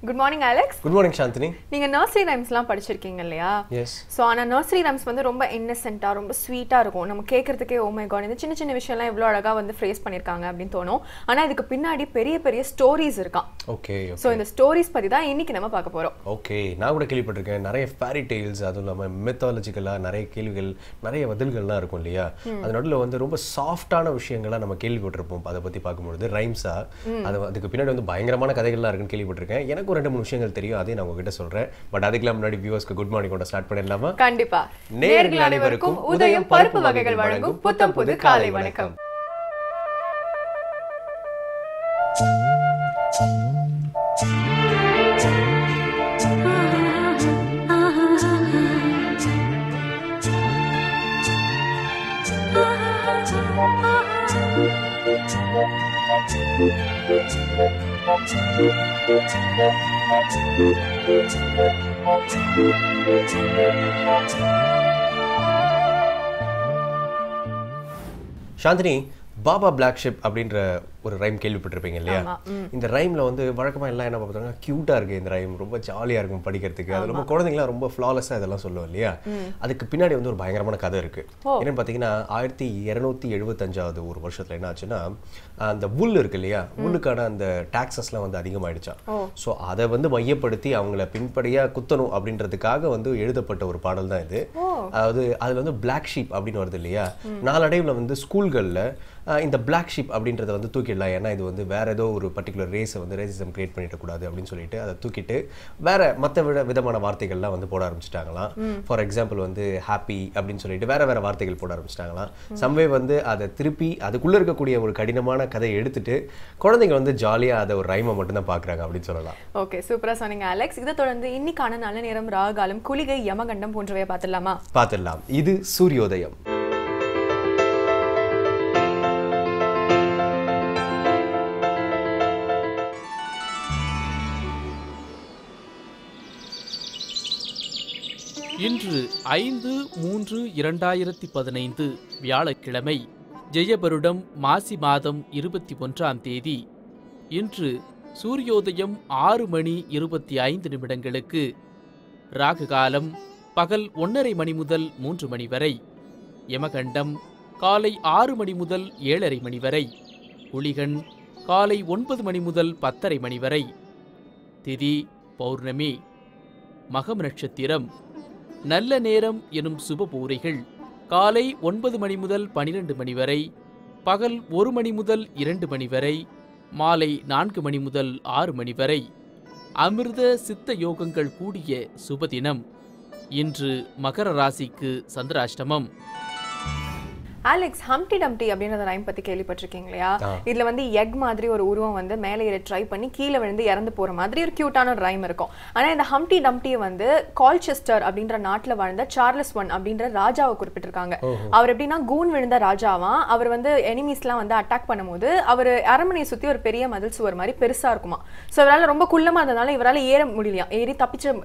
Good morning, Alex. Good morning, Shantini. நீங்க nursery rhymesலாம் படிச்சிருக்கீங்க இல்லையா? Yes. So ஆனா nursery rhymes வந்து ரொம்ப innocent-ஆ ரொம்ப sweet-ஆ இருக்கும். நம்ம கேக்குறதுக்கே oh my god இந்த சின்ன சின்ன விஷயம்லாம் எவ்வளவு அழகா வந்து phrase பண்ணிருக்காங்க அப்படினு தோணும். ஆனா இதுக்கு பின்னாடி பெரிய பெரிய ஸ்டோரிஸ் இருக்காம். Okay. So இந்த ஸ்டோரிஸ் பத்தி தான் இன்னைக்கு நம்ம பார்க்க போறோம். Okay. நான் கூட கேள்விப்பட்டிருக்கேன் நிறைய fairy tales அதுவும் இல்லாம mythological-ஆ நிறைய கேள்விகள் நிறைய பதில்கள்லாம் இருக்கும் இல்லையா? அது நடுவுல வந்து ரொம்ப சாஃப்ட்டான விஷயங்களா நம்ம கேள்விப்பட்டிருப்போம். அத பத்தி பார்க்கும்போது ரைம்ஸா அதுக்கு பின்னாடி வந்து பயங்கரமான கதைகள்லாம் இருக்குன்னு கேள்விப்பட்டிருக்கேன். எனக்கு ஒரு 2-3 விஷயங்கள் தெரியும். அதே நான் உங்ககிட்ட சொல்றேன். பட் அதுக்கெல்லாம் முன்னாடி வியூவர்ஸ்க்கு குட் மார்னிங் கொண்டு ஸ்டார்ட் பண்ணிடலாமா? கண்டிப்பா. நேயர்கள் அனைவருக்கும் உதயம் பருப்பு வகைகள் வழங்கும் புத்தம் புது காலை வணக்கம். சாந்தினி, பாபா பிளாக் ஷிப் அப்படின்ற ஒரு ரைம் கேள்விப்பட்டிருப்பீங்க இல்லையா? இந்த ரைம்ல வந்து வழக்கமா எல்லாம் என்ன பார்த்தாங்க, கியூட்டா இருக்கு இந்த ரைம், ரொம்ப ஜாலியா இருக்கும் படிக்கிறதுக்கு. அது ரொம்ப குழந்தைங்களாம் ரொம்ப ஃப்ளாலஸா இதெல்லாம் சொல்லுவோம் இல்லையா? அதுக்கு பின்னாடி வந்து ஒரு பயங்கரமான கதை இருக்கு. என்னன்னு பாத்தீங்கன்னா 1275வது ஒரு வருஷத்துல என்ன ஆச்சுன்னா, அந்த வுல் இருக்கு இல்லையா, வுல்லுக்கான அந்த டாக்ஸஸ்லாம் வந்து அதிகமாயிடுச்சா. ஸோ அதை வந்து மையப்படுத்தி அவங்கள பின்படியா குத்தணும் அப்படின்றதுக்காக வந்து எழுதப்பட்ட ஒரு பாடல் தான் இது. அதாவது அதுல வந்து பிளாக் ஷீப் அப்படின்னு வருது இல்லையா, நாளடைவில் வந்து ஸ்கூல்கள்ல இந்த பிளாக் ஷீப் அப்படின்றத வந்து தூக்கிடலாம், ஏன்னா இது வந்து வேற ஏதோ ஒரு பர்டிகுலர் ரேஸை வந்து ரேசிசம் கிரியேட் பண்ணிடக்கூடாது அப்படின்னு சொல்லிட்டு அதை தூக்கிட்டு வேற மற்ற விதமான வார்த்தைகள்லாம் வந்து போட ஆரம்பிச்சிட்டாங்களாம். ஃபார் எக்ஸாம்பிள் வந்து ஹாப்பி அப்படின்னு சொல்லிட்டு வேற வேற வார்த்தைகள் போட ஆரம்பிச்சிட்டாங்களாம். சம்வே வந்து அதை திருப்பி அதுக்குள்ள இருக்கக்கூடிய ஒரு கடினமான கதையை எடுத்துட்டு குழந்தைங்க வந்து ஜாலியா அதை ஒரு ரைமை மட்டும் தான் பாக்குறாங்க அப்படின்னு சொல்லலாம். ஓகே, சூப்பரா சொன்னீங்க அலெக்ஸ். இதை தொடர்ந்து இன்னைக்கான நல்ல நேரம், ராகாலம், குளிகை, யமகண்டம் போன்றவை பார்த்துடலாமா? பார்த்துடலாம். இது சூரியோதயம். இன்று 5/3/2015 வியாழக்கிழமை, ஜெயபருடம் மாசி மாதம் 21ஆம் தேதி. இன்று சூரியோதயம் 6:25 ராகுகாலம் பகல் 1:30 மணி முதல் 3 மணி வரை. யமகண்டம் காலை 6 மணி முதல் 7:30 மணி வரை. குளிகன் காலை 9 மணி முதல் 10:30 மணி வரை. திதி பௌர்ணமி. மகம் நட்சத்திரம். நல்ல நேரம் எனும் சுபபூரைகள் காலை 9 மணி முதல் 12 மணி வரை, பகல் 1 மணி முதல் 2 மணி வரை, மாலை 4 மணி முதல் 6 மணி வரை. அமிர்த சித்த யோகங்கள் கூடிய சுபதினம். இன்று மகர ராசிக்கு சந்திராஷ்டமம். அலெக்ஸ், ஹம்டி டம்டி அப்படின்ற ரைம் பத்தி கேள்விப்பட்டிருக்கீங்க இல்லையா? இதுல வந்து எக் மாதிரி ஒரு உருவம் வந்து மேலே ஏற ட்ரை பண்ணி கீழே விழுந்து இறந்து போற மாதிரி ஒரு கியூட்டான ஒரு ரைம் இருக்கும். ஆனா இந்த ஹம்டி டம்டியை வந்து கால்செஸ்டர் அப்படின்ற நாட்டுல வாழ்ந்த சார்லஸ் I அப்படின்ற ராஜாவை குறிப்பிட்டிருக்காங்க. அவர் எப்படின்னா கூன் விழுந்த ராஜாவா. அவர் வந்து எனிமீஸ்லாம் வந்து அட்டாக் பண்ணும்போது அவர் அரண்மனையை சுத்தி ஒரு பெரிய மதில் சுவர் மாதிரி பெருசா இருக்குமா. ஸோ இவரால் ரொம்ப குள்ளமா இருந்ததுனால இவரால் ஏற முடியலையா. ஏறி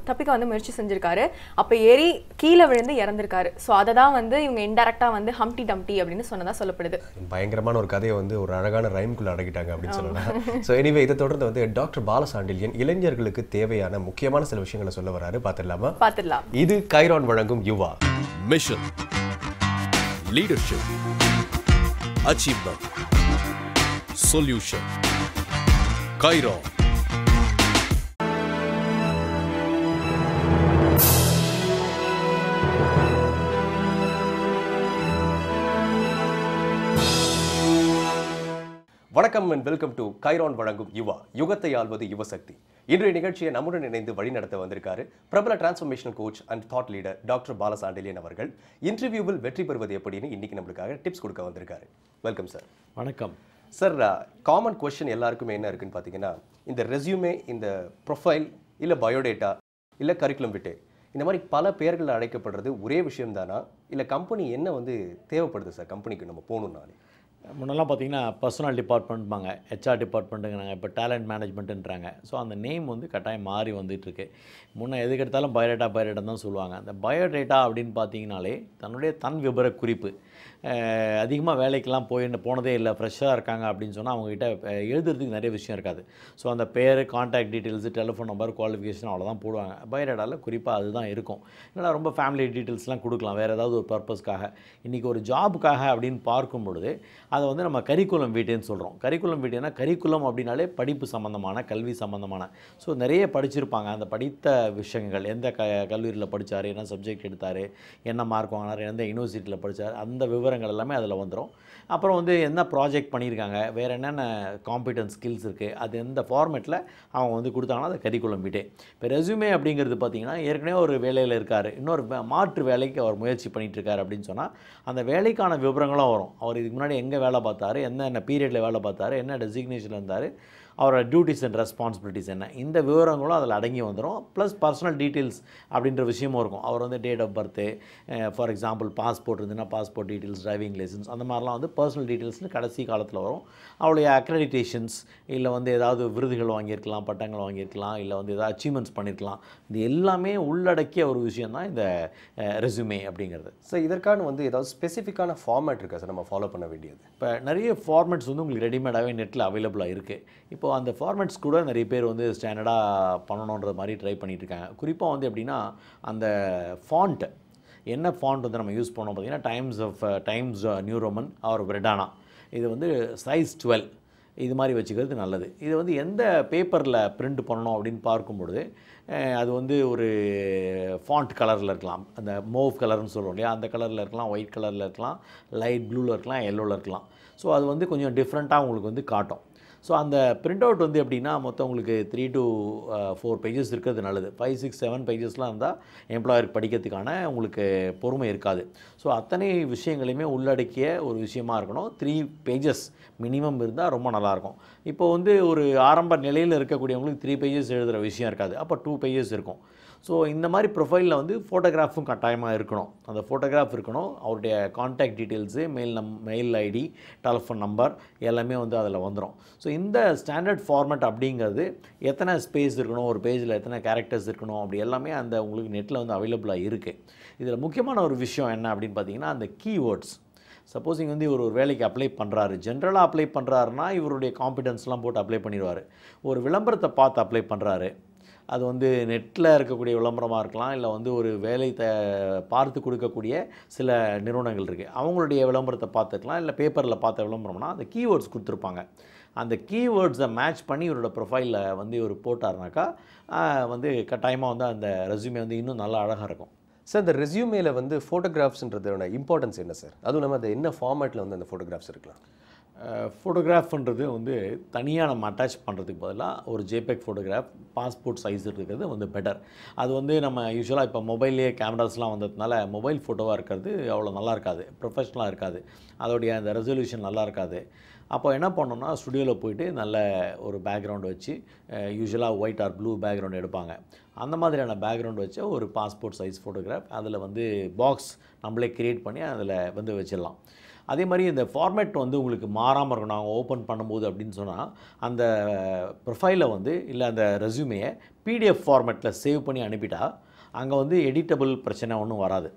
தப்பிக்க வந்து முயற்சி செஞ்சிருக்காரு. அப்ப ஏறி கீழே விழுந்து இறந்திருக்காரு. ஸோ அதை தான் வந்து இவங்க இன்டெரக்டா வந்து ஹம்டி டம்டி அப்படின்னு சொன்னதா சொல்லப்படுது. பயங்கரமான ஒரு கதையை வந்து ஒரு அழகான ரைம்குள்ள அடக்கிட்டாங்க அப்படின்னு சொல்லலாம். ஸோ எனிவே இதை தொடர்ந்து வந்து டாக்டர் பாலசாண்டில்யன் இளைஞர்களுக்கு தேவையான முக்கியமான சில விஷயங்களை சொல்ல வராரு. பார்த்துடலாமா? பார்த்துடலாம். இது கைரான் வழங்கும் Yuva. Mission, leadership, achievement, solution. Kairon. வணக்கம் அண்ட் வெல்கம் டு கைரான் வழங்கும் யுவா, யுகத்தை ஆள்வது யுவசக்தி. இன்றைய நிகழ்ச்சியை நம்முடன் இணைந்து வழிநடத்த வந்திருக்காரு பிரபல transformational coach and thought leader doctor Balasandilyan அவர்கள். இன்டர்வியூவில் வெற்றி பெறுவது எப்படின்னு இன்னைக்கு நம்மளுக்காக டிப்ஸ் கொடுக்க வந்திருக்காரு. Welcome sir. வணக்கம் சார். காமன் கொஸ்டின் எல்லாருக்குமே என்ன இருக்குன்னு பார்த்தீங்கன்னா, இந்த ரெஸ்யூமே, இந்த ப்ரொஃபைல், இல்லை பயோடேட்டா, இல்லை கரிக்குலம் விட்டே, இந்த மாதிரி பல பெயர்கள் அழைக்கப்படுறது ஒரே விஷயம் தானா, இல்லை கம்பெனி என்ன வந்து தேவைப்படுது சார் கம்பெனிக்கு நம்ம போகணுன்னாலே? முன்னெல்லாம் பார்த்தீங்கன்னா பர்சனல் டிபார்ட்மெண்ட்பாங்க, ஹெச்ஆர் டிபார்ட்மெண்ட்டுங்கிறாங்க, இப்போ டேலண்ட் மேனேஜ்மெண்ட்டுன்றாங்க. ஸோ அந்த நேம் வந்து கட்டாயம் மாறி வந்துட்டுருக்கு. முன்னே எதுக்கு எடுத்தாலும் பயோடேட்டா தான் சொல்லுவாங்க. அந்த பயோடேட்டா அப்படின்னு பார்த்தீங்கனாலே தன்னுடைய தன் விபர குறிப்பு, அதிகமாக வேலைக்கெல்லாம் போனதே இல்லை, ஃப்ரெஷ்ஷாக இருக்காங்க அப்படின்னு சொன்னால் அவங்ககிட்ட எழுதுறதுக்கு நிறைய விஷயம் இருக்காது. ஸோ அந்த பேர், contact details, telephone number, qualification அவ்வளோதான் போடுவாங்க. பயோடேட்டாவில் குறிப்பாக அதுதான் இருக்கும். இல்லைனா ரொம்ப ஃபேமிலி டீட்டெயில்ஸ்லாம் கொடுக்கலாம் வேறு ஏதாவது ஒரு பர்பஸ்க்காக. இன்றைக்கி ஒரு ஜாபுக்காக அப்படின்னு பார்க்கும் பொழுது அதை வந்து நம்ம கரிக்குலம் வீட்டுன்னு சொல்கிறோம். கரிக்குலம் வீட்டுனா கரிக்குலம் அப்படின்னாலே படிப்பு சம்மந்தமான, கல்வி சம்மந்தமான. ஸோ நிறைய படிச்சிருப்பாங்க. அந்த படித்த விஷயங்கள், எந்த கல்லூரியில் படித்தார், என்ன சப்ஜெக்ட் எடுத்தார், என்ன மார்க் வாங்கினார், எந்த யூனிவர்சிட்டியில் படித்தார், அந்த விவரங்கள் எல்லாமே அதில் வந்துடும். அப்புறம் வந்து என்ன ப்ராஜெக்ட் பண்ணியிருக்காங்க, வேறு என்னென்ன காம்பிடன்ஸ் ஸ்கில்ஸ் இருக்குது, அது எந்த ஃபார்மேட்டில் அவங்க வந்து கொடுத்தாங்கன்னா அது கரிக்குலம் வீட்டே. இப்போ ரெஸ்யூமே அப்படிங்கிறது பார்த்திங்கன்னா ஏற்கனவே ஒரு வேலையில் இருக்கார், இன்னொரு மாற்று வேலைக்கு அவர் முயற்சி பண்ணிகிட்ருக்கார் அப்படின்னு சொன்னால் அந்த வேலைக்கான விவரங்களும் வரும். அவர் இதுக்கு முன்னாடி எங்கே வேலை பார்த்தாரு, என்னென்ன பீரியடில் வேலை பார்த்தாரு, என்ன டெசிக்னேஷனில் இருந்தார், அவரோட டியூட்டிஸ் அண்ட் ரெஸ்பான்சிபிலிட்டிஸ் என்ன, இந்த விவரங்களும் அதில் அடங்கி வந்துடும். ப்ளஸ் பர்சனல் டீட்டெயில்ஸ் அப்படின்ற விஷயமும் இருக்கும். அவர் வந்து date of birth, for example passport இருந்துன்னா பாஸ்போர்ட் டீட்டெயில்ஸ், டிரைவிங் லைசன்ஸ், அந்த மாதிரிலாம் வந்து பர்சனல் டீட்டெயில்ஸ்னு கடைசி காலத்தில் வரும். அவளுடைய அக்ரெடிட்டேஷன்ஸ், இல்லை வந்து ஏதாவது விருதுகள் வாங்கியிருக்கலாம், பட்டங்கள் வாங்கியிருக்கலாம், இல்லை வந்து ஏதாவது அச்சீவ்மெண்ட்ஸ் பண்ணியிருக்கலாம். இது எல்லாமே உள்ளடக்கிய ஒரு விஷயம் தான் இந்த ரெஸ்யூமே அப்படிங்கிறது. சார் இதற்கான வந்து ஏதாவது ஸ்பெசிஃபிக்கான ஃபார்மேட் இருக்கா சார் நம்ம ஃபாலோ பண்ண வேண்டியது? இப்போ நிறைய ஃபார்மேட்ஸ் வந்து உங்களுக்கு ரெடிமேடாகவே நெட்டில் அவைலபிளாக இருக்குது. இப்போது அந்த ஃபார்மேட்ஸ் கூட நிறைய பேர் வந்து ஸ்டாண்டர்டாக பண்ணணுன்ற மாதிரி ட்ரை பண்ணிகிட்ருக்காங்க. குறிப்பாக வந்து எப்படின்னா அந்த ஃபாண்ட், என்ன ஃபாண்ட் வந்து நம்ம யூஸ் பண்ணோம் பார்த்திங்கன்னா டைம்ஸ் நியூ ரோமன் ஆர் பிரெடானா, இது வந்து சைஸ் 12 இது மாதிரி வச்சுக்கிறது நல்லது. இது வந்து எந்த பேப்பரில் பிரிண்ட் பண்ணணும் அப்படின்னு பார்க்கும்பொழுது அது வந்து ஒரு ஃபாண்ட் கலரில் இருக்கலாம், அந்த மோவ் கலர்னு சொல்கிறோம் இல்லையா, அந்த கலரில் இருக்கலாம், ஒயிட் கலரில் இருக்கலாம், லைட் ப்ளூவில் இருக்கலாம், எல்லோவில் இருக்கலாம். ஸோ அது வந்து கொஞ்சம் டிஃப்ரெண்ட்டாக உங்களுக்கு வந்து காட்டும். ஸோ அந்த பிரிண்ட் அவுட் வந்து எப்படின்னா மொத்தம் உங்களுக்கு 3 to 4 பேஜஸ் இருக்கிறது நல்லது. 5, 6, 7 பேஜஸ்லாம் இருந்தால் எம்ப்ளாயருக்கு படிக்கிறதுக்கான உங்களுக்கு பொறுமை இருக்காது. ஸோ அத்தனை விஷயங்களையுமே உள்ளடக்கிய ஒரு விஷயமா இருக்கணும். 3 பேஜஸ் மினிமம் இருந்தால் ரொம்ப நல்லாயிருக்கும். இப்போ வந்து ஒரு ஆரம்ப நிலையில் இருக்கக்கூடியவங்களுக்கு 3 பேஜஸ் எழுதுகிற விஷயம் இருக்காது, அப்போ 2 பேஜஸ் இருக்கும். ஸோ இந்த மாதிரி ப்ரொஃபைலில் வந்து ஃபோட்டோகிராஃபும் கட்டாயமாக இருக்கணும். அந்த ஃபோட்டோகிராஃப் இருக்கணும், அவருடைய contact details, mail ID, telephone number எல்லாமே வந்து அதில் வந்துடும். ஸோ இந்த ஸ்டாண்டர்ட் ஃபார்மேட் அப்படிங்கிறது எத்தனை ஸ்பேஸ் இருக்கணும், ஒரு பேஜில் எத்தனை கேரக்டர்ஸ் இருக்கணும், அப்படி எல்லாமே அந்த உங்களுக்கு நெட்டில் வந்து அவைலபிளாக இருக்குது. இதில் முக்கியமான ஒரு விஷயம் என்ன அப்படின்னு பார்த்தீங்கன்னா அந்த கீவேர்ட்ஸ். சப்போஸ் இங்கே வந்து இவர் ஒரு வேலைக்கு அப்ளை பண்ணுறாரு, ஜென்ரலாக அப்ளை பண்ணுறாருன்னா இவருடைய காம்பிடன்ஸ்லாம் போட்டு அப்ளை பண்ணிடுவார். ஒரு விளம்பரத்தை பார்த்து அப்ளை பண்ணுறாரு, அது வந்து நெட்டில் இருக்கக்கூடிய விளம்பரமாக இருக்கலாம், இல்லை வந்து ஒரு வேலை பார்த்து கொடுக்கக்கூடிய சில நிறுவனங்கள் இருக்குது, அவங்களுடைய விளம்பரத்தை பார்த்துக்கலாம், இல்லை பேப்பரில் பார்த்த விளம்பரம்னா அந்த கீவேர்ட்ஸ் கொடுத்துருப்பாங்க. அந்த கீவேர்ட்ஸை மேட்ச் பண்ணி இவரோட ப்ரொஃபைலில் வந்து இவர் போட்டார்னாக்கா வந்து கட்டாயமாக வந்து அந்த ரெஸ்யூமே வந்து இன்னும் நல்லா அழகாக இருக்கும். சார் இந்த ரெஸ்யூமேல வந்து ஃபோட்டோகிராஃப்ஸ்ன்றதோட இம்பார்ட்டன்ஸ் என்ன சார்? அதுவும் இல்லாமல் அது என்ன ஃபார்மேட்டில் வந்து அந்த ஃபோட்டோகிராஃப்ஸ் இருக்கலாம்? ஃபோட்டோகிராஃப்ன்றது வந்து தனியாக நம்ம அட்டாச் பண்ணுறதுக்கு பதிலாக ஒரு ஜேபெக் ஃபோட்டோகிராஃப் பாஸ்போர்ட் சைஸ் இருக்கிறது வந்து பெட்டர். அது வந்து நம்ம யூஸ்வலாக இப்போ மொபைல்லேயே கேமராஸ்லாம் வந்ததுனால மொபைல் ஃபோட்டோவாக இருக்கிறது அவ்வளோ நல்லா இருக்காது, ப்ரொஃபஷ்னலாக இருக்காது, அதோடைய அந்த ரெசல்யூஷன் நல்லா இருக்காது. அப்போ என்ன பண்ணோம்னா ஸ்டுடியோவில் போயிட்டு நல்ல ஒரு பேக்ரவுண்டு வச்சு, யூஸ்வலாக ஒயிட் ஆர் ப்ளூ பேக்ரவுண்ட் எடுப்பாங்க, அந்த மாதிரியான பேக்ரவுண்ட் வச்ச ஒரு பாஸ்போர்ட் சைஸ் ஃபோட்டோகிராஃப் அதில் வந்து பாக்ஸ் நம்மளே க்ரியேட் பண்ணி அதில் வந்து வச்சிடலாம். அதே மாதிரி இந்த ஃபார்மேட் வந்து உங்களுக்கு மாறாமல் இருக்கணும். அவங்க ஓப்பன் பண்ணும்போது அப்படின்னு சொன்னால் அந்த ப்ரொஃபைலை வந்து இல்லை அந்த ரெஸ்யூமையை பிடிஎஃப் ஃபார்மேட்டில் சேவ் பண்ணி அனுப்பிட்டா அங்கே வந்து எடிட்டபிள் பிரச்சனை ஒன்றும் வராது.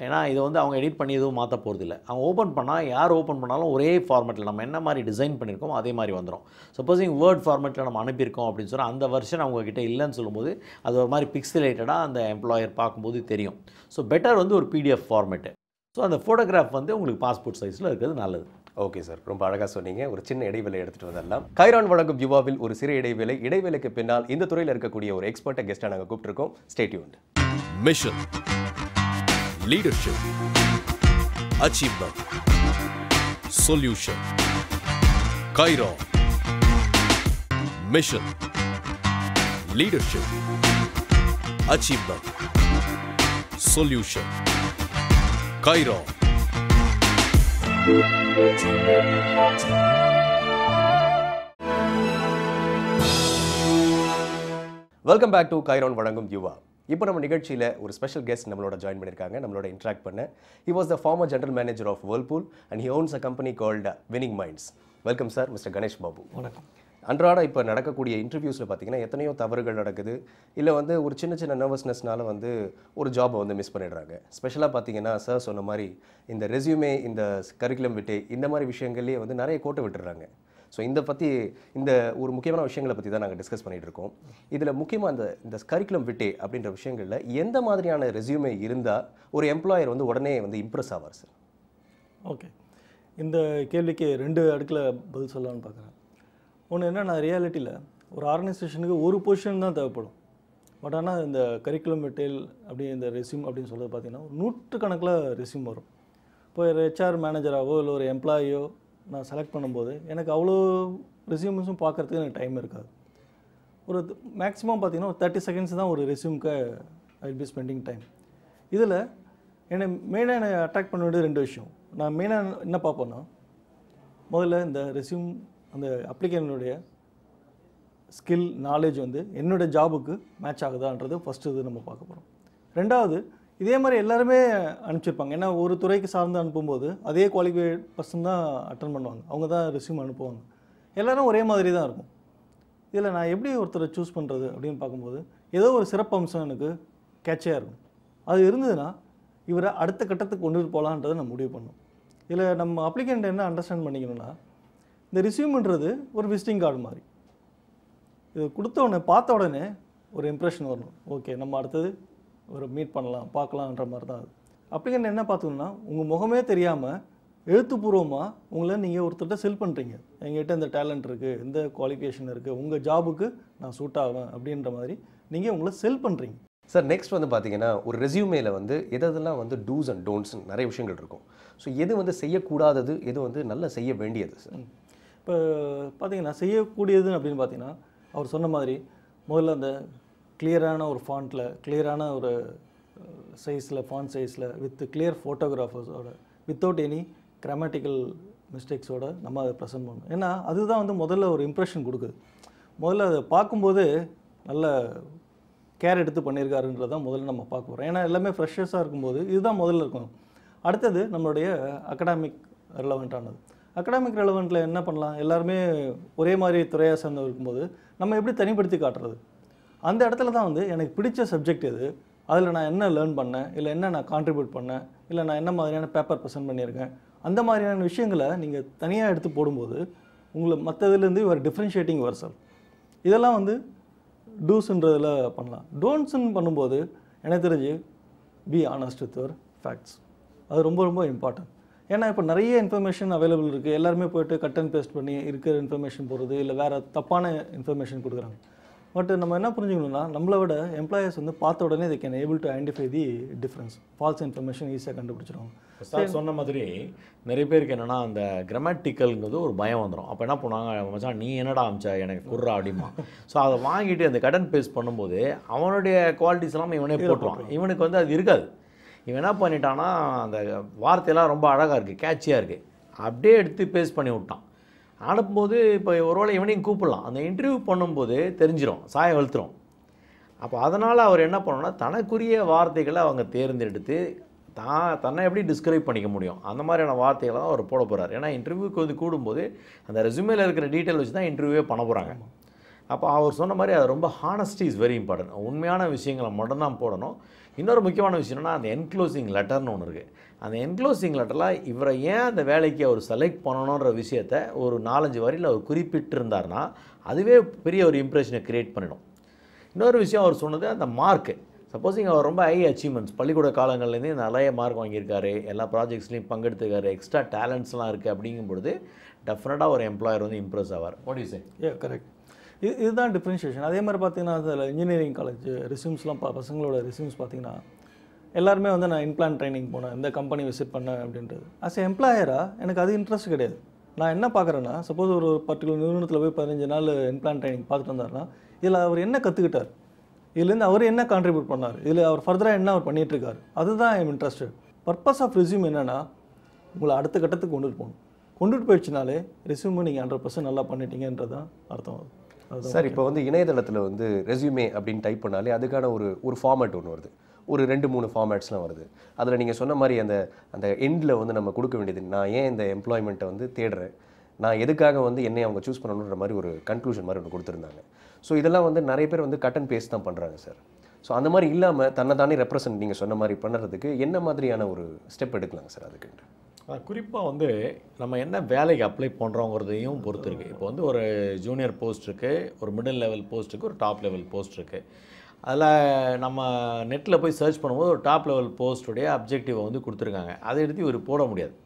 ஏன்னா இதை வந்து அவங்க எடிட் பண்ணி எதுவும் மாற்ற போகிறதில்ல. அவங்க ஓப்பன் பண்ணால் யார் ஓப்பன் பண்ணாலும் ஒரே ஃபார்மேட்டில் நம்ம என்ன மாதிரி டிசைன் பண்ணியிருக்கோம் அதே மாதிரி வந்துடும். சப்போஸிங் வேர்ட் ஃபார்மேட்டில் நம்ம அனுப்பியிருக்கோம் அப்படின்னு சொன்னால் அந்த வெர்ஷன் அவங்கக்கிட்ட இல்லைன்னு சொல்லும்போது அது ஒரு மாதிரி பிக்சலேட்டடாக அந்த எம்ப்ளாயர் பார்க்கும்போது தெரியும். ஸோ பெட்டர் வந்து ஒரு பிடிஎஃப் ஃபார்மேட்டு. ஸோ அந்த ஃபோட்டோகிராஃப் வந்து உங்களுக்கு பாஸ்போர்ட் சைஸில் இருக்கிறது நல்லது. ஓகே சார், ரொம்ப அழகாக சொன்னீங்க. ஒரு சின்ன இடைவேளை எடுத்துகிட்டு வந்துடலாம். கைரான் வழங்கும் யுவாவில் ஒரு சிறு இடைவேளைக்கு பின்னால் இந்த துறையில் இருக்கக்கூடிய ஒரு எக்ஸ்பர்ட்டை கெஸ்ட்டாக நாங்கள் கூப்பிட்டுருக்கோம். Stay tuned. Mission, leadership, achievement, solution. Kairon. Mission, leadership, achievement, solution. Kairon. Welcome back to Kairon வழங்கும் யுவா. இப்போ நம்ம நிகழ்ச்சியில் ஒரு ஸ்பெஷல் கெஸ்ட் நம்மளோட ஜாயின் பண்ணியிருக்காங்க, நம்மளோட இன்ட்ராக்ட் பண்ண. He was the former general manager of Whirlpool and he owns a company called Winning Minds. Welcome sir, mister Ganesh Babu. வணக்கம். அன்றாட இப்போ நடக்கக்கூடிய இன்டர்வியூஸில் பார்த்தீங்கன்னா எத்தனையோ தவறுகள் நடக்குது, இல்லை வந்து ஒரு சின்ன சின்ன நர்வஸ்னஸ்னால வந்து ஒரு ஜாபை வந்து மிஸ் பண்ணிடுறாங்க. ஸ்பெஷலாக பார்த்தீங்கன்னா சார் சொன்ன மாதிரி இந்த ரெஸ்யூமே, இந்த கரிக்குலம் விட்டே, இந்த மாதிரி விஷயங்கள்லேயே வந்து நிறைய கோட்டை விட்டுடுறாங்க. ஸோ இந்த ஒரு முக்கியமான விஷயங்களை பற்றி தான் நாங்கள் டிஸ்கஸ் பண்ணிகிட்டு இருக்கோம். இதில் முக்கியமாக இந்த கரிக்குலம் விட்டே அப்படின்ற விஷயங்களில் எந்த மாதிரியான ரெஸ்யூமே இருந்தால் ஒரு எம்ப்ளாயர் வந்து உடனே வந்து இம்ப்ரெஸ் ஆவார் சார்? ஓகே, இந்த கேள்விக்கு 2 அடுக்கில் பதில் சொல்லலாம்னு பார்க்குறேன். ஒன்று என்னென்னா, ரியாலிட்டியில் ஒரு ஆர்கனைசேஷனுக்கு ஒரு பொசிஷன் தான் தேவைப்படும். பட் ஆனால் இந்த கரிக்குலம் விட்டேல் அப்படி இந்த ரெஸ்யூம் அப்படின்னு சொல்கிறது பார்த்தீங்கன்னா 100கணக்கில் ரெஸ்யூம் வரும். இப்போ ஒரு ஹெச்ஆர் மேனேஜராகவோ இல்லை ஒரு எம்ப்ளாயியோ நான் செலக்ட் பண்ணும்போது எனக்கு அவ்வளோ ரெஸ்யூம்ஸும் பார்க்குறதுக்கு எனக்கு டைம் இருக்காது. ஒரு மேக்ஸிமம் பார்த்தீங்கன்னா ஒரு 30 செகண்ட்ஸ் தான் ஒரு ரெஸ்யூம்க்கு I will be spending time. இதில் என்னை அட்ராக்ட் பண்ண வேண்டியது 2 விஷயம். நான் மெயினாக என்ன பார்ப்பேன்னா, முதல்ல இந்த ரெஸ்யூம் அந்த அப்ளிகேஷனுடைய ஸ்கில் நாலேஜ் வந்து என்னோடய ஜாபுக்கு மேட்ச் ஆகுதான்றது ஃபஸ்ட்டு இது நம்ம பார்க்க போகிறோம். 2வது, இதே மாதிரி எல்லாருமே அனுப்பிச்சிருப்பாங்க. ஏன்னா ஒரு துறைக்கு சார்ந்து அனுப்பும்போது அதே குவாலிஃபைட் பர்சன் தான் அட்டன் பண்ணுவாங்க, அவங்க தான் ரெஸ்யூம் அனுப்புவாங்க. எல்லோரும் ஒரே மாதிரி தான் இருக்கும். இதில் நான் எப்படி ஒருத்தரை சூஸ் பண்ணுறது அப்படின்னு பார்க்கும்போது ஏதோ ஒரு சிறப்பு அம்சம் எனக்கு கேட்சியாக இருக்கும். அது இருந்ததுன்னா இவரை அடுத்த கட்டத்துக்கு கொண்டு போகலான்றதை நான் முடிவு பண்ணணும். இதில் நம்ம அப்ளிகண்ட் என்ன அண்டர்ஸ்டாண்ட் பண்ணிக்கணும்னா, இந்த ரெஸ்யூம்ன்றது ஒரு விசிட்டிங் கார்டு மாதிரி. இது கொடுத்த உடனே பார்த்த உடனே ஒரு இம்ப்ரெஷன் வரணும். ஓகே, நம்ம அடுத்தது ஒரு மீட் பண்ணலாம், பார்க்கலான்ற மாதிரி தான் அது. அப்ளிகண்ட் என்ன பார்த்துக்கணுன்னா, உங்கள் முகமே தெரியாமல் எழுத்துப்பூர்வமாக உங்களை நீங்கள் ஒருத்தர்கிட்ட செல் பண்ணுறீங்க. எங்கள்கிட்ட இந்த டேலண்ட் இருக்குது, இந்த குவாலிஃபிகேஷன் இருக்குது, உங்கள் ஜாபுக்கு நான் சூட் ஆவேன் அப்படின்ற மாதிரி நீங்கள் உங்களை செல் பண்ணுறீங்க. சார், நெக்ஸ்ட் வந்து பார்த்தீங்கன்னா ஒரு ரெஸ்யூமேல வந்து எதெல்லாம் வந்து டூஸ் அண்ட் டோன்ட்ஸ் நிறைய விஷயங்கள் இருக்கும். ஸோ எது வந்து செய்யக்கூடாதது, எது வந்து நல்லா செய்ய வேண்டியது சார்? இப்போ பார்த்தீங்கன்னா செய்யக்கூடியது அப்படின்னு பார்த்தீங்கன்னா, அவர் சொன்ன மாதிரி முதல்ல அந்த கிளியரான ஒரு ஃபாண்ட்டில், கிளியரான ஒரு சைஸில், ஃபாண்ட் சைஸில், வித் கிளியர் ஃபோட்டோகிராஃபர்ஸோட, வித்தவுட் எனி கிராமட்டிக்கல் மிஸ்டேக்ஸோட நம்ம அதை ப்ரெசென்ட் பண்ணணும். ஏன்னா அதுதான் வந்து முதல்ல ஒரு இம்ப்ரெஷன் கொடுக்குது. முதல்ல அதை பார்க்கும்போது நல்ல கேர் எடுத்து பண்ணியிருக்காருன்றது தான் முதல்ல நம்ம பார்க்க போகிறோம். ஏன்னா எல்லாமே ஃப்ரெஷர்ஸாக இருக்கும்போது இதுதான் முதல்ல இருக்கணும். அடுத்தது நம்மளுடைய அகடாமிக் ரெலவெண்ட்டானது. அகடாமிக் ரெலவெண்ட்டில் என்ன பண்ணலாம், எல்லாருமே ஒரே மாதிரி துறையாக சேர்ந்து இருக்கும்போது நம்ம எப்படி தனிப்படுத்தி காட்டுறது? அந்த இடத்துல தான் வந்து எனக்கு பிடிச்ச சப்ஜெக்ட் எது, அதில் நான் என்ன லேர்ன் பண்ணேன், இல்லை என்ன நான் கான்ட்ரிபியூட் பண்ணேன், இல்லை நான் என்ன மாதிரியான பேப்பர் ப்ரெசென்ட் பண்ணியிருக்கேன், அந்த மாதிரியான விஷயங்களை நீங்கள் தனியாக எடுத்து போடும்போது உங்களை மற்றதுலேருந்து ஒரு டிஃப்ரென்ஷியேட்டிங் வர்சல். இதெல்லாம் வந்து டூஸ்ன்றதில் பண்ணலாம். டோன்ட்ஸ்ன்னு பண்ணும்போது எனக்கு தெரிஞ்சு be honest with your facts. அது ரொம்ப ரொம்ப இம்பார்ட்டன்ட். ஏன்னா இப்போ நிறைய இன்ஃபர்மேஷன் அவைலபிள் இருக்குது. எல்லாருமே போய்ட்டு கட் அண்ட் பேஸ்ட் பண்ணி இருக்கிற இன்ஃபர்மேஷன் போடுறது, இல்லை வேறு தப்பான இன்ஃபர்மேஷன் கொடுக்குறாங்க. பட் நம்ம என்ன புரிஞ்சுக்கணும்னா, நம்மளை விட எம்ப்ளாயர்ஸ் வந்து பார்த்த உடனே they can able to identify the difference. Falls information ஈஸியாக கண்டுபிடிச்சிருவாங்க. சார் சொன்ன மாதிரி நிறைய பேருக்கு என்னென்னா அந்த கிராமட்டிக்கல்ங்கிறது ஒரு பயம் வந்துடும். அப்போ என்ன பண்ணுவாங்க, மச்சான் நீ என்னடா அமிச்சா எனக்கு குர்றா அப்படிமா. ஸோ அதை வாங்கிட்டு அந்த கட் அண்ட் பேஸ்ட் பண்ணும்போது அவனுடைய குவாலிட்டிஸ் எல்லாம் இவனே போட்டுருவான். இவனுக்கு வந்து அது இருக்காது. இவன் என்ன பண்ணிட்டான்னா, அந்த வார்த்தையெல்லாம் ரொம்ப அழகாக இருக்குது, கேட்சியாக இருக்குது, அப்படியே எடுத்து பேஸ்ட் பண்ணி விட்டான். அனுப்பும்போது இப்போ ஒருவேளை இவனையும் கூப்பிடலாம், அந்த இன்டர்வியூ பண்ணும்போது தெரிஞ்சிடும், சாயம் வெளுத்துரும். அப்போ அதனால் அவர் என்ன பண்ணணும்னா, தனக்குரிய வார்த்தைகளை அவங்க தேர்ந்தெடுத்து தன்னை எப்படி டிஸ்கிரைப் பண்ணிக்க முடியும் அந்த மாதிரியான வார்த்தைகளை தான் அவர் போட போகிறார். ஏன்னா இன்டர்வியூக்கு வந்து கூடும்போது அந்த ரெஸ்யூமேல இருக்கிற டீட்டெயில் வச்சு தான் இன்டர்வியூவே பண்ண போகிறாங்க. அப்போ அவர் சொன்ன மாதிரி அது ரொம்ப ஹானஸ்டி இஸ் வெரி இம்பார்ட்டன்ட். உண்மையான விஷயங்களை மட்டும்தான் போடணும். இன்னொரு முக்கியமான விஷயம்னா அந்த என்க்ளோசிங் லெட்டர்னு ஒன்று இருக்குது. அந்த என்க்ளோசிங் லெட்டரில் இவரை ஏன் அந்த வேலைக்கு அவர் செலக்ட் பண்ணணுன்ற விஷயத்தை ஒரு 4-5 வரியில் அவர் குறிப்பிட்டிருந்தார்னா அதுவே பெரிய ஒரு இம்ப்ரெஷனை க்ரியேட் பண்ணிடும். இன்னொரு விஷயம் அவர் சொன்னது அந்த மார்க்கு. சப்போஸிங் அவர் ரொம்ப ஹை அச்சீவ்மெண்ட்ஸ், பள்ளிக்கூட காலங்கள்லேருந்து நிறைய மார்க் வாங்கியிருக்காரு, எல்லா ப்ராஜெக்ட்ஸ்லையும் பங்கெடுத்துக்காரு, எக்ஸ்ட்ரா டேலண்ட்ஸ்லாம் இருக்குது, அப்படிங்கும்பொழுது டெஃபினட்டாக ஒரு எம்ப்ளாயர் வந்து இம்ப்ரெஸ் ஆவார். What you say? கரெக்ட். இதுதான் டிஃப்ரென்ஷியேஷன். அதே மாதிரி பார்த்தீங்கன்னா அதில் இன்ஜினியரிங் காலேஜ் ரெஸ்யூம்ஸ்லாம் பசங்களோட ரெஸ்யூம்ஸ் பார்த்தீங்கன்னா எல்லாருமே வந்து நான் இன்பிளான் ட்ரைனிங் போனேன், இந்த கம்பெனி விசிட் பண்ணேன் அப்படின்றது. ஆஸ் எ எம்ப்ளாயராக எனக்கு அது இன்ட்ரெஸ்ட் கிடையாது. நான் என்ன பார்க்குறேன்னா, சப்போஸ் ஒரு பர்டிகுலர் நிறுவனத்தில் போய் 15 நாள் இன்பிளான் ட்ரைனிங் பார்த்துட்டு வந்தார்னா இதில் அவர் என்ன கற்றுக்கிட்டார், இதுலேருந்து அவர் என்ன கான்ட்ரிபியூட் பண்ணார், இதில் அவர் ஃபர்தராக என்ன அவர் பண்ணிகிட்ருக்காரு, அதுதான் I'm interested. Purpose of resume என்னென்னா உங்களை அடுத்த கட்டத்துக்கு கொண்டுட்டு போயிடுச்சுனாலே ரெஸ்யூமை நீங்கள் 100% நல்லா பண்ணிட்டீங்கன்றது தான் அர்த்தம். சார், இப்போ வந்து இணையதளத்தில் வந்து ரெஸ்யூமே அப்படின்னு டைப் பண்ணாலே அதுக்கான ஒரு ஃபார்மேட் ஒன்று வருது, ஒரு 2-3 ஃபார்மேட்ஸ்லாம் வருது. அதில் நீங்கள் சொன்ன மாதிரி அந்த எண்டில் வந்து நம்ம கொடுக்க வேண்டியது, நான் ஏன் இந்த எம்ப்ளாய்மெண்ட்டை வந்து தேடுறேன், நான் எதுக்காக வந்து என்னை அவங்க சூஸ் பண்ணணுன்ற மாதிரி ஒரு கன்க்ளூஷன் மாதிரி ஒன்று கொடுத்துருந்தாங்க. ஸோ இதெல்லாம் வந்து நிறைய பேர் வந்து கட் அண்ட் பேஸ்ட் தான் பண்ணுறாங்க சார். ஸோ அந்த மாதிரி இல்லாமல் தன்னை தானே ரெப்ரசன்ட் நீங்கள் சொன்ன மாதிரி பண்ணுறதுக்கு என்ன மாதிரியான ஒரு ஸ்டெப் எடுக்கலாங்க சார் அதுக்குன்ட்டு? குறிப்பாக வந்து நம்ம என்ன வேலைக்கு அப்ளை பண்ணுறோங்கிறதையும் பொறுத்து இருக்குது. இப்போ வந்து ஒரு ஜூனியர் போஸ்ட் இருக்குது, ஒரு மிடில் லெவல் போஸ்ட் இருக்குது, ஒரு டாப் லெவல் போஸ்ட் இருக்குது. அதில் நம்ம நெட்டில் போய் சர்ச் பண்ணும்போது ஒரு டாப் லெவல் போஸ்ட்டுடைய அப்ஜெக்டிவை வந்து கொடுத்துருக்காங்க. அதை எடுத்து இவர் போட முடியாது.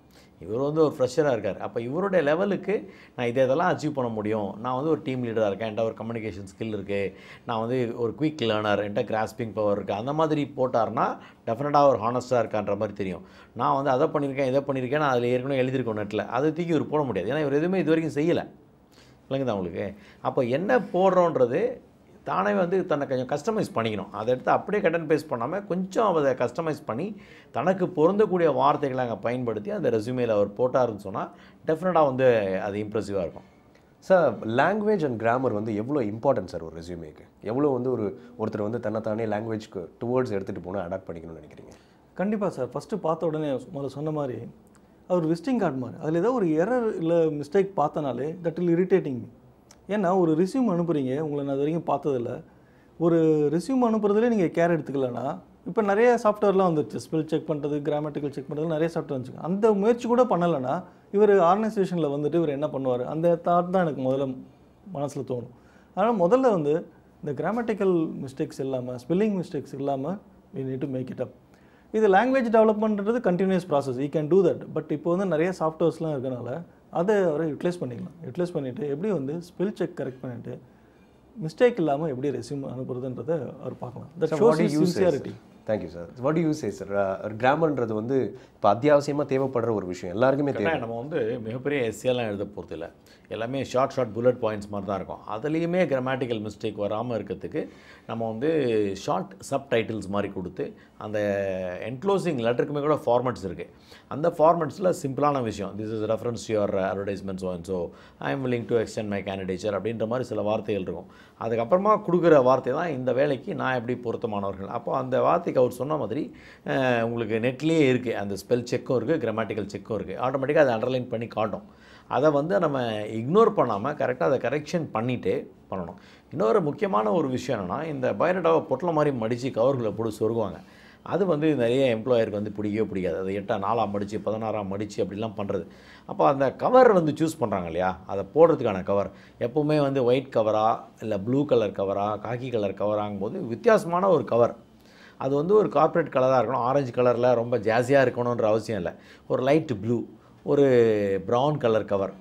இவர் வந்து ஒரு ஃப்ரெஷராக இருக்கார். அப்போ இவருடைய லெவலுக்கு நான் இதெல்லாம் அச்சீவ் பண்ண முடியும், நான் வந்து ஒரு டீம் லீடராக இருக்கேன், என்கிட்ட ஒரு கம்யூனிகேஷன் ஸ்கில் இருக்குது, நான் வந்து ஒரு குயிக் லேர்னர், என்கிட்ட கிராஸ்பிங் பவர் இருக்குது, அந்த மாதிரி போட்டார்னா டெஃபினட்டாக ஒரு ஹானஸ்ட்டாக இருக்கான்ற மாதிரி தெரியும். நான் வந்து அதை பண்ணியிருக்கேன், இதை பண்ணியிருக்கேன், நான் அதில் ஏற்கனவே எழுதியிருக்கோம் நெட்டில், அதை தூக்கி இவர் போட முடியாது. ஏன்னா இவர் எதுவுமே இது வரைக்கும் செய்யலை. இல்லைங்க உங்களுக்கு. அப்போ என்ன போடுறோன்றது தானே வந்து தன்னை கொஞ்சம் கஸ்டமைஸ் பண்ணிக்கணும். அதை எடுத்து அப்படியே கட் அண்ட் பேஸ்ட் பண்ணாமல் கொஞ்சம் அதை கஸ்டமைஸ் பண்ணி தனக்கு பொருந்தக்கூடிய வார்த்தைகளை அங்கே பயன்படுத்தி அந்த ரெஸ்யூமேல அவர் போட்டாருன்னு சொன்னால் டெஃபினட்டாக வந்து அது இம்ப்ரெசிவாக இருக்கும். சார், லாங்குவேஜ் அண்ட் கிராமர் வந்து எவ்வளோ இம்பார்ட்டன்ட் சார் ஒரு ரெஸ்யூமேக்கு? எவ்வளோ வந்து ஒருத்தர் வந்து தன்னைத்தானே லாங்குவேஜ்க்கு டுவர்ட்ஸ் எடுத்துகிட்டு போனால் அடாப்ட் பண்ணிக்கணும்னு நினைக்கிறீங்க? கண்டிப்பாக சார். ஃபஸ்ட்டு பார்த்த உடனே முதல்ல சொன்ன மாதிரி அவர் விசிட்டிங் கார்டு மாதிரி அதில் ஏதோ ஒரு எரர் இல்லை மிஸ்டேக் பார்த்தனாலே தட் வில் இரிட்டேட்டிங். ஏன்னா ஒரு ரெஸ்யூம் அனுப்புகிறீங்க, உங்களை நான் இது வரைக்கும் பார்த்ததில்ல. ஒரு ரெஸ்யூம் அனுப்புறதுலேயே நீங்கள் கேர் எடுத்துக்கலன்னா, இப்போ நிறைய சாஃப்ட்வேர்லாம் வந்துருச்சு, ஸ்பெல் செக் பண்ணுறது, கிராமட்டிக்கல் செக் பண்ணுறது, நிறைய சாஃப்ட்வேர் வந்துச்சு. அந்த முயற்சி கூட பண்ணலைன்னா இவர் ஆர்கனைசேஷனில் வந்துட்டு இவர் என்ன பண்ணுவார், அந்த தாட் தான் எனக்கு முதல்ல மனசில் தோணும். அதனால் முதல்ல வந்து இந்த கிராமட்டிக்கல் மிஸ்டேக்ஸ் இல்லாமல், ஸ்பெல்லிங் மிஸ்டேக்ஸ் இல்லாமல் we need to make it up. இது லாங்குவேஜ் டெவலப்மெண்ட்ன்றது continuous process, you can do that. But இப்போ வந்து நிறைய சாஃப்ட்வேர்ஸ்லாம் இருக்கனால அதை அவரை யூட்டிலைஸ் பண்ணிக்கலாம். யூட்டிலைஸ் பண்ணிவிட்டு எப்படி வந்து ஸ்பெல் செக் கரெக்ட் பண்ணிவிட்டு மிஸ்டேக் இல்லாமல் எப்படி ரெஸ்யூம் அனுப்புறதுன்றதை அவர் பார்க்கலாம். That shows his sincerity. Thank you sir. What do you say sir? கிராமர்ன்றது வந்து இப்போ அத்தியாவசியமாக தேவைப்படுற ஒரு விஷயம், எல்லாருக்குமே தேவை. நம்ம வந்து மிகப்பெரிய எஸ்ஏலாம் எழுத போகிறது இல்லை, எல்லாமே ஷார்ட் புல்லட் பாயிண்ட்ஸ் மாதிரி தான் இருக்கும். அதுலேயுமே கிராமட்டிக்கல் மிஸ்டேக் வராமல் இருக்கிறதுக்கு நம்ம வந்து ஷார்ட் சப் டைட்டில்ஸ் மாதிரி கொடுத்து அந்த என்க்ளோசிங் லெட்டருக்குமே கூட ஃபார்மேட்ஸ் இருக்குது. அந்த ஃபார்மேட்ஸில் சிம்பிளான விஷயம், this is reference to your advertisement, so I am willing to extend my candidature அப்படின்ற மாதிரி சில வார்த்தைகள் இருக்கும். அதுக்கப்புறமா கொடுக்குற வார்த்தை தான் இந்த வேலைக்கு நான் எப்படி பொருத்தமானவர்கள். அப்போ அந்த வார்த்தைக்கு அவர் சொன்ன மாதிரி உங்களுக்கு நெட்லேயே இருக்குது, அந்த ஸ்பெல் செக்கும் இருக்குது, கிராமட்டிக்கல் செக்கும் இருக்குது, ஆட்டோமேட்டிக்காக அதை அண்டர்லைன் பண்ணி காட்டும். அதை வந்து நம்ம இக்னோர் பண்ணாமல் கரெக்டாக அதை கரெக்ஷன் பண்ணிவிட்டு பண்ணணும். இன்னொரு முக்கியமான ஒரு விஷயம் என்னென்னா, இந்த பயோடேட்டாவை பொட்டலை மாதிரி மடித்து கவர்களை போட்டு சொருகுவாங்க. அது வந்து நிறைய எம்ப்ளாயருக்கு வந்து பிடிக்காது. அது 8 4 மடித்து 16 மடித்து அப்படிலாம் பண்ணுறது. அப்போ அந்த கவர் வந்து சூஸ் பண்ணுறாங்க இல்லையா, அதை போடுறதுக்கான கவர் எப்போவுமே வந்து ஒயிட் கவரா இல்லை ப்ளூ கலர் கவரா காக்கி கலர் கவராங்கும்போது வித்தியாசமான ஒரு கவர். அது வந்து ஒரு கார்ப்பரேட் கலராக இருக்கணும், ஆரஞ்சு கலரில் ரொம்ப ஜாஸியாக இருக்கணுன்ற அவசியம் இல்லை. ஒரு லைட் ப்ளூ, ஒரு ப்ரௌன் கலர் கவர்,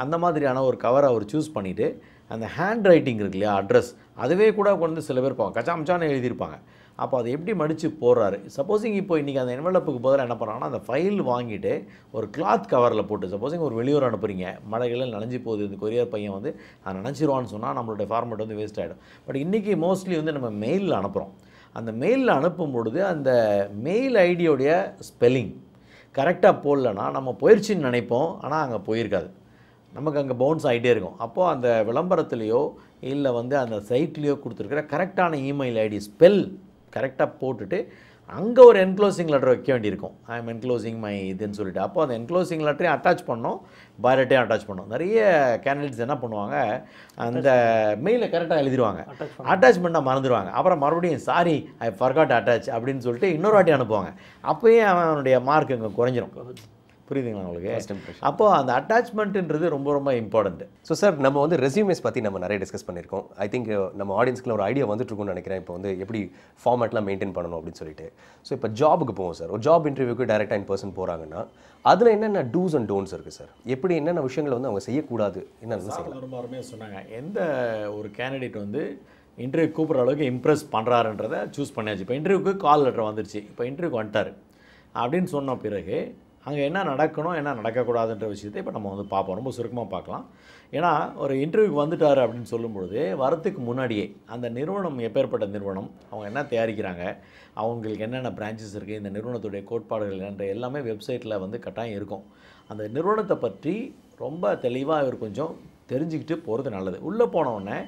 அந்த மாதிரியான ஒரு கவரை அவர் சூஸ் பண்ணிவிட்டு அந்த ஹேண்ட் ரைட்டிங் இருக்கு இல்லையா, அட்ரஸ், அதுவே கூட கொண்டு சில பேர் இருப்பாங்க, கச்சாமச்சான்னு எழுதியிருப்பாங்க. அப்போ அதை எப்படி மடித்து போடுறாரு. சப்போஸிங் இப்போ இன்றைக்கி அந்த என்வெலப்புக்கு பதிலாக என்ன பண்ணுறாங்கன்னா, அந்த ஃபைல் வாங்கிட்டு ஒரு கிளாத் கவரில் போட்டு, சப்போஸிங் ஒரு வெளியூர் அனுப்புகிறீங்க, மழைகளில் நனைஞ்சி போகுது, இந்த கொரியர் பையன் வந்து அதை நினச்சிருவான்னு சொன்னால் நம்மளுடைய ஃபார்மேட் வந்து வேஸ்ட் ஆகிடும். பட் இன்றைக்கி மோஸ்ட்லி வந்து நம்ம மெயிலில் அனுப்புகிறோம். அந்த மெயிலில் அனுப்பும் பொழுது அந்த மெயில் ஐடியோடைய ஸ்பெல்லிங் கரெக்டாக போடலன்னா நம்ம போயிடுச்சின்னு நினைப்போம், ஆனால் அங்கே போயிருக்காது, நமக்கு அங்கே பவுன்ஸ் ஆகிட்டே இருக்கும். அப்போது அந்த விளம்பரத்துலேயோ இல்லை வந்து அந்த சைட்லேயோ கொடுத்துருக்கிற கரெக்டான இமெயில் ஐடி ஸ்பெல் கரெக்டாக போட்டுட்டு அங்கே ஒரு என்க்ளோசிங் லெட்டர் வைக்க வேண்டியிருக்கும். ஐ எம் என்க்ளோசிங் மை இதுன்னு சொல்லிட்டு. அப்போ அந்த என்க்ளோசிங் லெட்டரையும் அட்டாச் பண்ணோம், பயோடேட்டையும் அட்டாச் பண்ணோம். நிறைய கேண்டிடேட்ஸ் என்ன பண்ணுவாங்க, அந்த மெயிலை கரெக்டாக எழுதிடுவாங்க, அட்டாச் பண்ணால் மறந்துடுவாங்க. அப்புறம் மறுபடியும் சாரி ஐ ஃபர்காட் அட்டாச் அப்படின்னு சொல்லிட்டு இன்னொரு வாட்டி அனுப்புவாங்க. அப்போயே அவனுடைய மார்க் இங்கே குறைஞ்சிரும். புரியுதுங்களா உங்களுக்கு? அப்போது அந்த அட்டாச்மெண்ட்டுன்றது ரொம்ப ரொம்ப இம்பார்ட்டண்ட். ஸோ சார், நம்ம வந்து ரெஸ்யூமேஸ் பற்றி நம்ம நிறைய டிஸ்கஸ் பண்ணியிருக்கோம். ஐ திங்க் நம்ம ஆடியன்ஸ்க்குள்ள ஒரு ஐடியா வந்துட்டுருக்குன்னு நினைக்கிறேன், இப்போ வந்து எப்படி ஃபார்மேட்லாம் மெயின்டைன் பண்ணணும் அப்படின்னு சொல்லிட்டு. ஸோ இப்போ ஜாபுக்கு போவோம் சார். ஒரு ஜாப் இன்டர்வியூக்கு டேரெக்டாக இன் பர்சன் போகிறாங்கன்னா அதில் என்னென்ன டூஸ் அண்ட் டோன்ட்ஸ் இருக்குது சார்? எப்படி என்னென்ன விஷயங்களை வந்து அவங்க செய்யக்கூடாது, என்னென்ன செய்யலாம்? ரொம்ப அருமையாக சொன்னாங்க. எந்த ஒரு கேண்டிடேட் வந்து இன்டர்வியூ கூப்பிட்ற அளவுக்கு இம்ப்ரெஸ் பண்ணுறாருன்றதை சூஸ் பண்ணியாச்சு. இப்போ இன்டர்வியூக்கு கால் லெட்டர் வந்துருச்சு, இப்போ இன்டர்வியூக்கு வந்துட்டார் அப்படின்னு சொன்ன பிறகு அங்கே என்ன நடக்கணும் என்ன நடக்கக்கூடாதுன்ற விஷயத்தை இப்போ நம்ம வந்து பார்ப்போம், ரொம்ப சுருக்கமாக பார்க்கலாம். ஏன்னா ஒரு இன்டர்வியூக்கு வந்துட்டார் அப்படின்னு சொல்லும்பொழுது வரத்துக்கு முன்னாடியே அந்த நிறுவனம் எப்பேற்பட்ட நிறுவனம், அவங்க என்ன தயாரிக்கிறாங்க, அவங்களுக்கு என்னென்ன பிரான்ச்சஸ் இருக்குது, இந்த நிறுவனத்துடைய கோட்பாடுகள் என்னன்ற எல்லாமே வெப்சைட்டில் வந்து கட்டாயம் இருக்கும். அந்த நிறுவனத்தை பற்றி ரொம்ப தெளிவாக இவர் கொஞ்சம் தெரிஞ்சுக்கிட்டு போகிறது நல்லது. உள்ளே போனவுடனே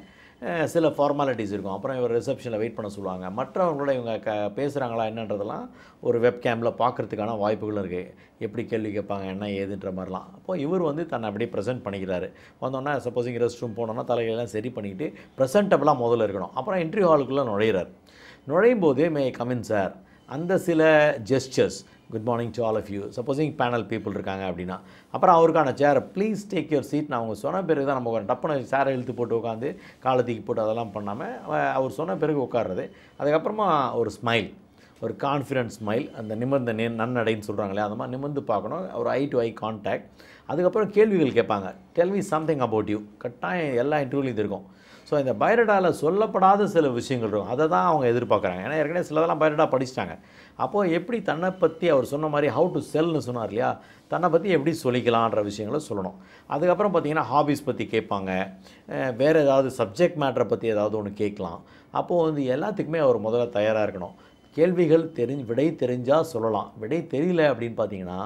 சில ஃபார்மாலிட்டிஸ் இருக்கும். அப்புறம் இவர் ரிசப்ஷனில் வெயிட் பண்ண சொல்லுவாங்க. மற்றவங்களோட இவங்க பேசுகிறாங்களா என்னன்றதெல்லாம் ஒரு வெப்கேமில் பார்க்குறதுக்கான வாய்ப்புகளும் இருக்குது. எப்படி கேள்வி கேட்பாங்க என்ன ஏதுன்ற மாதிரிலாம். அப்போது இவர் வந்து தன்னை அப்படியே ப்ரெசென்ட் பண்ணிக்கிறாரு. வந்தோன்னா சப்போஸிங் ரெஸ்ட் ரூம் போனோன்னா தலைகளெல்லாம் சரி பண்ணிக்கிட்டு ப்ரெசென்டபுளாக முதல்ல இருக்கணும். அப்புறம் இன்டர்வியூ ஹாலுக்குள்ளே நுழையிறார். நுழையும் போது மே கமின் சார், அந்த சில gestures, good morning to all of you, supposing panel people இருக்காங்க அப்படின்னா, அப்புறம் அவருக்கான chair please take your seat. நான் அவங்க சொன்ன பிறகு தான் நம்ம டப்புன்னு சேரை இழுத்து போட்டு உட்காந்து காலை தூக்கி போட்டு அதெல்லாம் பண்ணாமல் அவர் சொன்ன பிறகு உட்கார்றது. அதுக்கப்புறமா ஒரு ஸ்மைல், ஒரு கான்ஃபிடென்ட் ஸ்மைல், அந்த நிமிர்ந்த நன்னடைன்னு சொல்கிறாங்களே அந்த மாதிரி நிமிர்ந்து பார்க்கணும். ஒரு ஐ டு ஐ கான்டாக்ட். அதுக்கப்புறம் கேள்விகள் கேட்பாங்க. Tell me something about you. கட்டாயம் எல்லா இன்டர்வியூலையும் இது இருக்கும். ஸோ இந்த பயோடேட்டாவில் சொல்லப்படாத சில விஷயங்கள் இருக்கும். அதை தான் அவங்க எதிர்பார்க்குறாங்க. ஏன்னா ஏற்கனவே சிலதெல்லாம் பயோடேட்டா படிச்சிட்டாங்க. அப்போது எப்படி தன்னை பற்றி அவர் சொன்ன மாதிரி ஹவு டு செல்னு சொன்னார் இல்லையா, தன்னை பற்றி எப்படி சொல்லிக்கலான்ற விஷயங்களை சொல்லணும். அதுக்கப்புறம் பார்த்திங்கன்னா ஹாபிஸ் பற்றி கேட்பாங்க. வேறு ஏதாவது சப்ஜெக்ட் மேட்டரை பற்றி ஏதாவது ஒன்று கேட்கலாம். அப்போது வந்து எல்லாத்துக்குமே அவர் முதல்ல தயாராக இருக்கணும். கேள்விகள் விடை தெரிஞ்சால் சொல்லலாம். விடை தெரியல அப்படின்னு பார்த்தீங்கன்னா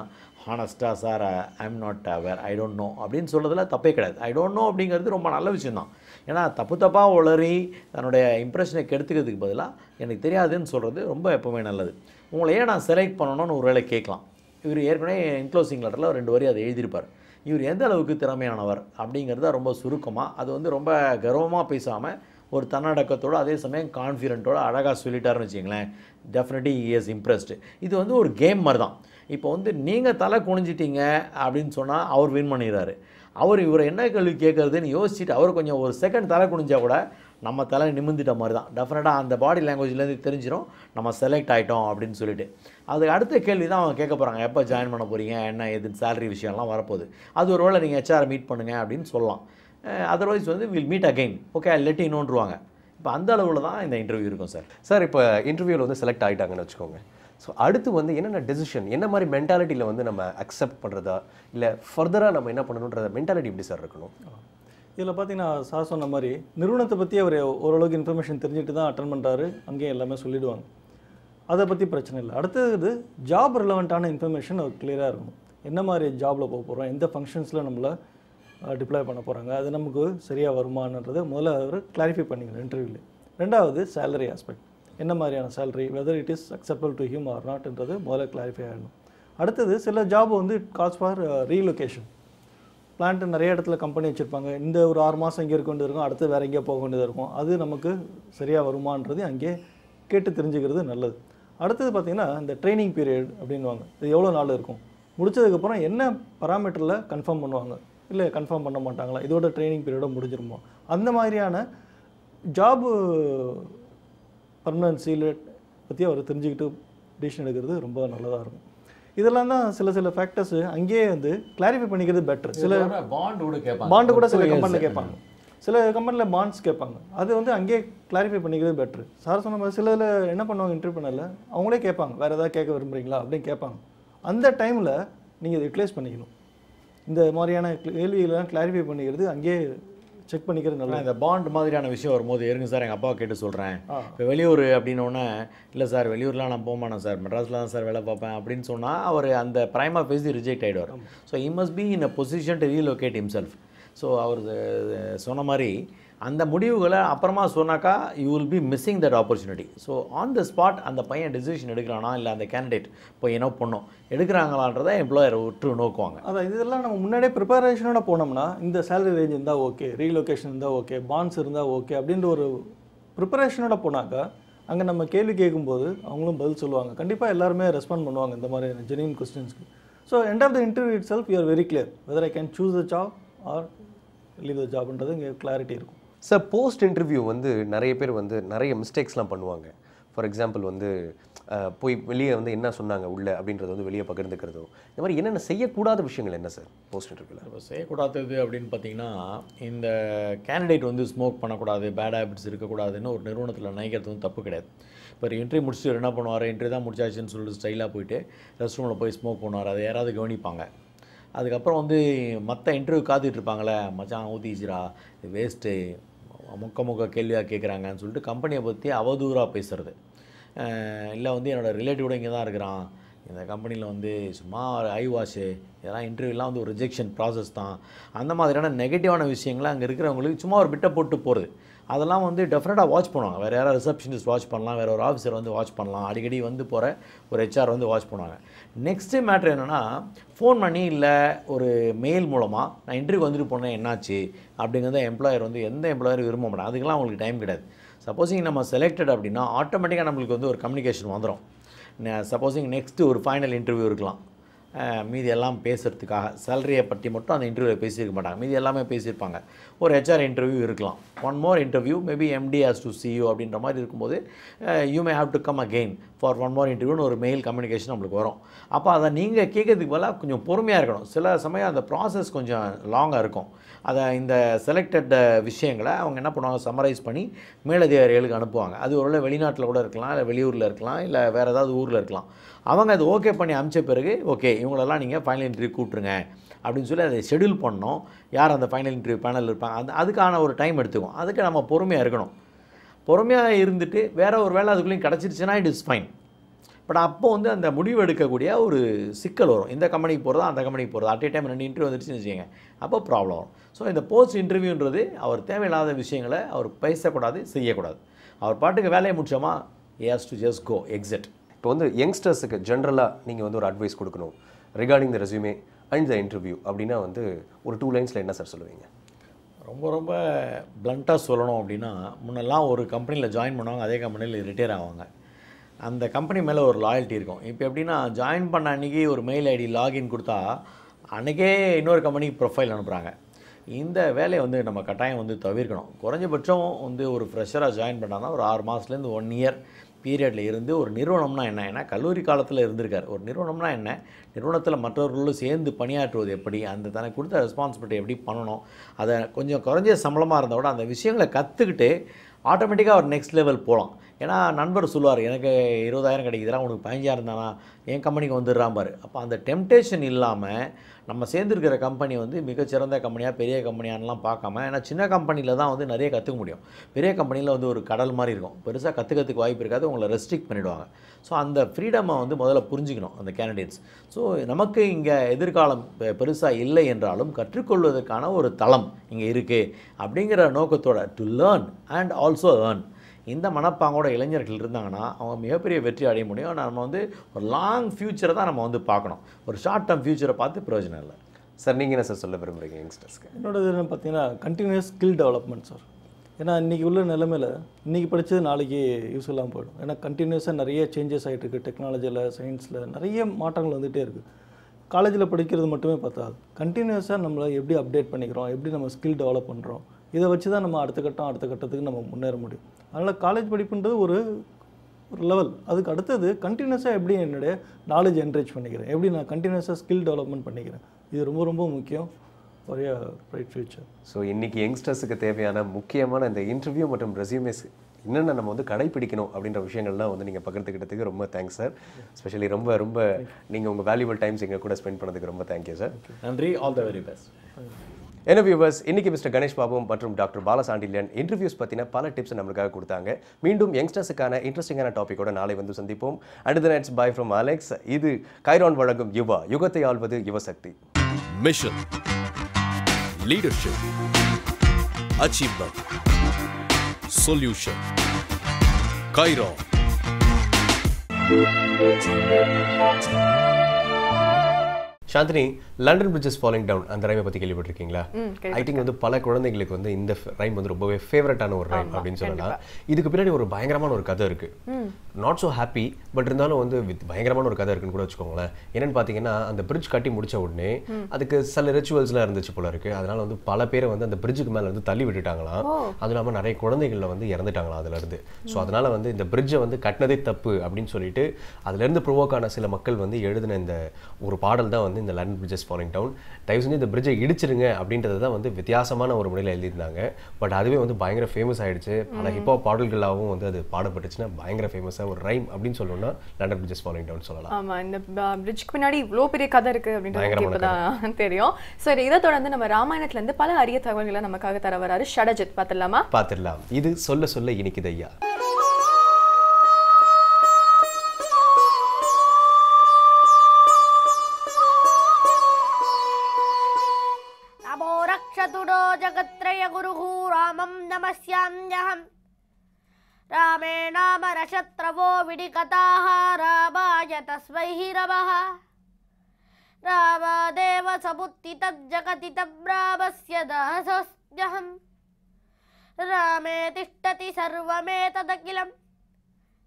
ஹானஸ்ட்டாக sir I am not aware, I don't know அப்படின்னு சொல்கிறதுல தப்பே கிடையாது. ஐ டோன்ட் நோ அப்படிங்கிறது ரொம்ப நல்ல விஷயந்தான். ஏன்னா தப்பாக உளறி தன்னுடைய இம்ப்ரெஷனை கெடுத்துக்கிறதுக்கு பதிலாக எனக்கு தெரியாதுன்னு சொல்கிறது ரொம்ப எப்போவுமே நல்லது. உங்களை ஏன் நான் செலக்ட் பண்ணணும்னு ஒரு வேளை கேட்கலாம். இவர் ஏற்கனவே என்க்ளோசிங் லெட்டரில் 2 வரி அதை எழுதியிருப்பார். இவர் எந்த அளவுக்கு திறமையானவர் அப்படிங்கிறத ரொம்ப சுருக்கமாக, அது வந்து ரொம்ப கர்வமாக பேசாமல் ஒரு தன்னடக்கத்தோடு அதே சமயம் கான்ஃபிடென்ட்டோடு அழகாக சொல்லிட்டாருன்னு வச்சிங்களேன், டெஃபினெட்லி ஹி இஸ் இம்ப்ரெஸ்டு. இது வந்து ஒரு கேம் மாதிரி தான். இப்போ வந்து நீங்கள் தலை குனிஞ்சிட்டீங்க அப்படின்னு சொன்னால் அவர் வின் பண்ணிடுறாரு. இவர் என்ன கேள்வி கேட்குறதுன்னு யோசிச்சுட்டு அவர் கொஞ்சம் ஒரு செகண்ட் தலை குனிஞ்சால் கூட நம்ம தலை நிமிர்ந்துட்ட மாதிரி தான். டெஃபினட்டாக அந்த பாடி லாங்குவேஜ்லேருந்து தெரிஞ்சிடும் நம்ம செலக்ட் ஆகிட்டோம் அப்படின்னு சொல்லிட்டு. அதுக்கு அடுத்த கேள்வி தான் அவங்க கேட்க போகிறாங்க. எப்போ ஜாயின் பண்ண போகிறீங்க, என்ன எது சேலரி விஷயம்லாம் வரப்போகுது. அது ஒரு வேளை நீங்கள் ஹெச்ஆரை மீட் பண்ணுங்கள் அப்படின்னு சொல்லலாம். அதர்வைஸ் வந்து will meet again, okay let you நோன்றுவாங்க. இப்போ அந்த அளவில் தான் இந்த இன்டர்வியூ இருக்கும் சார். சார் இப்போ இன்டர்வியூவில் வந்து செலக்ட் ஆகிட்டாங்கன்னு வச்சுக்கோங்க. ஸோ அடுத்து வந்து என்னென்ன டெசிஷன், என்ன மாதிரி மென்டாலிட்டியில் வந்து நம்ம அக்செப்ட் பண்ணுறதா, இல்லை ஃபர்தராக நம்ம என்ன பண்ணணுன்ற மென்டாலிட்டி எப்படி சார் இருக்கணும்? இதில் பார்த்தீங்கன்னா சார் சொன்ன மாதிரி நிறுவனத்தை பற்றி அவர் ஓரளவுக்கு இன்ஃபர்மேஷன் தெரிஞ்சுட்டு தான் அட்டன் பண்ணுறாரு. அங்கேயும் எல்லாமே சொல்லிவிடுவாங்க. அதை பற்றி பிரச்சனை இல்லை. அடுத்தது ஜாப் ரிலவெண்ட்டான இன்ஃபர்மேஷன் அவர் கிளியராக இருக்கணும். என்ன மாதிரி ஜாபில் போக போகிறோம், எந்த ஃபங்க்ஷன்ஸில் நம்மளை டிப்ளாய் பண்ண போகிறாங்க, அது நமக்கு சரியாக வருமானன்றதை முதல்ல அவர் கிளாரிஃபை பண்ணிக்கணும் இன்டர்வியூவில். ரெண்டாவது சேலரி ஆஸ்பெக்ட், என்ன மாதிரியான salary, whether it is acceptable to him or நாட்ன்றது முதல்ல கிளாரிஃபை ஆகணும். அடுத்தது சில ஜாப் வந்து காஸ் ஃபார் ரீலொகேஷன். பிளான்ட்டு நிறைய இடத்துல கம்பெனி வச்சுருப்பாங்க. இந்த ஒரு 6 மாதம் இங்கே இருக்க வேண்டியது இருக்கும், அடுத்து வேறு எங்கேயோ போக வேண்டியதாக இருக்கும். அது நமக்கு சரியாக வருமானது அங்கே கேட்டு தெரிஞ்சுக்கிறது நல்லது. அடுத்தது பார்த்திங்கன்னா இந்த ட்ரைனிங் பீரியட் அப்படின்வாங்க. இது எவ்வளோ நாள் இருக்கும், முடிச்சதுக்கப்புறம் என்ன பராமீட்டரில் கன்ஃபார்ம் பண்ணுவாங்க, இல்லை கன்ஃபார்ம் பண்ண மாட்டாங்களா, இதோட ட்ரைனிங் பீரியடோட முடிஞ்சிருமோ, அந்த மாதிரியான ஜாபு பர்மனன்சியில் பற்றி அவர் தெரிஞ்சுக்கிட்டு டிசிஷன் எடுக்கிறது ரொம்ப நல்லதாக இருக்கும். இதெல்லாம் தான் சில ஃபேக்டர்ஸ் அங்கேயே வந்து கிளாரிஃபை பண்ணிக்கிறது பெட்டர். சில பாண்டு கூட சில கம்பெனியில் கேட்பாங்க, சில கம்பெனியில் பாண்ட்ஸ் கேட்பாங்க. அது வந்து அங்கேயே கிளாரிஃபை பண்ணிக்கிறது பெட்ரு. சார் சொன்ன மாதிரி சில என்ன பண்ணுவாங்க, இன்டர்வியூ பண்ணல அவங்களே கேட்பாங்க, வேறு ஏதாவது கேட்க விரும்புகிறீங்களா அப்படின்னு கேட்பாங்க. அந்த டைமில் நீங்கள் இதை யூட்டிலைஸ் பண்ணிக்கணும். இந்த மாதிரியான கேள்விகளெல்லாம் கிளாரிஃபை பண்ணிக்கிறது அங்கேயே செக் பண்ணிக்கிறது நல்லா. இந்த பாண்ட் மாதிரியான விஷயம் வரும்போது இருங்க சார் எங்கள் அப்பா கேட்டு சொல்கிறேன். இப்போ வெளியூர் அப்படின்னோடனே இல்லை சார் வெளியூர்லாம் நான் போக மாட்டேன் சார், மெட்ராஸில் தான் சார் வேலை பார்ப்பேன் அப்படின்னு சொன்னால் அவர் அந்த பிரைமா பேசி ரிஜெக்ட் ஆகிடுவார். So he must be in a position to relocate himself. So அவர் சொன்ன மாதிரி அந்த முடிவுகளை அப்புறமா சொன்னாக்கா you will be missing that opportunity. So on the spot அந்த பையன் டெசிஷன் எடுக்கிறானா இல்லை அந்த கேண்டிடேட் இப்போ என்ன பண்ணோம் எடுக்கிறாங்களான்றதை எம்ப்ளாயரை விட்டு நோக்குவாங்க. அதான் இதெல்லாம் நம்ம முன்னாடியே ப்ரிப்பரேஷனோட போனோம்னா இந்த சேலரி ரேஞ்ச் இருந்தால் ஓகே, ரீலொகேஷன் இருந்தால் ஓகே, பாண்ட்ஸ் இருந்தால் ஓகே அப்படின்ற ஒரு ப்ரிப்பரேஷனோட போனாக்கா அங்கே நம்ம கேள்வி கேட்கும்போது அவங்களும் பதில் சொல்லுவாங்க. கண்டிப்பாக எல்லாருமே ரெஸ்பாண்ட் பண்ணுவாங்க இந்த மாதிரி ஜென்யூன் கொஸ்டின்ஸ்க்கு. So end of the interview itself you are very clear whether I can choose the job or leave the ஜாப்ன்றது இங்கே கிளாரிட்டி இருக்கும். சார் போஸ்ட் இன்டர்வியூ வந்து நிறைய பேர் வந்து நிறைய மிஸ்டேக்ஸ்லாம் பண்ணுவாங்க. ஃபார் எக்ஸாம்பிள் வந்து போய் வெளியே வந்து என்ன சொன்னாங்க உள்ள அப்படின்றது வந்து வெளியே பகிர்ந்துக்கிறதோ, இந்த மாதிரி என்னென்ன செய்யக்கூடாத விஷயங்கள் என்ன சார் போஸ்ட் இன்டர்வியூவில்? இப்போ செய்யக்கூடாதது அப்படின்னு பார்த்தீங்கன்னா இந்த கேண்டிடேட் வந்து ஸ்மோக் பண்ணக்கூடாது, பேட் ஹேபிட்ஸ் இருக்கக்கூடாதுன்னு ஒரு நிறுவனத்தில் நினைக்கிறது வந்து தப்பு கிடையாது. இப்போ இன்டர்வியூ முடிச்சுட்டு என்ன பண்ணுவார், இன்டர்வியூ தான் முடிச்சாச்சுன்னு சொல்லிட்டு ஸ்டைலாக போயிட்டு ரெஸ்ட் ரூமில் போய் ஸ்மோக் பண்ணுவார். அதை யாராவது கவனிப்பாங்க. அதுக்கப்புறம் வந்து மற்ற இன்டர்வியூ காத்துட்ருப்பாங்களே, மச்சான் ஊற்றிச்சிரா இது வேஸ்ட்டு முக்க கேள்வியாக கேட்குறாங்கன்னு சொல்லிட்டு கம்பெனியை பற்றி அவதூறாக பேசுகிறது. இல்லை வந்து என்னோடய ரிலேட்டிவோட இங்கே தான் இருக்கிறான், இந்த கம்பெனியில் வந்து சும்மா ஐ வாஷு, இதெல்லாம் இன்டர்வியூலாம் வந்து ஒரு ரிஜெக்ஷன் ப்ராசஸ் தான், அந்த மாதிரியான நெகட்டிவான விஷயங்களை அங்கே இருக்கிறவங்களுக்கு சும்மா ஒரு பிட்டை போட்டு போகிறது. அதெல்லாம் வந்து டெஃபினட்டாக வாட்ச் பண்ணுவாங்க. வேறு யாராவது ரிசப்ஷனிஸ்ட் வாட்ச் பண்ணலாம், வேறு ஒரு ஆஃபீஸர் வந்து வாட்ச் பண்ணலாம், அடிக்கடி வந்து போகிற ஒரு ஹெச்ஆர் வந்து வாட்ச் பண்ணுவாங்க. நெக்ஸ்ட்டு மேட்ரு என்னென்னா, ஃபோன் பண்ணி இல்லை ஒரு மெயில் மூலமாக நான் இன்டர்வியூ வந்துட்டு போனேன் என்னாச்சு அப்படிங்கிறத எம்ப்ளாயர் வந்து எந்த எம்ப்ளாயரும் விரும்ப மாட்டாங்க. அதுக்கெல்லாம் அவங்களுக்கு டைம் கிடையாது. சப்போஸிங் நம்ம செலக்டட் அப்படின்னா ஆட்டோமேட்டிக்காக நம்மளுக்கு வந்து ஒரு கம்யூனிகேஷன் வந்துடும். சப்போஸிங் நெக்ஸ்ட்டு ஒரு ஃபைனல் இன்டர்வியூ இருக்கலாம், மீதி எல்லாம் பேசுகிறதுக்காக சேலரியை பற்றி மட்டும் அந்த இன்டர்வியூவில் பேசியிருக்க மாட்டாங்க, மீதி எல்லாமே பேசியிருப்பாங்க. ஒரு ஹெச்ஆர் இன்டர்வியூ இருக்கலாம், one more interview maybe MD has to see you அப்படின்ற மாதிரி இருக்கும்போது you may have to come again for one more இன்டர்வியூன்னு ஒரு மெயில் கம்யூனிகேஷன் நம்மளுக்கு வரும். அப்போ அதை நீங்கள் கேட்கறதுக்கு பதிலாக கொஞ்சம் பொறுமையாக இருக்கணும். சில சமயம் அந்த ப்ராசஸ் கொஞ்சம் லாங்காக இருக்கும். அதை இந்த செலக்டட் விஷயங்களை அவங்க என்ன பண்ணுவாங்க, சம்மரைஸ் பண்ணி மேலதிகாரிகளுக்கு அனுப்புவாங்க. அது ஒருவேளை வெளிநாட்டில் கூட இருக்கலாம், இல்லை வெளியூரில் இருக்கலாம், இல்லை வேறு ஏதாவது ஊரில் இருக்கலாம். அவங்க அது ஓகே பண்ணி அனுப்பிச்ச பிறகு ஓகே இவங்களெல்லாம் நீங்கள் ஃபைனல் இன்டர்வியூ கூப்பிட்ருங்க அப்படின்னு சொல்லி அதை ஷெடியூல் பண்ணோம். யார் அந்த ஃபைனல் இன்டர்வியூ பேனல் இருப்பாங்க, அதுக்கான ஒரு டைம் எடுத்துக்கும். அதுக்கு நம்ம பொறுமையாக இருக்கணும். பொறுமையாக இருந்துட்டு வேறு ஒரு வேலை அதுக்குள்ளேயும் கிடச்சிருச்சுன்னா இட் இஸ் ஃபைன். பட் அப்போ வந்து அந்த முடிவு எடுக்கக்கூடிய ஒரு சிக்கல் வரும். இந்த கம்பெனிக்கு போகிறதா அந்த கம்பெனிக்கு போகிறதா, அட் ஏ டைம் 2 இன்டர்வியூ வந்துருச்சுன்னு வச்சுக்கோங்க, அப்போ ப்ராப்ளம் வரும். ஸோ இந்த போஸ்ட் இன்டர்வியூன்றது அவர் தேவையில்லாத விஷயங்களை அவர் பேசக்கூடாது, செய்யக்கூடாது. அவர் பாட்டுக்கு வேலையை முடிச்சோமா has to just go exit. இப்போ வந்து யங்ஸ்டர்ஸுக்கு ஜென்ரலாக நீங்கள் வந்து ஒரு அட்வைஸ் கொடுக்கணும் regarding the resume and the interview அப்படின்னா வந்து ஒரு 2 லைன்ஸில் என்ன சார் சொல்லுவீங்க? ரொம்ப ரொம்ப ப்ளண்ட்டாக சொல்லணும் அப்படின்னா, முன்னெல்லாம் ஒரு கம்பெனியில் ஜாயின் பண்ணுவாங்க, அதே கம்பெனியில் ரிட்டையர் ஆவாங்க. அந்த கம்பெனி மேலே ஒரு லாயல்ட்டி இருக்கும். இப்போ எப்படின்னா, ஜாயின் பண்ண அன்றைக்கி ஒரு மெயில் ஐடி லாகின் கொடுத்தா அன்றைக்கே இன்னொரு கம்பெனிக்கு ப்ரொஃபைல் அனுப்புகிறாங்க. இந்த வேலையை வந்து நம்ம கட்டாயம் வந்து தவிர்க்கணும். குறைஞ்சபட்சம் வந்து ஒரு ஃப்ரெஷராக ஜாயின் பண்ணால் ஒரு 6 மாதத்துலேருந்து 1 இயர் பீரியடில் இருந்து ஒரு நிறுவனம்னா என்ன, ஏன்னா கல்லூரி காலத்தில் இருந்திருக்கார், ஒரு நிறுவனம்னா என்ன, நிறுவனத்தில் மற்றவர்களும் சேர்ந்து பணியாற்றுவது எப்படி, அந்த தனக்கு கொடுத்த ரெஸ்பான்சிபிலிட்டி எப்படி பண்ணணும், அதை கொஞ்சம் குறைஞ்ச சம்பளமாக இருந்தால் கூட அந்த விஷயங்களை கற்றுக்கிட்டு ஆட்டோமேட்டிக்காக ஒரு நெக்ஸ்ட் லெவல் போகலாம். ஏன்னா நண்பர் சொல்லுவார், எனக்கு 20,000 கிடைக்குதுடா, உனக்கு 15,000 தானா, என் கம்பெனிக்கு வந்துடுறான் பாரு. அப்போ அந்த டெம்டேஷன் இல்லாமல் நம்ம சேர்ந்துருக்கிற கம்பெனி வந்து மிகச்சிறந்த கம்பெனியாக பெரிய கம்பெனியானலாம் பார்க்காம, ஏன்னா சின்ன கம்பெனியில் தான் வந்து நிறைய கற்றுக்க முடியும். பெரிய கம்பெனியில் வந்து ஒரு கடல் மாதிரி இருக்கும், பெருசாக கற்றுக்கிறதுக்கு வாய்ப்பு இருக்காது, உங்களை ரெஸ்ட்ரிக்ட் பண்ணிவிடுவாங்க. ஸோ அந்த ஃப்ரீடமை வந்து முதல்ல புரிஞ்சுக்கணும் அந்த கேண்டிடேட்ஸ். ஸோ நமக்கு இங்கே எதிர்காலம் பெருசாக இல்லை என்றாலும் கற்றுக்கொள்வதற்கான ஒரு தளம் இங்கே இருக்குது அப்படிங்கிற நோக்கத்தோட to learn and also earn, இந்த மனப்பாங்கோட இளைஞர்கள் இருந்தாங்கன்னா அவங்க மிகப்பெரிய வெற்றி அடைய முடியும். நம்ம வந்து ஒரு லாங் ஃப்யூச்சரை தான் நம்ம வந்து பார்க்கணும், ஒரு ஷார்ட் டேர்ம் ஃப்யூச்சரை பார்த்து பிரயோஜனம் இல்லை. சார் நீங்கள் என்ன சார் சொல்ல விரும்புகிறீங்க யங்ஸ்டர்ஸ்க்கு? என்னோடது என்ன பார்த்தீங்கன்னா, கண்டினியூஸ் ஸ்கில் டெவலப்மெண்ட் சார். ஏன்னா இன்றைக்கி உள்ள நிலைமையில் இன்றைக்கி படித்தது நாளைக்கு யூஸ் இல்லாமல் போயிடும். ஏன்னா கண்டினியூஸாக நிறைய சேஞ்சஸ் ஆகிட்டு இருக்குது. டெக்னாலஜியில், சயின்ஸில் நிறைய மாற்றங்கள் வந்துகிட்டே இருக்குது. காலேஜில் படிக்கிறது மட்டுமே பார்த்தாது, கண்டினியூஸாக நம்மளை எப்படி அப்டேட் பண்ணிக்கிறோம், எப்படி நம்ம ஸ்கில் டெவலப் பண்ணுறோம், இதை வச்சு தான் நம்ம அடுத்த கட்டத்துக்கு நம்ம முன்னேற முடியும். அதனால் காலேஜ் படிப்புன்றது ஒரு லெவல். அதுக்கு அடுத்தது கண்டினியூஸாக எப்படி என்னுடைய நாலேஜ் என்ரிச் பண்ணிக்கிறேன், எப்படி நான் கண்டினியூஸாக ஸ்கில் டெவலப்மெண்ட் பண்ணிக்கிறேன், இது ரொம்ப ரொம்ப முக்கியம் for a bright future. So இன்றைக்கி யங்ஸ்டர்ஸுக்கு தேவையான முக்கியமான இந்த இன்டர்வியூ மற்றும் ரெஸ்யூமேஸ் என்னென்ன நம்ம வந்து கடைப்பிடிக்கணும் அப்படின்ற விஷயங்கள்லாம் வந்து நீங்கள் பகிர்ந்துக்கிட்டதுக்கு ரொம்ப தேங்க்ஸ் சார். ஸ்பெஷலி ரொம்ப நீங்கள் உங்கள் வேல்யூபிள் டைம்ஸ் எங்கள் கூட ஸ்பெண்ட் பண்ணதுக்கு ரொம்ப தேங்க்யூ சார். நன்றி, ஆல் த வெரி பெஸ்ட். என்ன வியூவர்ஸ், இன்னைக்கு மிஸ்டர் கணேஷ் பாபு மற்றும் டாக்டர் பாலசாண்டில்யன் இன்டர்வியூஸ் பற்றின பல டிப்ஸ் நம்மளுக்காக கொடுத்தாங்க. மீண்டும் யங்ஸ்டர்ஸுக்கான இன்ட்ரெஸ்டிங்கான டாப்பிக்கோட நாளை வந்து சந்திப்போம். And the nets bye from Alex. இது கைரான் வழங்கும் யுவா, யுகத்தை ஆள்வது யுவசக்தி. Mission, leadership, achievement, solution. Kairon. Chandini, London bridges falling down அந்த ரைமை பற்றி கேள்விப்பட்டிருக்கீங்களா? ஐ திங்க் வந்து பல குழந்தைங்களுக்கு வந்து இந்த ரைம் வந்து ரொம்பவே ஃபேவரட்டான ஒரு ரைம் அப்படின்னு சொல்லலாம். இதுக்கு பின்னாடி ஒரு பயங்கரமான ஒரு கதை இருக்கு. நாட் ஸோ ஹாப்பி, பட் இருந்தாலும் வந்து வித் பயங்கரமான ஒரு கதை இருக்குன்னு கூட வச்சுக்கோங்களேன். என்னன்னு பார்த்தீங்கன்னா, அந்த பிரிட்ஜ் கட்டி முடிச்ச உடனே அதுக்கு சில ரிச்சுவல்ஸ்லாம் இருந்துச்சு போல இருக்கு. அதனால வந்து பல பேரை வந்து அந்த பிரிட்ஜுக்கு மேலே வந்து தள்ளி விட்டுட்டாங்களாம். அது இல்லாமல் நிறைய குழந்தைகளில் வந்து இறந்துட்டாங்களாம் அதுல இருந்து. ஸோ அதனால வந்து இந்த பிரிட்ஜை வந்து கட்டினதே தப்பு அப்படின்னு சொல்லிட்டு அதுலேருந்து ப்ரொவோக்கான சில மக்கள் வந்து எழுதின இந்த ஒரு பாடல் தான் வந்து இந்த லண்டன் பிரிட்ஜஸ் ஃபாலிங் டவுன். தயவு செஞ்சு இந்த பிரிட்ஜை இடிச்சிருங்க அப்படின்றது தான் வந்து வித்தியாசமான ஒரு முறையில் எழுதியிருந்தாங்க. பட் அதுவே வந்து பயங்கர ஃபேமஸ் ஆயிடுச்சு. பல ஹிப்ஹாப் பாடல்களாகவும் வந்து அது பாடப்பட்டுச்சுன்னா பயங்கர ஃபேமஸாக ஒரு ரைம் அப்படின்னு சொல்லணும்னா லண்டன் பிரிட்ஜஸ் ஃபாலிங் டவுன் சொல்லலாம். ஆமா, இந்த பிரிட்ஜ்க்கு பின்னாடி இவ்வளோ பெரிய கதை இருக்கு அப்படின்றது இப்பதான் தெரியும். சரி, இதை தொடர்ந்து நம்ம ராமாயணத்துல இருந்து பல அரிய தகவல்களை நமக்காக தர வராரு ஷடஜித். பார்த்துடலாம். இது சொல்ல சொல்ல இனிக்குது ஐயா. जगत्रय गुरुः रामं नमस्याम्य नरशत्रवो विनिकताः रामाय तस्मै नमः रामादेव समुत्थितज्जगति तं रामस्य दासोऽस्म्यहम् रामे तिष्ठति सर्वमेतदखिलं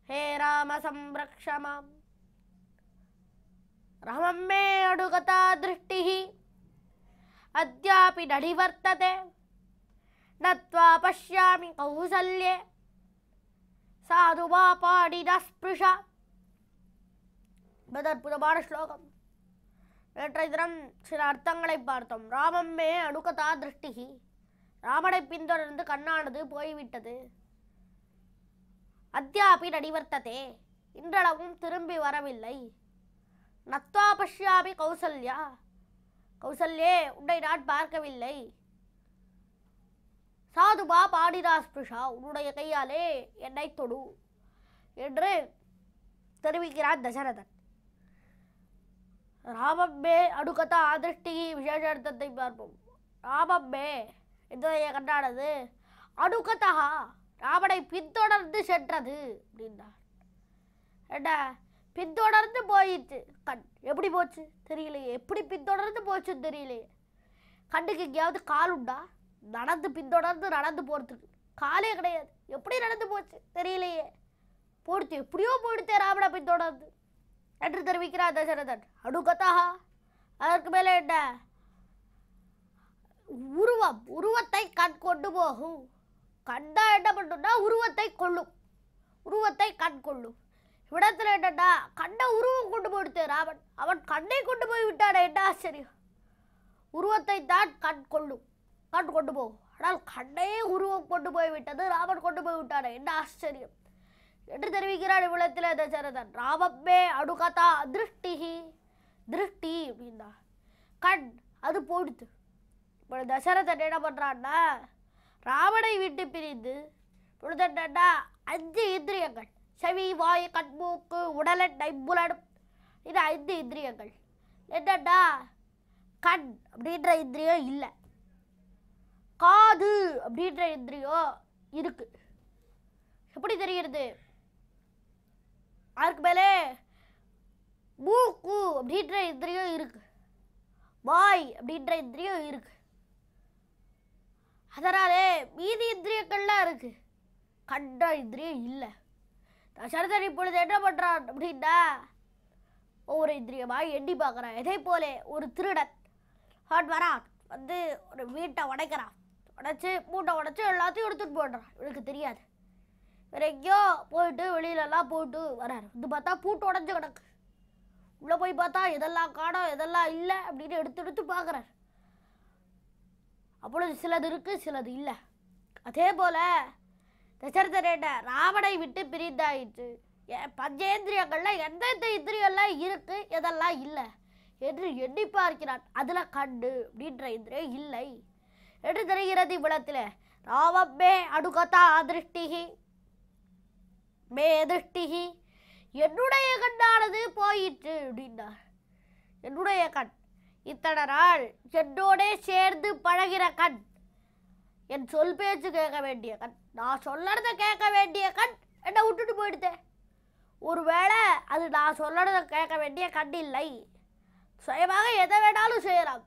हे राम संरक्ष माम् रामं मे अडुगता दृष्टिः अद्यापि न निवर्तते नत्वा पश्यामि कौसल्ये साधु वा पाणिना स्पृशा அற்புதமான ஸ்லோகம். நேற்றைய தினம் சில அர்த்தங்களை பார்த்தோம். ராமம் மே அணுகதா திருஷ்டிகி, ராமனை பின்தொடர்ந்து கண்ணானது போய்விட்டது. அத்யாபி நடிவர்த்ததே, இன்றளவும் திரும்பி வரவில்லை. நத்வா பஷ்யாமி கௌசல்யா, கௌசல்யே உன்னை நான் பார்க்கவில்லை. சாதுபா பாடினா ஸ்பிருஷா, உன்னுடைய கையாலே என்னை தொடு என்று தெரிவிக்கிறார் தசரதன். ராமம்மே அணுகதா அதிருஷ்டி விசேஷ அர்த்தத்தை பார்ப்போம். ராமம்மே என்னுடைய கண்ணானது அணுகதா ராமனை பின்தொடர்ந்து சென்றது அப்படின்னார். என்ன பின்தொடர்ந்து போயிடுச்சு கண், எப்படி போச்சு தெரியலையே, எப்படி பின்தொடர்ந்து போச்சுன்னு தெரியலையே. கண்ணுக்கு எங்கேயாவது கால் உண்டா? நடந்து பின்தொடர்ந்து நடந்து போகிறதுக்கு காலே கிடையாது, எப்படி நடந்து போச்சு தெரியலையே. போடுத்து எப்படியோ போடுத்தே ராமனை பின்தொடர்ந்து என்று தெரிவிக்கிறார் தசரதன். அணுகதா, அதற்கு மேலே என்ன? உருவம், உருவத்தை கண் கொண்டு போகும். கண்டா என்ன பண்ணும்னா உருவத்தை கொள்ளும், உருவத்தை கண் கொள்ளும். இவ்விடத்துல என்னன்னா கண்ட உருவம் கொண்டு போயிடுத்து ராமன், அவன் கண்ணை கொண்டு போய் விட்டான. என்ன ஆச்சரியம்! உருவத்தை தான் கண் கொள்ளும், கண் கொண்டு போகும். ஆனால் கண்ணையே உருவம் கொண்டு போய் விட்டது, ராமன் கொண்டு போய் விட்டான. என்ன ஆச்சரியம் என்று தெரிவிக்கிறார் இவ்விடத்தில் தசரதன். ராமமே அணுகதா திருஷ்டிகி, திருஷ்டி அப்படின்னா கண், அது போயிடுத்து. இப்போ தசரதன் என்ன பண்ணுறான்னா ராவணை விட்டு பிரிந்து இப்பொழுது என்னன்னா 5 இந்திரியங்கள், செவி வாய் கண் மூக்கு உடலெண்ணை புலனும், இது 5 இந்திரியங்கள். என்னன்னா கண் அப்படின்ற இந்திரியம் இல்லை, காது அப்படின்ற இந்திரியம் இருக்கு. எப்படி தெரிகிறது? அதுக்கு மேலே மூக்கு அப்படின்ற இந்திரியம் இருக்கு, வாய் அப்படின்ற இந்திரியம் இருக்கு. அதனாலே மீதி இந்திரியங்கள்லாம் இருக்கு, கண்ட இந்திரியம் இல்லை. தசரதன் இப்பொழுது என்ன பண்ணுறான் அப்படின்னா ஒவ்வொரு இந்திரியமாக எண்ணி பார்க்குறான். இதே போல ஒரு திருடன் வரான், வந்து ஒரு வீட்டை உடைக்கிறான், உடைச்சி மூட்டை உடைச்சி எல்லாத்தையும் எடுத்துகிட்டு போடுறான். இவனுக்கு தெரியாது. வேறு எங்கேயோ போயிட்டு வெளியிலலாம் போயிட்டு வராரு. இது பார்த்தா பூட்டு உடஞ்சி கிடக்கு. உள்ளே போய் பார்த்தா எதெல்லாம் காணோம் எதெல்லாம் இல்லை அப்படின்னு எடுத்து பார்க்குறாரு. அப்பொழுது சிலது இருக்குது சிலது இல்லை. அதே போல் தசரதன் ராவணை விட்டு பிரிந்தாயிற்று. பஞ்சேந்திரியங்களில் எந்தெந்த இந்திரியெல்லாம் இருக்குது எதெல்லாம் இல்லை என்று எண்ணி பார்க்கிறான். அதில் கண்டு அப்படின்ற இந்திரியம் இல்லை என்று தெரிகிறது இவ்விடத்தில். ராமமே அணுகதா திருஷ்டிகி மே திருஷ்டிகி, என்னுடைய கண்ணானது போயிற்று அப்படின்னார். என்னுடைய கண், இத்தனை நாள் என்னோடே சேர்ந்து பழகிற கண், என் சொல் பேச்சு கேட்க வேண்டிய கண், நான் சொல்லறதை கேட்க வேண்டிய கண் என்னை விட்டுட்டு போயிடுதேன். ஒருவேளை அது நான் சொல்லறதை கேட்க வேண்டிய கண் இல்லை, சுயமாக எதை வேணாலும் செய்யலாம்,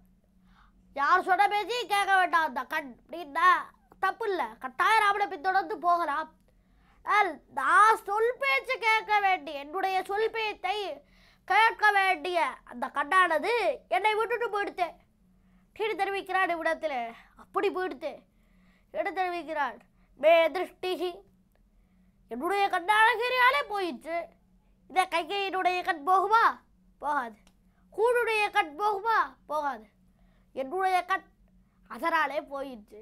யார் சொன்ன பேச்சையும் கேட்க வேண்டாம் அந்த கண் அப்படின்னா தப்பு இல்லை, கட்டாயம் ராமனை பின்தொடர்ந்து போகலாம். நான் சொல் பேச்சு கேட்க வேண்டிய, என்னுடைய சொல் பேச்சை கேட்க வேண்டிய அந்த கண்ணானது என்னை விட்டுட்டு போயிடுத்தேன் கீழே தெரிவிக்கிறான் இவ்விடத்தில். அப்படி போயிடுத்து எடு தெரிவிக்கிறான். மே திருஷ்டிகி, என்னுடைய கண்ணாளகிரியாலே போயிடுச்சு. இதை கைகையினுடைய கண் போகுமா? போகாது. கூடுடைய கண் போகுமா? போகாது. என்னுடைய கண் அதனாலே போயிடுச்சு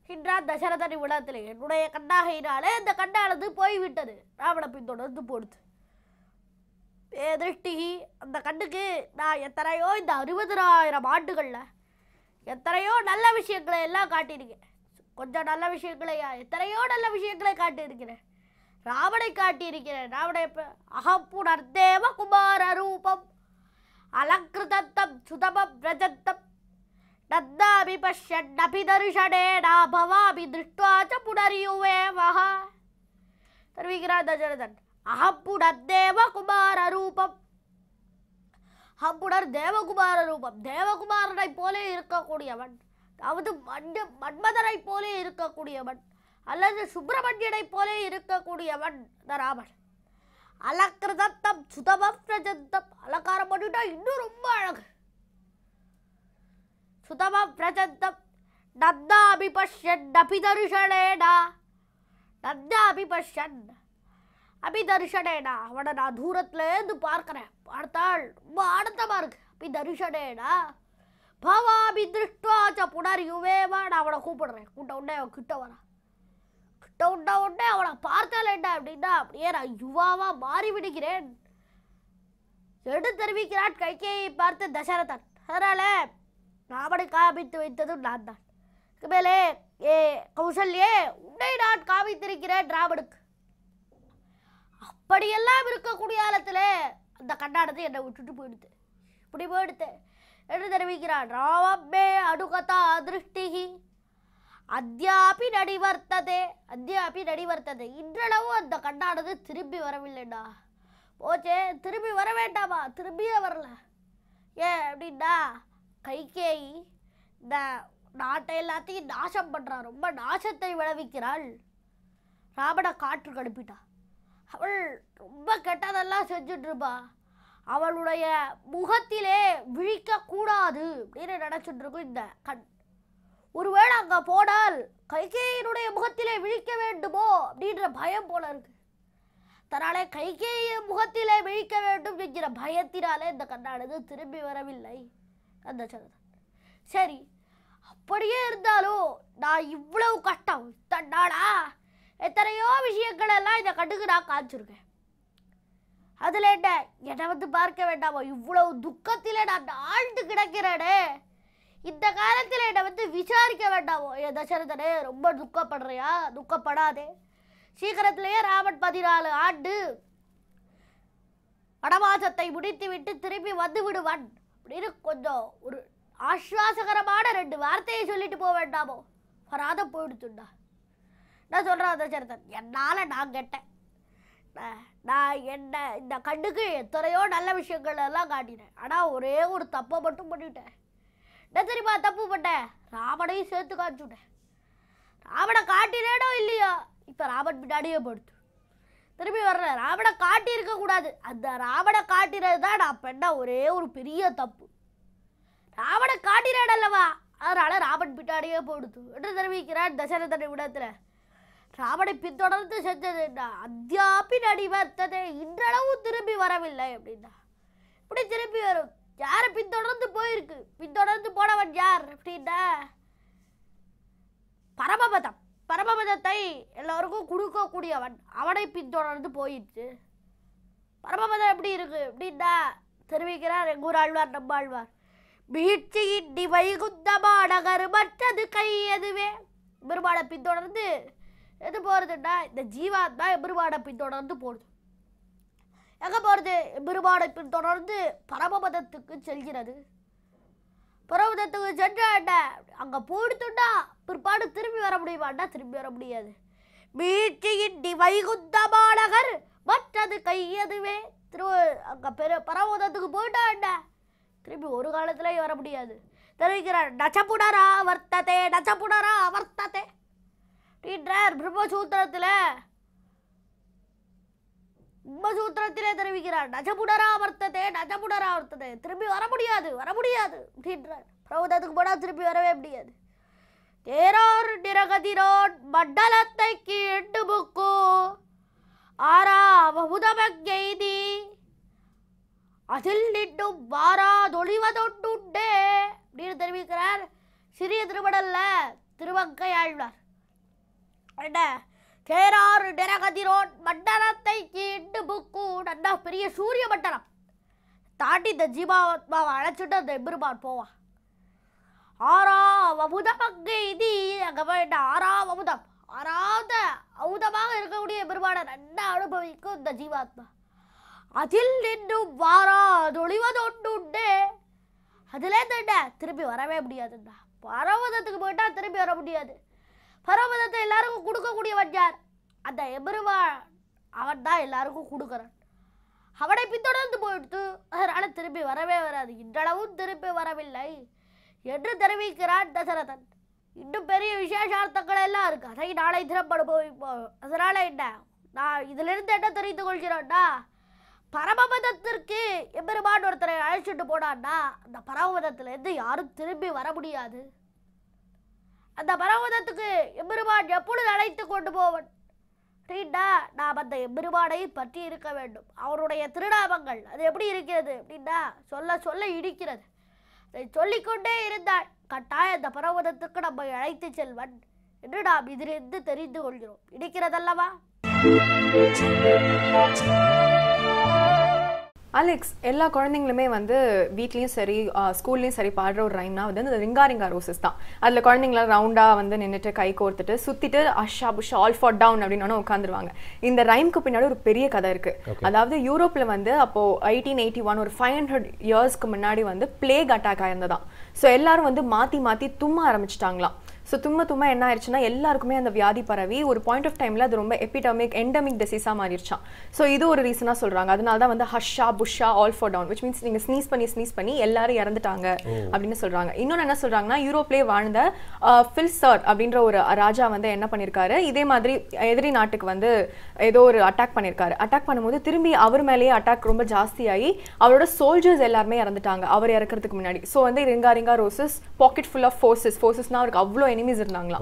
என்றான் தசரதன் இவ்விடத்தில். என்னுடைய கண்ணாகையினாலே இந்த கண்ணானது போய்விட்டது, ராவண பின்தொடர்ந்து போடுது. திருஷ்டிகி, அந்த கண்ணுக்கு நான் எத்தனையோ இந்த 60,000 ஆண்டுகளில் எத்தனையோ நல்ல விஷயங்களை எல்லாம் காட்டியிருக்கேன். கொஞ்சம் நல்ல விஷயங்களையா, எத்தனையோ நல்ல விஷயங்களை காட்டியிருக்கிறேன். ராவணை காட்டியிருக்கிறேன். ராவணை அகப்புணர்தேவ குமார ரூபம் அலங்கிருதத்தம் சுதமம் பிரஜத்தம் நந்தாபி பஷ்யன்னபி தர்ஷனே நாபவாபி திருஷ்டுவாச்ச புனரியுவே மகா தெரிவிக்கிறார் தசரதன். அகப்புடர் தேவகுமார ரூபம், அகப்புடர் தேவகுமார ரூபம், தேவகுமாரனை போலே இருக்கக்கூடியவன், அதாவது மன்மதனை போலே இருக்கக்கூடியவன் அல்லது சுப்பிரமணியனை போலே இருக்கக்கூடியவன் இந்த ராமன். அலக்கிருதத்தம் சுதமம் பிரஜந்தம், அலங்காரம் பண்ணிட்டா இன்னும் ரொம்ப அழகு. சுதமம் பிரஜந்தம் நந்தாபி பஷ்யன் அபிதர்ஷனேனா, நந்தாபி பஷ்யன் அபிதர்ஷனேனா, அவனை நான் தூரத்துலேருந்து பார்க்குறேன், பார்த்தால் ரொம்ப ஆனந்தமாக இருக்கு. அபிதர்ஷனேனா பவாபி திருஷ்டாச்ச புனர் யுவேவான், அவனை கூப்பிடுறேன். கூட்ட உடனே அவன் கிட்ட வரான். கிட்ட உடனே அவனை பார்த்தால் என்ன அப்படின்னா அப்படியே நான் யுவாவாக மாறி விடுகிறேன் என்று தெரிவிக்கிறான் கைகேயை பார்த்து தசரதன். அதனால ராமனை காமித்து வைத்ததும் நான் தான். மேலே ஏ கௌசல்யே, உன்னை நான் காமித்திருக்கிறேன் ராமனுக்கு. அப்படியெல்லாம் இருக்கக்கூடிய காலத்தில் அந்த கண்ணானது என்னை விட்டுட்டு போயிடுது, இப்படி போயிடுது என்று தெரிவிக்கிறான். ராமமே அனுகதா திருஷ்டிகி அத்தியாபி நடிவர்த்ததே, அத்தியாபி நடிவர்த்ததே, இன்றளவும் அந்த கண்ணானது திரும்பி வரவில்லைடா. போச்சே, திரும்பி வர வேண்டாமா? திரும்பியே வரல. ஏன் அப்படின்னா கைகேயி இந்த நாட்டை எல்லாத்தையும் நாசம் பண்ணுறான், ரொம்ப நாசத்தை விளைவிக்கிறாள். ராமனை காற்றுக்கு அனுப்பிட்டா. அவள் ரொம்ப கெட்டதெல்லாம் செஞ்சுட்ருப்பா. அவளுடைய முகத்திலே விழிக்கக்கூடாது அப்படின்னு நினச்சிட்டு இருக்கும் இந்த கண். ஒருவேளை அங்கே போனால் கைகேயினுடைய முகத்திலே விழிக்க வேண்டுமோ அப்படின்ற பயம் போல இருக்கு. தன்னாலே கைகேய முகத்திலே விழிக்க வேண்டும் என்கிற பயத்தினாலே இந்த கண்ணானது திரும்பி வரவில்லை அந்த சரதன். சரி, அப்படியே இருந்தாலும் நான் இவ்வளவு கஷ்டம் தன்னாடா எத்தனையோ விஷயங்கள் எல்லாம் இந்த கண்ணுக்கு நான் காய்ச்சிருக்கேன். அதில் என்ன என்னை வந்து பார்க்க வேண்டாமோ? இவ்வளவு துக்கத்தில் நான் ஆழ்ந்து கிடக்கிறேனே, இந்த காலத்தில் என்னை வந்து விசாரிக்க வேண்டாமோ? என் தசரதனே, ரொம்ப துக்கப்படுறியா? துக்கப்படாதே. சீக்கிரத்திலேயே ராமன் 14 ஆண்டு வனவாசத்தை முடித்து விட்டு திரும்பி வந்து விடுவான் அப்படின்னு கொஞ்சம் ஒரு ஆஸ்வாசகரமான 2 வார்த்தையை சொல்லிட்டு போக வேண்டாமோ? வராத போயிடுச்சுண்டா. நான் சொல்கிறேன் தசரதன், என்னால் நான் கெட்டேன். நான் என்ன இந்த கண்ணுக்கு எத்தனையோ நல்ல விஷயங்கள் எல்லாம் காட்டினேன். ஆனால் ஒரே ஒரு தப்பை மட்டும் பண்ணிட்டேன். என்ன தெரியுமா தப்பு பண்ணேன்? ராமனையும் சேர்த்து காமிச்சுட்டேன். ராவணை காட்டினேனோ இல்லையோ, இப்போ ராமன் பின்னாடியே போடுத்து திரும்பி வர்ற. ராவணை காட்டி இருக்கக்கூடாது, அந்த ராவணை காட்டினது தான் நான் பண்ண ஒரே ஒரு பெரிய தப்பு. ராவணை காட்டினேன் அல்லவா, அதனால ராமன் பின்னாடியே போடுத்து என்று தெரிவிக்கிறான் தசரதனை விடத்தில். ராவணை பின்தொடர்ந்து செஞ்சது அத்தியாபி நடிவர்த்ததே, இன்றளவு திரும்பி வரவில்லை அப்படின்னா. இப்படி திரும்பி வரும். யாரை பின்தொடர்ந்து போயிருக்கு? பின்தொடர்ந்து போனவன் யார் அப்படின்னா பரமபதம். பரமபதத்தை எல்லோருக்கும் கொடுக்கக்கூடியவன், அவனை பின்தொடர்ந்து போயிடுச்சு. பரமபதம் எப்படி இருக்கு அப்படின்னா தெரிவிக்கிறார் எங்கூராழ்வார் நம்மாழ்வார். மீட்சியின் வைகுந்தமான கருமற்றது கை எதுவே. பெருமாளை பின்தொடர்ந்து எது போகிறதுன்னா இந்த ஜீவாத்மா எம்பெருமானை பின்தொடர்ந்து போடுது. எங்கே போகிறது? எம்பெருமானை பின்தொடர்ந்து பரமபதத்துக்கு செல்கிறது. பரமபதத்துக்கு சென்றாண்ட அங்கே போயிடுத்துட்டா பிற்பாடு திரும்பி வர முடியுமாண்டா? திரும்பி வர முடியாது. மீட்சியின் வைகுந்தமாநகர் மற்றது கையதுவே. அங்கே பரமபதத்துக்கு போயிட்டாண்ட திரும்பி ஒரு காலத்துலேயும் வர முடியாது. தெரிவிக்கிறார் நச்சப்புடரா வர்த்ததே, நச்சப்புடரா வர்த்ததே அப்படின்றார் பிரம்மசூத்திரத்திலே தெரிவிக்கிறார். நஜபுடரா வர்த்ததே, நஜபுடரா வர்த்ததே, திரும்பி வர முடியாது, வர முடியாது அப்படின்றார். பர்வதத்துக்கு போனால் திரும்பி வரவே முடியாது. தேரோர் நிரகதிரோன் மண்டலத்தை கீண்டு புக்கு ஆறாவமுதமங்கெய்தி அதில் நின்றும் வாராதொழிவதொண்டுண்டே அப்படின்னு தெரிவிக்கிறார் சிறிய திருமடல்ல திருவங்கையாழ்வார். என்ன தேராறு நிரகதிரோன் மண்டலத்தை கீண்டு புக்கு, நல்லா பெரிய சூரிய மண்டலம் தாண்டி இந்த ஜீவாத்மாவை அழைச்சிட்டு அந்த எம்பெருமான் போவான். ஆறாவமுதம் அங்கே இது அங்கே போயிட்ட ஆறாவமுதம், ஆறாவது அமுதமாக இருக்கக்கூடிய எம்பெருமானை நல்லா அனுபவிக்கும் இந்த ஜீவாத்மா. அதில் நின்றும் வாராதொழிவதொண்டுண்டே, அதிலே தண்ட திரும்பி வரவே முடியாதுண்டா. பரவதத்துக்கு போயிட்டா திரும்பி வர முடியாது. பரமபதத்தை எல்லாருக்கும் கொடுக்கக்கூடியவன் யார்? அந்த எம்பெருமான் அவன் தான் எல்லாருக்கும் கொடுக்குறான். அவனை பின்தொடர்ந்து போயிடுத்து, அதனால் திரும்பி வரவே வராது, இன்றளவும் திரும்பி வரவில்லை என்று தெரிவிக்கிறான் தசரதன். இன்னும் பெரிய விசேஷார்த்தங்கள் எல்லாம் இருக்கு, அதை நாளை தினம் அனுபவிப்போம். அதனால என்ன, நான் இதிலிருந்து என்ன தெரிந்து கொள்கிறோன்னா, பரமபதத்திற்கு எம்பெருமான் ஒருத்தரை அழைச்சிட்டு போனான்னா அந்த பரமபதத்திலேருந்து யாரும் திரும்பி வர முடியாது. அந்த பரமபதத்துக்கு எம்பெருமான் எப்பொழுது அழைத்து கொண்டு போவன் அப்படின்னா, நாம் அந்த எம்பெருமானை பற்றி இருக்க வேண்டும். அவருடைய திருநாமங்கள் அது எப்படி இருக்கிறது அப்படின்னா, சொல்ல சொல்ல இடிக்கிறது. அதை சொல்லிக்கொண்டே இருந்தால் கட்டாயம் அந்த பரமபதத்துக்கு நம்மை அழைத்து செல்வன் என்று நாம் இதிலிருந்து தெரிந்து கொள்கிறோம். இடிக்கிறதல்லவா? அலெக்ஸ், எல்லா குழந்தைங்களுமே வந்து வீட்லேயும் சரி ஸ்கூல்லையும் சரி பாடுற ஒரு ரைம்னா வந்து இந்த ரிங்கா ரிங்கா ரோசஸ் தான். அதில் குழந்தைங்கள ரவுண்டாக வந்து நின்றுட்டு கை கோர்த்துட்டு சுற்றிட்டு அஷா புஷா ஆல் ஃபார் டவுன் அப்படின்னு உட்காந்துருவாங்க. இந்த ரைம்க்கு பின்னாடி ஒரு பெரிய கதை இருக்குது. அதாவது யூரோப்பில் வந்து அப்போது 1881 ஒரு 500 இயர்ஸ்க்கு முன்னாடி வந்து பிளேக் அட்டாக் ஆயிருந்ததான். ஸோ எல்லாரும் வந்து மாற்றி மாற்றி தும்ம ஆரம்பிச்சிட்டாங்களாம். ஸோ தும்ம என்ன ஆயிடுச்சுன்னா எல்லாருக்குமே அந்த வியாதி பரவி ஒரு பாயிண்ட் ஆஃப் டைமில் அது ரொம்ப எண்டமிக் டிசீஸாக மாறிடுச்சான். ஸோ இது ஒரு ரீசனாக சொல்கிறாங்க. அதனால தான் வந்து husha busha all fall down, which means நீங்கள் ஸ்னீஸ் பண்ணி எல்லாரும் இறந்துட்டாங்க அப்படின்னு சொல்கிறாங்க. இன்னொன்று என்ன சொல்கிறாங்கன்னா, யூரோப்லேயே வாழ்ந்த ஃபில்சர்ட் அப்படின்ற ஒரு ராஜா வந்து என்ன பண்ணியிருக்காரு, இதே மாதிரி எதிரி நாட்டுக்கு வந்து ஏதோ ஒரு அட்டாக் பண்ணியிருக்காரு. அட்டாக் பண்ணும்போது திரும்பி அவர் மேலேயே அட்டாக் ரொம்ப ஜாஸ்தியாகி அவரோட சோல்ஜர்ஸ் எல்லாருமே இறந்துட்டாங்க அவர் இறக்கிறதுக்கு முன்னாடி. ஸோ வந்து ringa ringa roses pocket full of ஃபோர்ஸஸ்னா அவருக்கு அவ்வளோ எனிமீஸ் இருந்தாங்களாம்.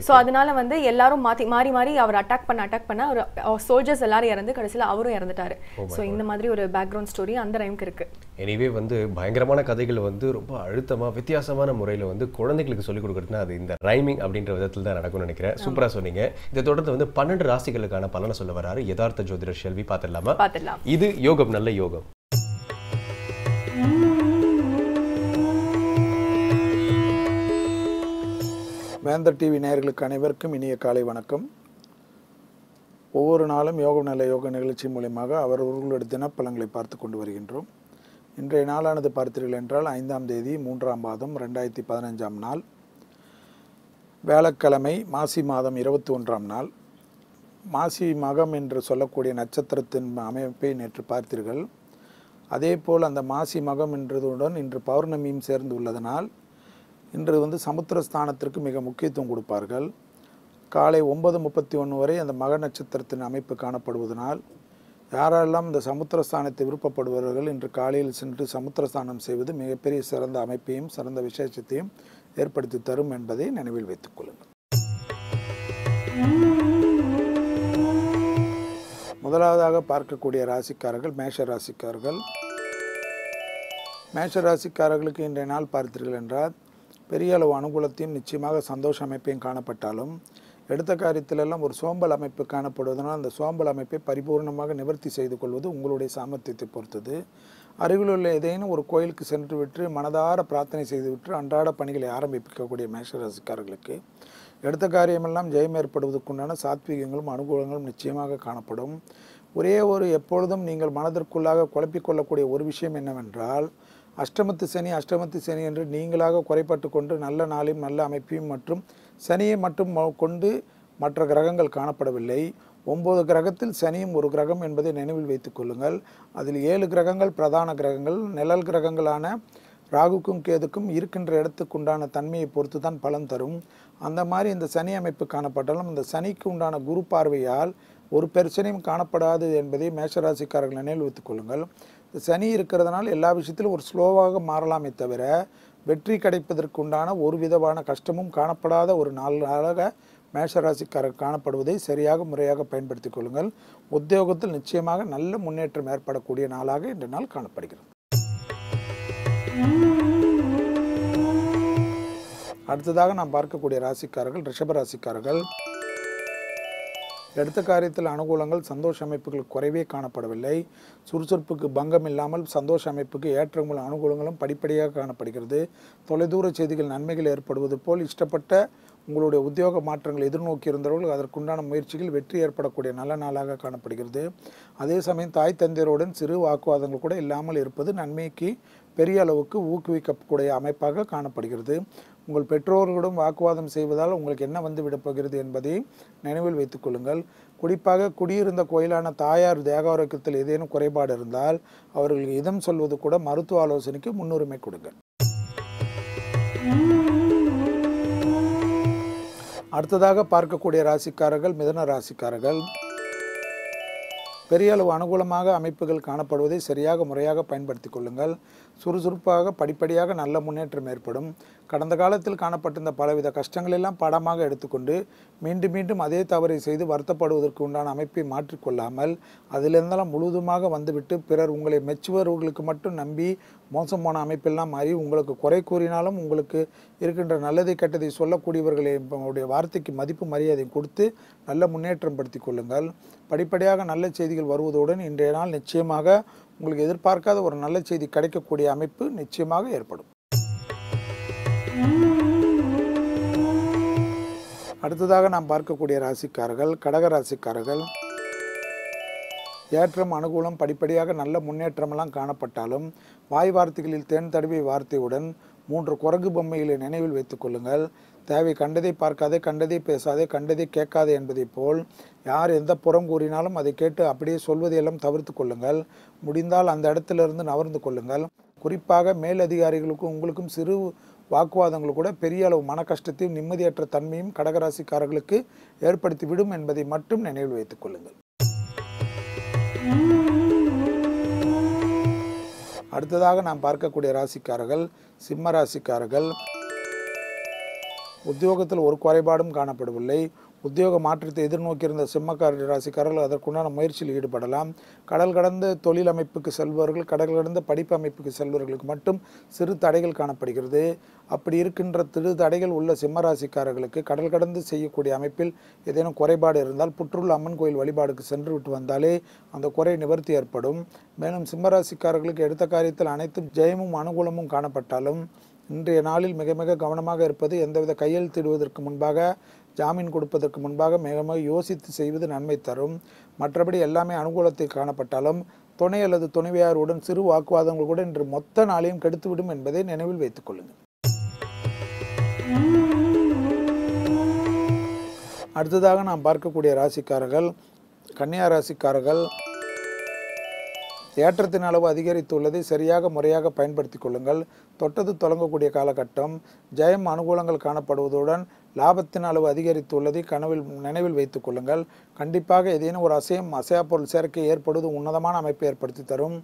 சோ அதனால வந்து எல்லாரும் மாறி மாறி அவர் அட்டாக் பண்ண ஒரு சோல்ஜர்ஸ் எல்லாரும் இறந்து கடைசியில் அவரும் இறந்துட்டாரு. சோ இந்த மாதிரி ஒரு பேக்ரவுண்ட் ஸ்டோரி அந்த ரைம்க்கு இருக்கு. எனிவே வந்து பயங்கரமான கதைகள் வந்து ரொம்ப அழுத்தமா வித்தியாசமான முறையில் வந்து குழந்தைகளுக்கு சொல்லிக் கொடுக்குறதுனா அது இந்த ரைமிங் அப்படின்ற விதத்தில் தான் நடக்கும்னு நினைக்கிறேன். சூப்பரா சொன்னீங்க. இதை தொடர்ந்து வந்து 12 ராசிகளுக்கான பலனை சொல்ல வராரு யதார்த்த ஜோதிடர் ஷெல்வி. பார்த்துடலாமா? இது யோகம் நல்ல யோகம். வேந்தர் டிவி நேயர்களுக்கு அனைவருக்கும் இனிய காலை வணக்கம். ஒவ்வொரு நாளும் யோகம் நல்ல யோக நிகழ்ச்சி மூலமாக அவர்களுடைய தினப்பலன்களை பார்த்து கொண்டு வருகின்றோம். இன்றைய நாளானது பார்த்தீர்கள் என்றால் 5ஆம் தேதி 3ஆம் மாதம் 2015ஆம் நாள், வியாழக்கிழமை, மாசி மாதம் 21ஆம் நாள். மாசி மகம் என்று சொல்லக்கூடிய நட்சத்திரத்தின் அமைப்பை நேற்று பார்த்தீர்கள். அதே போல் அந்த மாசி மகம் என்றதுடன் இன்று பௌர்ணமியும் சேர்ந்து உள்ளதனால் இன்று வந்து சமுத்திரஸ்தானத்திற்கு மிக முக்கியத்துவம் கொடுப்பார்கள். காலை 9:31 வரை அந்த மக நட்சத்திரத்தின் அமைப்பு காணப்படுவதனால் யாரெல்லாம் இந்த சமுத்திரஸ்தானத்தை விருப்பப்படுபவர்கள் இன்று காலையில் சென்று சமுத்திரஸ்தானம் செய்வது மிகப்பெரிய சிறந்த அமைப்பையும் சிறந்த விசேஷத்தையும் ஏற்படுத்தி தரும் என்பதை நினைவில் வைத்துக் கொள்ளுங்கள். முதலாவதாக பார்க்கக்கூடிய ராசிக்காரர்கள் மேஷ ராசிக்காரர்கள். மேஷ ராசிக்காரர்களுக்கு இன்றைய நாள் பார்த்தீர்கள் என்றால் பெரிய அளவு அனுகூலத்தையும் நிச்சயமாக சந்தோஷ அமைப்பையும் காணப்பட்டாலும் எடுத்த காரியத்திலெல்லாம் ஒரு சோம்பல் அமைப்பு காணப்படுவதனால் அந்த சோம்பல் அமைப்பை பரிபூர்ணமாக நிவர்த்தி செய்து கொள்வது உங்களுடைய சாமர்த்தியத்தை பொறுத்தது. அருகிலுள்ள ஏதேனும் ஒரு கோயிலுக்கு சென்று விட்டு மனதார பிரார்த்தனை செய்துவிட்டு அன்றாட பணிகளை ஆரம்பிக்கக்கூடிய மேஷராசிக்காரர்களுக்கு எடுத்த காரியமெல்லாம் ஜெயம் ஏற்படுவதற்குண்டான சாத்வீகங்களும் அனுகூலங்களும் நிச்சயமாக காணப்படும். ஒரே ஒரு எப்பொழுதும் நீங்கள் மனதிற்குள்ளாக குழப்பிக்கொள்ளக்கூடிய ஒரு விஷயம் என்னவென்றால், அஷ்டமத்து சனி என்று நீங்களாக குறைப்பட்டு கொண்டு நல்ல நாளையும் நல்ல அமைப்பையும் மற்றும் சனியை மட்டும் கொண்டு மற்ற கிரகங்கள் காணப்படவில்லை. 9 கிரகத்தில் சனியும் ஒரு கிரகம் என்பதை நினைவில் வைத்துக் கொள்ளுங்கள். அதில் 7 கிரகங்கள் பிரதான கிரகங்கள். நிழல் கிரகங்களான ராகுக்கும் கேதுக்கும் இருக்கின்ற இடத்துக்கு உண்டான தன்மையை பொறுத்து தான் பலன் தரும். அந்த மாதிரி இந்த சனி அமைப்பு காணப்பட்டாலும் இந்த சனிக்கு உண்டான குரு பார்வையால் ஒரு பிரச்சனையும் காணப்படாது என்பதை மேஷராசிக்காரர்கள் நினைவில் வைத்துக் கொள்ளுங்கள். சனி இருக்கிறதுனால எல்லா விஷயத்திலும் ஒரு ஸ்லோவாக மாறலாமே தவிர வெற்றி கிடைப்பதற்கு உண்டான ஒரு விதமான கஷ்டமும் காணப்படாத ஒரு நாளாக மேஷராசிக்காரர் காணப்படுவதை சரியாக முறையாக பயன்படுத்திக் கொள்ளுங்கள். உத்தியோகத்தில் நிச்சயமாக நல்ல முன்னேற்றம் ஏற்படக்கூடிய நாளாக இந்த நாள் காணப்படுகிறது. அடுத்ததாக நாம் பார்க்கக்கூடிய ராசிக்காரர்கள் ரிஷபராசிக்காரர்கள். எடுத்த காரியத்தில் அனுகூலங்கள் சந்தோஷ அமைப்புகள் குறைவே காணப்படவில்லை. சுறுசுறுப்புக்கு பங்கம் இல்லாமல் சந்தோஷ அமைப்புக்கு ஏற்றங்களும் அனுகூலங்களும் படிப்படியாக காணப்படுகிறது. தொலைதூர செய்திகள் நன்மைகள் ஏற்படுவது போல் இஷ்டப்பட்ட உங்களுடைய உத்தியோக மாற்றங்கள் எதிர்நோக்கி இருந்தவர்கள் அதற்குண்டான முயற்சிகள் வெற்றி ஏற்படக்கூடிய நல்ல நாளாக காணப்படுகிறது. அதே சமயம் தாய் தந்தையருடன் சிறு வாக்குவாதங்கள் கூட இல்லாமல் இருப்பது நன்மைக்கு பெரிய அளவுக்கு ஊக்குவிக்கக்கூடிய அமைப்பாக காணப்படுகிறது. உங்கள் பெற்றோர்களுடன் வாக்குவாதம் செய்வதால் உங்களுக்கு என்ன வந்து விடப்போகிறது என்பதை நினைவில் வைத்துக் கொள்ளுங்கள். குறிப்பாக குடியிருந்த கோயிலான தாயார் தேகாரோக்கியத்தில் ஏதேனும் குறைபாடு இருந்தால் அவர்களுக்கு இதம் சொல்வது கூட மருத்துவ ஆலோசனைக்கு முன்னுரிமை கொடுங்கள். அடுத்ததாக பார்க்கக்கூடிய ராசிக்காரர்கள் மிதுன ராசிக்காரர்கள். பெரிய அளவு அனுகூலமாக அமைப்புகள் காணப்படுவதை சரியாக முறையாக பயன்படுத்தி கொள்ளுங்கள். சுறுசுறுப்பாக படிப்படியாக நல்ல முன்னேற்றம் ஏற்படும். கடந்த காலத்தில் காணப்பட்டிருந்த பலவித கஷ்டங்களெல்லாம் பாடமாக எடுத்துக்கொண்டு மீண்டும் மீண்டும் அதே தவறை செய்து வருத்தப்படுவதற்கு உண்டான அமைப்பை மாற்றிக்கொள்ளாமல் அதிலிருந்தெல்லாம் முழுவதுமாக வந்துவிட்டு பிறர் உங்களை மெச்சுவர்களுக்கு மட்டும் நம்பி மோசமான அமைப்பெல்லாம் மாறி உங்களுக்கு குறை கூறினாலும் உங்களுக்கு இருக்கின்ற நல்லதை கெட்டதை சொல்லக்கூடியவர்களை வார்த்தைக்கு மதிப்பு மரியாதை கொடுத்து நல்ல முன்னேற்றம் படுத்தி கொள்ளுங்கள். படிப்படியாக நல்ல செய்திகள் வருவதுடன் இன்றைய நாள் நிச்சயமாக உங்களுக்கு எதிர்பார்க்காத ஒரு நல்ல செய்தி கிடைக்கக்கூடிய அமைப்பு நிச்சயமாக ஏற்படும். அடுத்ததாக நாம் பார்க்கக்கூடிய ராசிக்காரர்கள் கடக ராசிக்காரர்கள். ஏற்றம் அனுகூலம் படிப்படியாக நல்ல முன்னேற்றமெல்லாம் காணப்பட்டாலும் வாய் வார்த்தைகளில் தேன் தடவிய வார்த்தையுடன் 3 குரங்கு பொம்மைகளை நினைவில் வைத்துக் கொள்ளுங்கள். தேவை கண்டதை பார்க்காதே, கண்டதை பேசாதே, கண்டதை கேட்காதே என்பதை போல் யார் எந்த புறம் கூறினாலும் அதை கேட்டு அப்படியே சொல்வதையெல்லாம் தவிர்த்து கொள்ளுங்கள். முடிந்தால் அந்த இடத்திலிருந்து நகர்ந்து கொள்ளுங்கள். குறிப்பாக மேலதிகாரிகளுக்கும் உங்களுக்கும் சிறு வாக்குவாதங்கள் கூட பெரிய அளவு மன கஷ்டத்தையும் நிம்மதியற்ற தன்மையும் கடகராசிக்காரர்களுக்கு ஏற்படுத்திவிடும் என்பதை மட்டும் நினைவில் வைத்துக் கொள்ளுங்கள். அடுத்ததாக நாம் பார்க்கக்கூடிய ராசிக்காரர்கள் சிம்ம ராசிக்காரர்கள். உத்தியோகத்தில் ஒரு குறைபாடும் காணப்படவில்லை. உத்தியோக மாற்றத்தை எதிர்நோக்கியிருந்த சிம்மக்கார ராசிக்காரர்கள் அதற்குண்டான முயற்சியில் ஈடுபடலாம். கடல் கடந்த தொழில் அமைப்புக்கு செல்பவர்கள், கடல் கடந்த படிப்பு அமைப்புக்கு செல்பவர்களுக்கு மட்டும் சிறு தடைகள் காணப்படுகிறது. அப்படி இருக்கின்ற திரு தடைகள் உள்ள சிம்மராசிக்காரர்களுக்கு கடல் கடந்து செய்யக்கூடிய அமைப்பில் ஏதேனும் குறைபாடு இருந்தால் புற்றுள்ள அம்மன் கோயில் வழிபாடுக்கு சென்று விட்டு வந்தாலே அந்த குறை நிவர்த்தி ஏற்படும். மேலும் சிம்மராசிக்காரர்களுக்கு எடுத்த காரியத்தில் அனைத்தும் ஜெயமும் அனுகூலமும் காணப்பட்டாலும் இன்றைய நாளில் மிக மிக கவனமாக இருப்பது. எந்தவித கையெழுத்திடுவதற்கு முன்பாக, ஜாமீன் கொடுப்பதற்கு முன்பாக மிக மிக யோசித்து செய்வது நன்மை தரும். மற்றபடி எல்லாமே அனுகூலத்தை காணப்பட்டாலும் துணை அல்லது துணைவியாருடன் சிறு வாக்குவாதங்கள் கூட இன்று மொத்த நாளையும் கெடுத்துவிடும் என்பதை நினைவில் வைத்துக் கொள்ளுங்கள். அடுத்ததாக நாம் பார்க்கக்கூடிய ராசிக்காரர்கள் கன்னியா ராசிக்காரர்கள். ஏற்றத்தின் அளவு அதிகரித்துள்ளதை சரியாக முறையாக பயன்படுத்தி கொள்ளுங்கள். தொட்டது தொடங்கக்கூடிய காலகட்டம். ஜெயம் அனுகூலங்கள் காணப்படுவதுடன் லாபத்தின் அளவு அதிகரித்துள்ளதை நினைவில் வைத்துக் கொள்ளுங்கள். கண்டிப்பாக ஏதேனும் ஒரு அசையா பொருள் சேர்க்கை ஏற்படுவது உன்னதமான அமைப்பை ஏற்படுத்தி தரும்.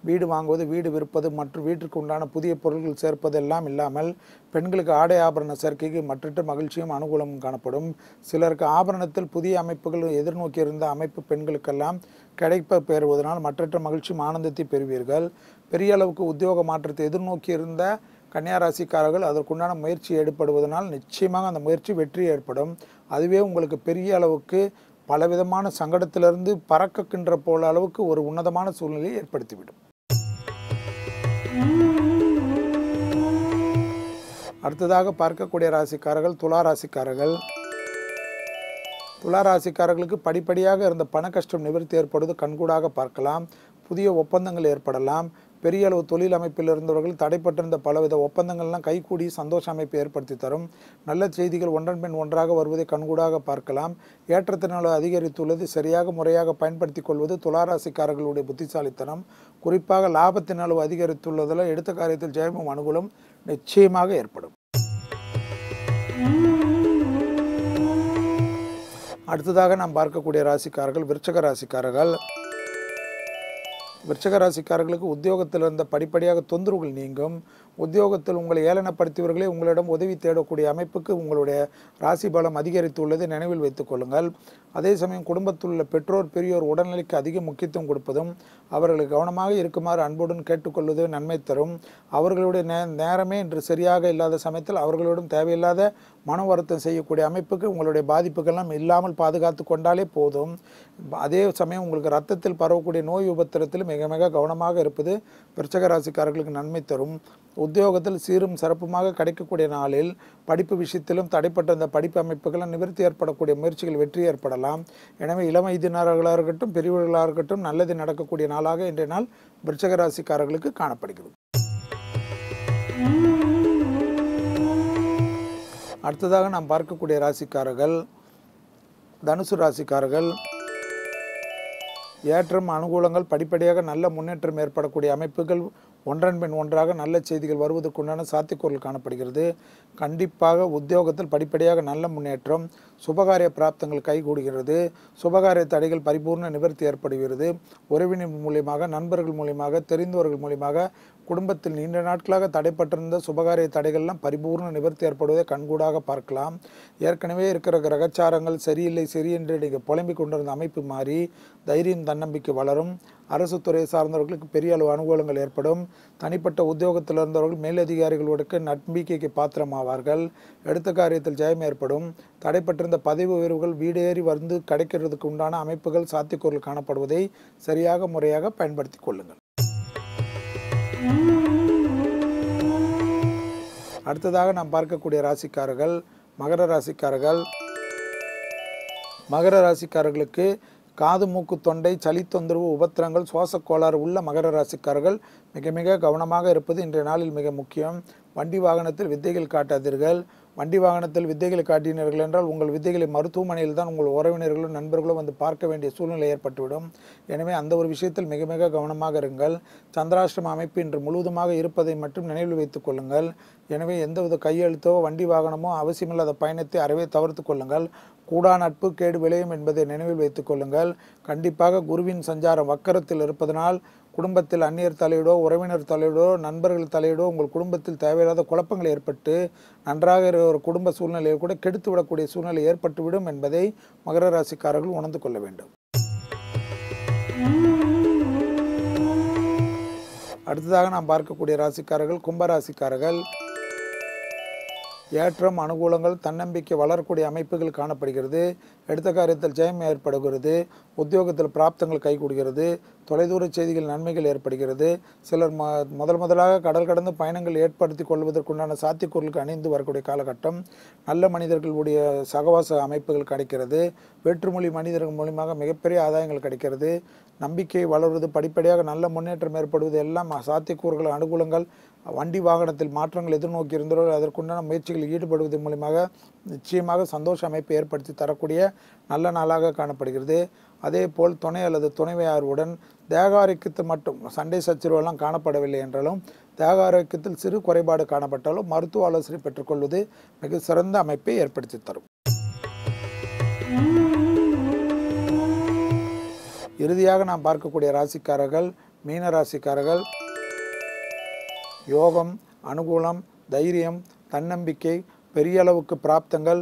வீடு வாங்குவது, வீடு விற்பது மற்றும் வீட்டிற்கு உண்டான புதிய பொருட்கள் சேர்ப்பது எல்லாம் இல்லாமல் பெண்களுக்கு ஆடை ஆபரண சேர்க்கைக்கு மற்ற மகிழ்ச்சியும் அனுகூலமும் காணப்படும். சிலருக்கு ஆபரணத்தில் புதிய அமைப்புகள் எதிர்நோக்கியிருந்த அமைப்பு பெண்களுக்கெல்லாம் கிடைப்ப பெறுவதனால் மற்ற மகிழ்ச்சியும் ஆனந்தத்தை பெறுவீர்கள். பெரிய அளவுக்கு உத்தியோக மாற்றத்தை எதிர்நோக்கியிருந்த கன்னியாராசிக்காரர்கள் அதற்குண்டான முயற்சி ஏற்படுவதனால் நிச்சயமாக அந்த முயற்சி வெற்றி ஏற்படும். அதுவே உங்களுக்கு பெரிய அளவுக்கு பலவிதமான சங்கடத்திலிருந்து பறக்கின்ற போல அளவுக்கு ஒரு உன்னதமான சூழ்நிலையை ஏற்படுத்திவிடும். அடுத்ததாக பார்க்கக்கூடிய ராசிக்காரர்கள் துலா ராசிக்காரர்கள். துலா ராசிக்காரர்களுக்கு படிப்படியாக இருந்த பண கஷ்டம் நிவர்த்தி ஏற்படுவது கண்கூடாக பார்க்கலாம். புதிய ஒப்பந்தங்கள் ஏற்படலாம். பெரிய அளவு தொழில் அமைப்பில் இருந்தவர்கள் தடைப்பட்டிருந்த பலவித ஒப்பந்தங்கள்லாம் கைகூடி சந்தோஷ அமைப்பை ஏற்படுத்தி தரும். நல்ல செய்திகள் ஒன்றன் பின் ஒன்றாக வருவதை கண்கூடாக பார்க்கலாம். ஏற்றத்தினால் அதிகரித்துள்ளது சரியாக முறையாக பயன்படுத்தி கொள்வது துளாராசிக்காரர்களுடைய புத்திசாலித்தனம். குறிப்பாக லாபத்தின் அளவு அதிகரித்துள்ளதில் எடுத்த காரியத்தில் ஜெயமும் அனுகூலம் நிச்சயமாக ஏற்படும். அடுத்ததாக நாம் பார்க்கக்கூடிய ராசிக்காரர்கள் விருச்சக ராசிக்காரர்கள். விருச்சக ராசிக்காரர்களுக்கு உத்தியோகத்தில் இருந்த படிப்படியாக தொந்தரவுகள் நீங்கும். உத்தியோகத்தில் உங்களை ஏளனப்படுத்தியவர்களே உங்களிடம் உதவி தேடக்கூடிய அமைப்புக்கு உங்களுடைய ராசி பலம் அதிகரித்துள்ளதை நினைவில் வைத்துக் கொள்ளுங்கள். அதே சமயம் குடும்பத்தில் உள்ள பெற்றோர் பெரியோர் உடல்நிலைக்கு அதிக முக்கியத்துவம் கொடுப்பதும் அவர்களை கவனமாக இருக்குமாறு அன்புடன் கேட்டுக்கொள்வது நன்மை தரும். அவர்களுடைய நேரமே இன்று சரியாக இல்லாத சமயத்தில் அவர்களுடன் தேவையில்லாத மன வருத்தம் செய்யக்கூடிய அமைப்புக்கு உங்களுடைய பாதிப்புகள்லாம் இல்லாமல் பாதுகாத்து கொண்டாலே போதும். அதே சமயம் உங்களுக்கு ரத்தத்தில் பரவக்கூடிய நோய் உபத்திரத்தில் மிக மிக கவனமாக இருப்பது விருச்சக ராசிக்காரர்களுக்கு நன்மை தரும். உத்தியோகத்தில் சீரும் சிறப்புமாக கிடைக்கக்கூடிய நாளில் படிப்பு விஷயத்திலும் தடைப்பட்ட இந்த படிப்பு அமைப்புகளும் நிவர்த்தி ஏற்படக்கூடிய முயற்சிகள் வெற்றி ஏற்படலாம். எனவே இளம் வயதினர்களாக இருக்கட்டும் பெரியவர்களாக இருக்கட்டும் நல்லது நடக்கக்கூடிய நாளாக இன்றைய நாள் விருச்சக ராசிக்காரர்களுக்கு காணப்படுகிறது. அடுத்ததாக நாம் பார்க்கக்கூடிய ராசிக்காரர்கள் தனுசு ராசிக்காரர்கள். ஏற்றம் அனுகூலங்கள் படிப்படியாக நல்ல முன்னேற்றம் ஏற்படக்கூடிய அமைப்புகள் ஒன்றன் பின் ஒன்றாக நல்ல செய்திகள் வருவதற்குண்டான சாத்தியக்கூறுகள் காணப்படுகிறது. கண்டிப்பாக உத்தியோகத்தில் படிப்படியாக நல்ல முன்னேற்றம், சுபகாரிய பிராப்தங்கள் கைகூடுகிறது, சுபகாரிய தடைகள் பரிபூர்ண நிவர்த்தி ஏற்படுகிறது. உறவினர் மூலியமாக, நண்பர்கள் மூலியமாக, தெரிந்தவர்கள் மூலியமாக குடும்பத்தில் நீண்ட நாட்களாக தடைப்பட்டிருந்த சுபகாரிய தடைகள்லாம் பரிபூர்ண நிவர்த்தி ஏற்படுவதை கண்கூடாக பார்க்கலாம். ஏற்கனவே இருக்கிற கிரகச்சாரங்கள் சரியில்லை சரி என்று நீங்கள் புலம்பிக் கொண்டிருந்த அமைப்பு மாறி தைரியம் தன்னம்பிக்கை வளரும். அரசு துறை சார்ந்தவர்களுக்கு பெரிய அளவு அனுகூலங்கள் ஏற்படும். தனிப்பட்ட உத்தியோகத்தில் இருந்தவர்கள் மேலதிகாரிகளுக்கு நம்பிக்கைக்கு பாத்திரமாவார்கள். எடுத்த காரியத்தில் ஜெயம் ஏற்படும். தடைப்பட்டிருந்த பதவி உயர்வுகள் வீடேறி வந்து கிடைக்கிறதுக்கு உண்டான அமைப்புகள் சாத்தியக்கூறுகள் காணப்படுவதை சரியாக முறையாக பயன்படுத்தி கொள்ளுங்கள். அடுத்ததாக நாம் பார்க்கக்கூடிய ராசிக்காரர்கள் மகர ராசிக்காரர்கள். மகர ராசிக்காரர்களுக்கு காது மூக்கு தொண்டை சளி தொந்தரவு உபத்திரங்கள் சுவாச கோளாறு உள்ள மகர ராசிக்காரர்கள் மிக மிக கவனமாக இருப்பது இன்றைய நாளில் மிக முக்கியம். வண்டி வாகனத்தில் வித்தைகள் காட்டாதீர்கள். வண்டி வாகனத்தில் வித்தைகளை காட்டினீர்கள் என்றால் உங்கள் வித்தைகளை மருத்துவமனையில் தான் உங்கள் உறவினர்களும் நண்பர்களும் வந்து பார்க்க வேண்டிய சூழ்நிலை ஏற்பட்டுவிடும். எனவே அந்த ஒரு விஷயத்தில் மிக மிக கவனமாக இருங்கள். சந்திராஷ்டம அமைப்பு இன்று முழுவதுமாக இருப்பதை மட்டும் நினைவில் வைத்துக் கொள்ளுங்கள். எனவே எந்தவித கையெழுத்தோ வண்டி வாகனமோ அவசியமில்லாத பயணத்தை அறவே தவிர்த்து கொள்ளுங்கள். கூடா நட்பு கேடு விளையும் என்பதை நினைவில் வைத்துக் கொள்ளுங்கள். கண்டிப்பாக குருவின் சஞ்சாரம் வக்கரத்தில் இருப்பதனால் குடும்பத்தில் அந்நியர் தலையீடோ உறவினர் தலையீடோ நண்பர்கள் தலையீடோ உங்கள் குடும்பத்தில் தேவையில்லாத குழப்பங்கள் ஏற்பட்டு நன்றாக ஒரு குடும்ப சூழ்நிலையை கூட கெடுத்து விடக்கூடிய சூழ்நிலை ஏற்பட்டுவிடும் என்பதை மகர ராசிக்காரர்கள் உணர்ந்து கொள்ள வேண்டும். அடுத்ததாக நாம் பார்க்கக்கூடிய ராசிக்காரர்கள் கும்பராசிக்காரர்கள். ஏற்றம் அனுகூலங்கள் தன்னம்பிக்கை வளரக்கூடிய அமைப்புகள் காணப்படுகிறது. எடுத்த காரியத்தில் ஜெயம் ஏற்படுகிறது. உத்தியோகத்தில் பிராப்தங்கள் கைகூடுகிறது. தொலைதூர செய்திகள் நன்மைகள் ஏற்படுகிறது. சிலர் முதலாக கடல் கடந்து பயணங்கள் ஏற்படுத்தி கொள்வதற்குண்டான சாத்தியக்கூறுகளுக்கு அணிந்து வரக்கூடிய காலகட்டம். நல்ல மனிதர்களுடைய சகவாச அமைப்புகள் கிடைக்கிறது. வேற்றுமொழி மனிதர்கள் மூலியமாக மிகப்பெரிய ஆதாயங்கள் கிடைக்கிறது. நம்பிக்கை வளர்வது படிப்படியாக நல்ல முன்னேற்றம் ஏற்படுவது எல்லாம் சாத்தியக்கூறுகள் அனுகூலங்கள். வண்டி வாகனத்தில் மாற்றங்கள் எதிர்நோக்கி இருந்தவர்கள் அதற்குண்டான முயற்சிகளில் ஈடுபடுவதன் மூலமாக நிச்சயமாக சந்தோஷ அமைப்பை ஏற்படுத்தி தரக்கூடிய நல்ல நாளாக காணப்படுகிறது. அதே போல் துணை அல்லது துணைவியாருடன் தேக ஆரோக்கியத்தில் மட்டும் சண்டை சச்சரவெல்லாம் காணப்படவில்லை என்றாலும் தேக ஆரோக்கியத்தில் சிறு குறைபாடு காணப்பட்டாலும் மருத்துவ ஆலோசனை பெற்றுக்கொள்வது மிக சிறந்த அமைப்பை ஏற்படுத்தி தரும். இறுதியாக நாம் பார்க்கக்கூடிய ராசிக்காரர்கள் மீன ராசிக்காரர்கள். யோகம் அனுகூலம் தைரியம் தன்னம்பிக்கை பெரிய அளவுக்கு பிராப்தங்கள்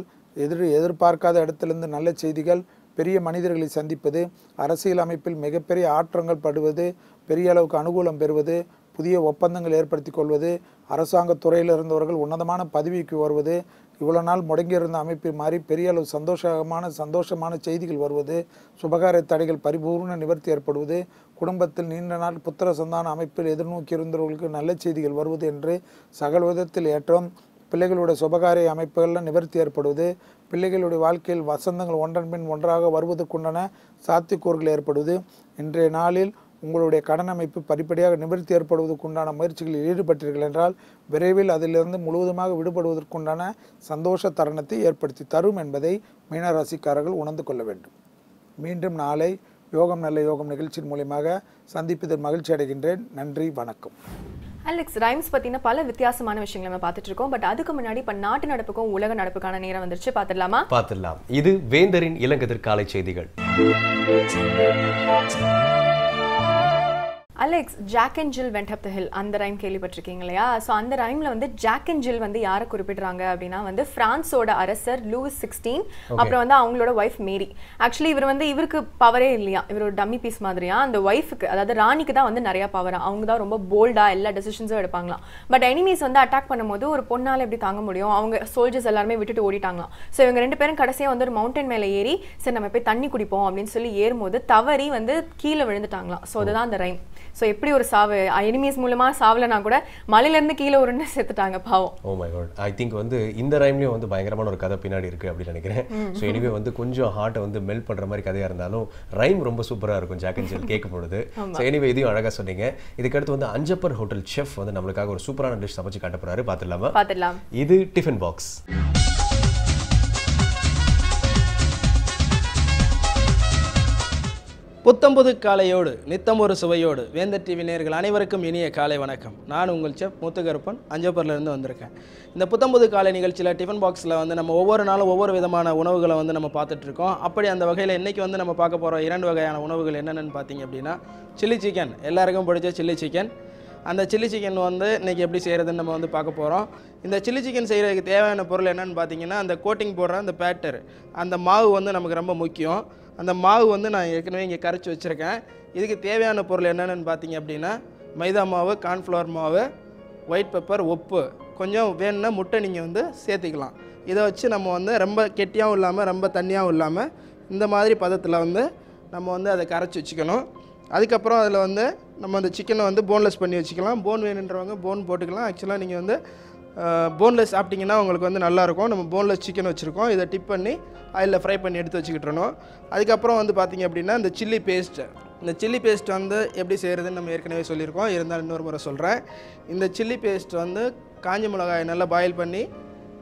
எதிர்பார்க்காத இடத்திலிருந்து நல்ல செய்திகள் பெரிய மனிதர்களை சந்திப்பது அரசியல் அமைப்பில் மிகப்பெரிய ஆற்றங்கள் படுவது பெரிய அளவுக்கு அனுகூலம் பெறுவது புதிய ஒப்பந்தங்கள் ஏற்படுத்தி கொள்வது அரசாங்க துறையில் இருந்தவர்கள் உன்னதமான பதவிக்கு வருவது இவ்வளவு நாள் முடங்கியிருந்த அமைப்பை மாறி பெரிய அளவு சந்தோஷமான செய்திகள் வருவது சுபகாரிய தடைகள் பரிபூர்ண நிவர்த்தி ஏற்படுவது குடும்பத்தில் நீண்ட நாள் புத்திர சந்தான அமைப்பில் எதிர்நோக்கி இருந்தவர்களுக்கு நல்ல செய்திகள் வருவது என்று சகல விதத்தில் ஏற்றம் பிள்ளைகளுடைய சுபகாரிய அமைப்புகளில் நிவர்த்தி ஏற்படுவது பிள்ளைகளுடைய வாழ்க்கையில் வசந்தங்கள் ஒன்றன் பின் ஒன்றாக வருவதற்குண்டான சாத்தியக்கூறுகள் ஏற்படுவது இன்றைய நாளில் உங்களுடைய கடன் அமைப்பு படிப்படியாக நிவர்த்தி ஏற்படுவதற்குண்டான முயற்சிகளில் ஈடுபட்டீர்கள் என்றால் விரைவில் அதிலிருந்து முழுவதுமாக விடுபடுவதற்குண்டான சந்தோஷ தருணத்தை ஏற்படுத்தி தரும் என்பதை மீனராசிக்காரர்கள் உணர்ந்து கொள்ள வேண்டும். மீண்டும் நாளை யோகம் நல்ல யோகம் நிகழ்ச்சியின் மூலமாக சந்திப்பதில் மகிழ்ச்சி அடைகின்றேன். நன்றி, வணக்கம். அலெக்ஸ், ரைம்ஸ் பத்தின பல வித்தியாசமான விஷயங்களை நம்ம பார்த்துட்டு இருக்கோம். பட் அதுக்கு முன்னாடி இப்ப நாட்டு நடப்புக்கும் உலக நடப்புக்கான நேரம் வந்துருச்சு. பார்த்துடலாம். இது வேந்தரின் இளங்கதிர் காலை செய்திகள். Alex, Jack and Jill went up the hill அந்த ரைம் கேள்விப்பட்டிருக்கீங்க இல்லையா? ஸோ அந்த ரைம்ல வந்து ஜாக் அண்ட் ஜில் வந்து யாரை குறிப்பிடுறாங்க அப்படின்னா வந்து பிரான்ஸோட அரசர் லூயிஸ் 16 அப்புறம் வந்து அவங்களோட ஒய்ஃப் மேரி. ஆக்சுவலி இவருக்கு பவரே இல்லையா, இவர் ஒரு டம்மி பீஸ் மாதிரியா. அந்த ஒய்ஃபுக்கு அதாவது ராணிக்கு தான் வந்து நிறைய பவரா, அவங்க தான் ரொம்ப போல்டா எல்லா டெசிஷன்ஸும் எடுப்பாங்களாம். பட் எனிமீஸ் வந்து அட்டாக் பண்ணும்போது ஒரு பொண்ணால் எப்படி தாங்க முடியும், அவங்க சோல்ஜர்ஸ் எல்லாருமே விட்டுட்டு ஓடிட்டாங்களாம். ஸோ இவங்க ரெண்டு பேரும் கடைசியாக வந்து ஒரு மவுண்டன் மேலே ஏறி சரி நம்ம போய் தண்ணி குடிப்போம் அப்படின்னு சொல்லி ஏறும்போது தவறி வந்து கீழே விழுந்துட்டாங்களாம். ஸோ அதுதான் அந்த ரைம். ஸோ எப்படி ஒரு சாவு எனிமீஸ் மூலமா சாவலனா கூட மலையிலேருந்து கீழே உருண்டு செத்துட்டாங்க பாவம். Oh my god. I think வந்து இந்த ரைம்லேயும் வந்து பயங்கரமான ஒரு கதை பின்னாடி இருக்குது அப்படின்னு நினைக்கிறேன். ஸோ எனிவே வந்து கொஞ்சம் ஹார்ட்டை வந்து மெல்ட் பண்ணுற மாதிரி கதையாக இருந்தாலும் ரைம் ரொம்ப சூப்பராக இருக்கும் ஜாக் அண்ட் ஜில் கேட்கும் பொழுது. ஸோ எனிவே இதையும் அழகாக சொன்னீங்க. இதுக்கடுத்து வந்து அஞ்சப்பர் ஹோட்டல் செஃப் வந்து நம்மளுக்காக ஒரு சூப்பரான டிஷ் சமைச்சு காட்ட போறாரு. பார்த்துடலாம். இது டிஃபன் பாக்ஸ். புத்தம்புது காலையோடு நித்தம் ஒரு சுவையோடு வேந்தர் டிவி நேயர்கள் அனைவருக்கும் இனிய காலை வணக்கம். நான் உங்கள் செஃப் முத்துகருப்பன் அஞ்சப்பூர்லேருந்து வந்திருக்கேன். இந்த புத்தம்புது காலை நிகழ்ச்சியில் டிஃபன் பாக்ஸில் வந்து நம்ம ஒவ்வொரு நாளும் ஒவ்வொரு விதமான உணவுகளை வந்து நம்ம பார்த்துட்ருக்கோம். அப்படி அந்த வகையில் இன்றைக்கி வந்து நம்ம பார்க்க போகிற 2 வகையான உணவுகள் என்னென்னு பார்த்தீங்க அப்படின்னா, சில்லி சிக்கன், எல்லாருக்கும் பிடிச்ச சில்லி சிக்கன். அந்த சில்லி சிக்கன் வந்து இன்றைக்கி எப்படி செய்கிறதுன்னு நம்ம வந்து பார்க்க போகிறோம். இந்த சில்லி சிக்கன் செய்கிறதுக்கு தேவையான பொருள் என்னென்னு பார்த்தீங்கன்னா, அந்த கோட்டிங் போடுற அந்த பேட்டர், அந்த மாவு வந்து நமக்கு ரொம்ப முக்கியம். அந்த மாவு வந்து நான் ஏற்கனவே இங்கே கரைச்சி வச்சுருக்கேன். இதுக்கு தேவையான பொருள் என்னென்னு பார்த்தீங்க அப்படின்னா, மைதா மாவு, கார்ன்ஃப்ளவர் மாவு, ஒயிட் பெப்பர், உப்பு, கொஞ்சம் வேணும்னா முட்டை நீங்கள் வந்து சேர்த்துக்கலாம். இதை வச்சு நம்ம வந்து ரொம்ப கெட்டியாகவும் இல்லாமல் ரொம்ப தண்ணியாகவும் இல்லாமல் இந்த மாதிரி பதத்தில் வந்து நம்ம வந்து அதை கரைச்சி வச்சுக்கணும். அதுக்கப்புறம் அதில் வந்து நம்ம அந்த சிக்கனை வந்து போன்லெஸ் பண்ணி வச்சுக்கலாம். போன் வேணுன்றவங்க போன் போட்டுக்கலாம். ஆக்சுவலாக நீங்கள் வந்து போன்லெஸ் சாப்பிட்டிங்கன்னா உங்களுக்கு வந்து நல்லாயிருக்கும். நம்ம போன்லெஸ் சிக்கன் வச்சுருக்கோம். இதை டிப் பண்ணி ஆயிலில் ஃப்ரை பண்ணி எடுத்து வச்சுக்கிட்டணும். அதுக்கப்புறம் வந்து பார்த்திங்க அப்படின்னா, இந்த சில்லி பேஸ்ட் வந்து எப்படி செய்கிறதுன்னு நம்ம ஏற்கனவே சொல்லியிருக்கோம். இருந்தாலும் இன்னொரு முறை சொல்கிறேன். இந்த சில்லி பேஸ்ட் வந்து காஞ்ச மிளகாய் நல்லா பாயில் பண்ணி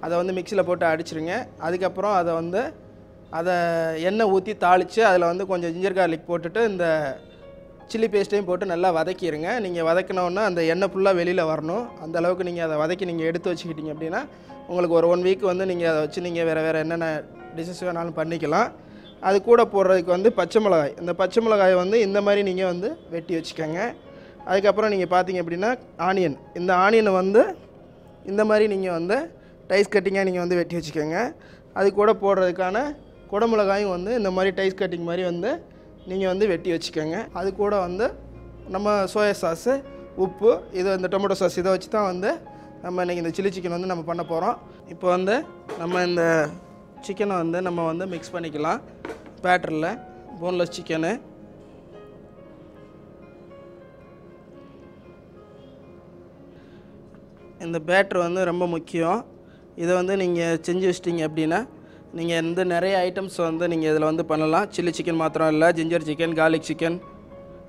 அதை வந்து மிக்சியில் போட்டு அடிச்சிருங்க. அதுக்கப்புறம் அதை எண்ணெய் ஊற்றி தாளித்து அதில் வந்து கொஞ்சம் ஜிஞ்சர் கார்லிக் போட்டுட்டு இந்த சில்லி பேஸ்ட்டையும் போட்டு நல்லா வதக்கிடுங்க. நீங்கள் வதக்கினோன்னா அந்த எண்ணெய் ஃபுல்லாக வெளியில் வரணும். அந்த அளவுக்கு நீங்கள் அதை வதக்கி நீங்கள் எடுத்து வச்சுக்கிட்டீங்க அப்படின்னா உங்களுக்கு ஒரு 1 வீக் வந்து நீங்கள் அதை வச்சு நீங்கள் வேறு என்னென்ன டிஷ்ஷஸ் வேணாலும் பண்ணிக்கலாம். அது கூட போடுறதுக்கு வந்து பச்சை மிளகாய், இந்த பச்சை மிளகாயை வந்து இந்த மாதிரி நீங்கள் வந்து வெட்டி வச்சுக்கோங்க. அதுக்கப்புறம் நீங்கள் பார்த்தீங்க அப்படின்னா ஆனியன், இந்த ஆனியனை வந்து இந்த மாதிரி நீங்கள் வந்து டைஸ் கட்டிங்காக நீங்கள் வந்து வெட்டி வச்சுக்கோங்க. அது கூட போடுறதுக்கான குடமிளகாயும் வந்து இந்த மாதிரி டைஸ் கட்டிங் மாதிரி வந்து நீங்கள் வந்து வெட்டி வச்சுக்கோங்க. அது கூட வந்து நம்ம சோயா சாஸு, உப்பு, இது இந்த டொமேட்டோ சாஸ், இதை வச்சு தான் வந்து நம்ம இன்றைக்கி இந்த சில்லி சிக்கன் வந்து நம்ம பண்ண போகிறோம். இப்போ வந்து நம்ம இந்த சிக்கனை வந்து நம்ம வந்து மிக்ஸ் பண்ணிக்கலாம் பேட்டரில். போன்லெஸ் சிக்கனு, இந்த பேட்டர் வந்து ரொம்ப முக்கியம். இதை வந்து நீங்கள் செஞ்சு வச்சிட்டிங்க அப்படின்னா நீங்கள் வந்து நிறைய ஐட்டம்ஸ் வந்து நீங்கள் இதில் வந்து பண்ணலாம். சில்லி சிக்கன் மாத்திரம் இல்லை, ஜிஞ்சர் சிக்கன், கார்லிக் சிக்கன்,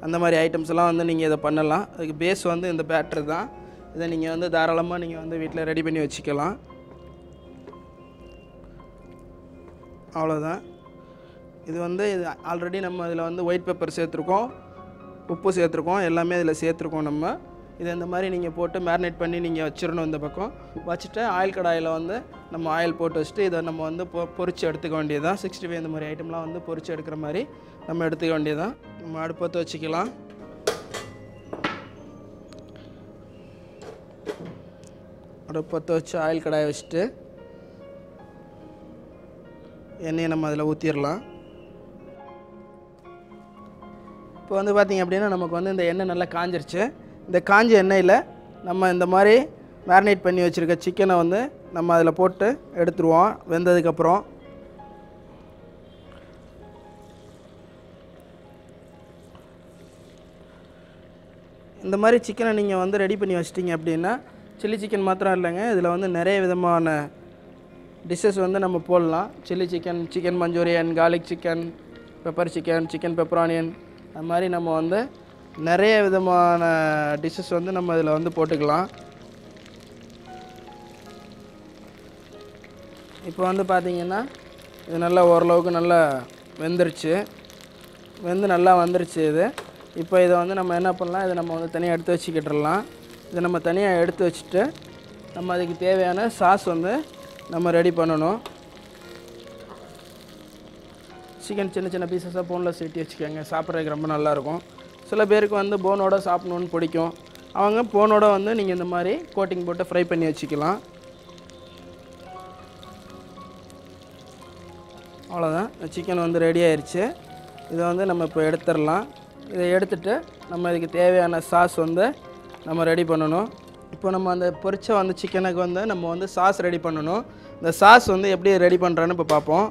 அந்த மாதிரி ஐட்டம்ஸ்லாம் வந்து நீங்கள் இதை பண்ணலாம். அதுக்கு பேஸ் வந்து இந்த பேட்டர் தான். இதை நீங்கள் வந்து தாராளமாக நீங்கள் வந்து வீட்டில் ரெடி பண்ணி வச்சுக்கலாம். அவ்வளோதான். இது வந்து ஆல்ரெடி நம்ம இதில் வந்து ஒயிட் பெப்பர் சேர்த்துருக்கோம், உப்பு சேர்த்துருக்கோம், எல்லாமே இதில் சேர்த்துருக்கோம். நம்ம இதை இந்த மாதிரி நீங்கள் போட்டு மேரினேட் பண்ணி நீங்கள் வச்சிடணும். இந்த பக்கம் வச்சுட்டு ஆயில் கடாயில் வந்து நம்ம ஆயில் போட்டு வச்சுட்டு இதை நம்ம வந்து பொரிச்சு எடுத்துக்க வேண்டியதுதான். 65 இந்த மாதிரி ஐட்டம்லாம் வந்து பொரிச்சு எடுக்கிற மாதிரி நம்ம எடுத்துக்க வேண்டியதுதான். நம்ம அடுப்பத்தை வச்சுக்கலாம். அடுப்பத்தை வச்சு ஆயில் கடாயை வச்சுட்டு எண்ணெயை நம்ம அதில் ஊற்றிடலாம். இப்போ வந்து பார்த்திங்க அப்படின்னா நமக்கு வந்து இந்த எண்ணெய் நல்லா காஞ்சிருச்சு. இந்த காஞ்ச எண்ணெயில் நம்ம இந்த மாதிரி மேரினேட் பண்ணி வச்சுருக்க சிக்கனை வந்து நம்ம அதில் போட்டு எடுத்துருவோம். வெந்ததுக்கப்புறம் இந்த மாதிரி சிக்கனை நீங்கள் வந்து ரெடி பண்ணி வச்சிட்டிங்க அப்படின்னா, சில்லி சிக்கன் மாத்திரம் இல்லைங்க, இதில் வந்து நிறைய விதமான டிஷ்ஷஸ் வந்து நம்ம போடலாம். Chilli chicken, chicken Manchurian, garlic chicken, pepper chicken, chicken pepper onion, அது மாதிரி நம்ம வந்து நிறைய விதமான டிஷ்ஷஸ் வந்து நம்ம இதில் வந்து போட்டுக்கலாம். இப்போ வந்து பார்த்திங்கன்னா இது நல்லா ஓரளவுக்கு நல்லா வெந்துருச்சு, வெந்து நல்லா வந்துருச்சு இது. இப்போ இதை வந்து நம்ம என்ன பண்ணலாம், இதை நம்ம வந்து தனியாக எடுத்து வச்சுக்கிட்டுலாம். இதை நம்ம தனியாக எடுத்து வச்சுட்டு நம்ம அதுக்கு தேவையான சாஸ் வந்து நம்ம ரெடி பண்ணணும். சிக்கன் சின்ன சின்ன பீசஸாக போனில் சேர்த்து வச்சுக்கோங்க, சாப்பிட்றதுக்கு ரொம்ப நல்லாயிருக்கும். சில பேருக்கு வந்து போனோட சாப்பிட்ணுன்னு பிடிக்கும். அவங்க போனோட வந்து நீங்கள் இந்த மாதிரி கோட்டிங் போட்டு ஃப்ரை பண்ணி வச்சுக்கலாம். அவ்வளோதான், சிக்கன் வந்து ரெடி ஆயிடுச்சு. இதை வந்து நம்ம இப்போ எடுத்துடலாம். இதை எடுத்துகிட்டு நம்ம இதுக்கு தேவையான சாஸ் வந்து நம்ம ரெடி பண்ணணும். இப்போ நம்ம அந்த பொரிச்ச வந்து சிக்கனுக்கு வந்து நம்ம வந்து சாஸ் ரெடி பண்ணணும். இந்த சாஸ் வந்து எப்படி ரெடி பண்ணுறேன்னு இப்போ பார்ப்போம்.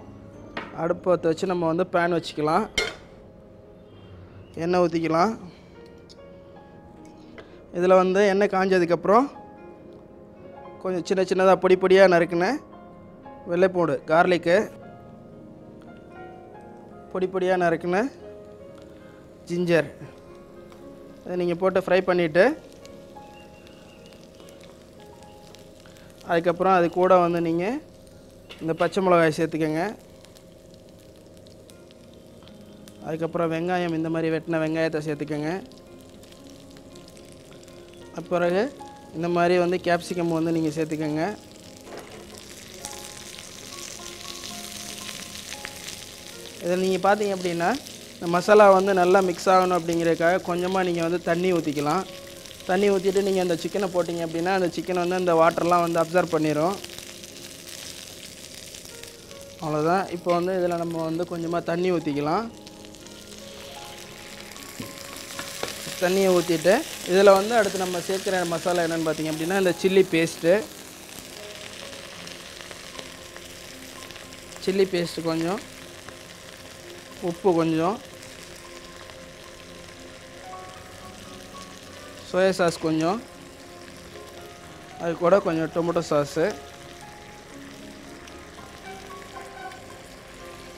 அடுப்பத்தை வச்சு நம்ம வந்து பேன் வச்சுக்கலாம், எண்ணெய் ஊற்றிக்கலாம். இதில் வந்து எண்ணெய் காஞ்சதுக்கப்புறம் கொஞ்சம் சின்ன சின்னதாக பொடி பொடியாக நறுக்குன வெள்ளைப்பூண்டு, கார்லிக்கு, பொடி பொடியாக நறுக்குன ஜிஞ்சர், அதை நீங்கள் போட்டு ஃப்ரை பண்ணிவிட்டு அதுக்கப்புறம் அது கூட வந்து நீங்கள் இந்த பச்சை மிளகாய் சேர்த்துக்கங்க. அதுக்கப்புறம் வெங்காயம், இந்த மாதிரி வெட்டின வெங்காயத்தை சேர்த்துக்கோங்க. பிறகு இந்த மாதிரி வந்து கேப்சிகம் வந்து நீங்கள் சேர்த்துக்கோங்க. இதில் நீங்கள் பார்த்தீங்க அப்படின்னா இந்த மசாலா வந்து நல்லா மிக்ஸ் ஆகணும் அப்படிங்கிறதுக்காக கொஞ்சமாக நீங்கள் வந்து தண்ணி ஊற்றிக்கலாம். தண்ணி ஊற்றிட்டு நீங்கள் அந்த சிக்கனை போட்டிங்க அப்படின்னா அந்த சிக்கன் வந்து அந்த வாட்டர்லாம் வந்து அப்சர்வ் பண்ணிடும். அவ்வளோதான். இப்போ வந்து இதில் நம்ம வந்து கொஞ்சமாக தண்ணி ஊற்றிக்கலாம். தண்ணியை ஊற்றிட்டு இதில் வந்து அடுத்து நம்ம சேர்க்குற மசாலா என்னென்னு பார்த்தீங்க அப்படின்னா இந்த சில்லி பேஸ்ட்டு கொஞ்சம், உப்பு கொஞ்சம், சோயா சாஸ் கொஞ்சம், அது கூட கொஞ்சம் டொமேட்டோ சாஸு,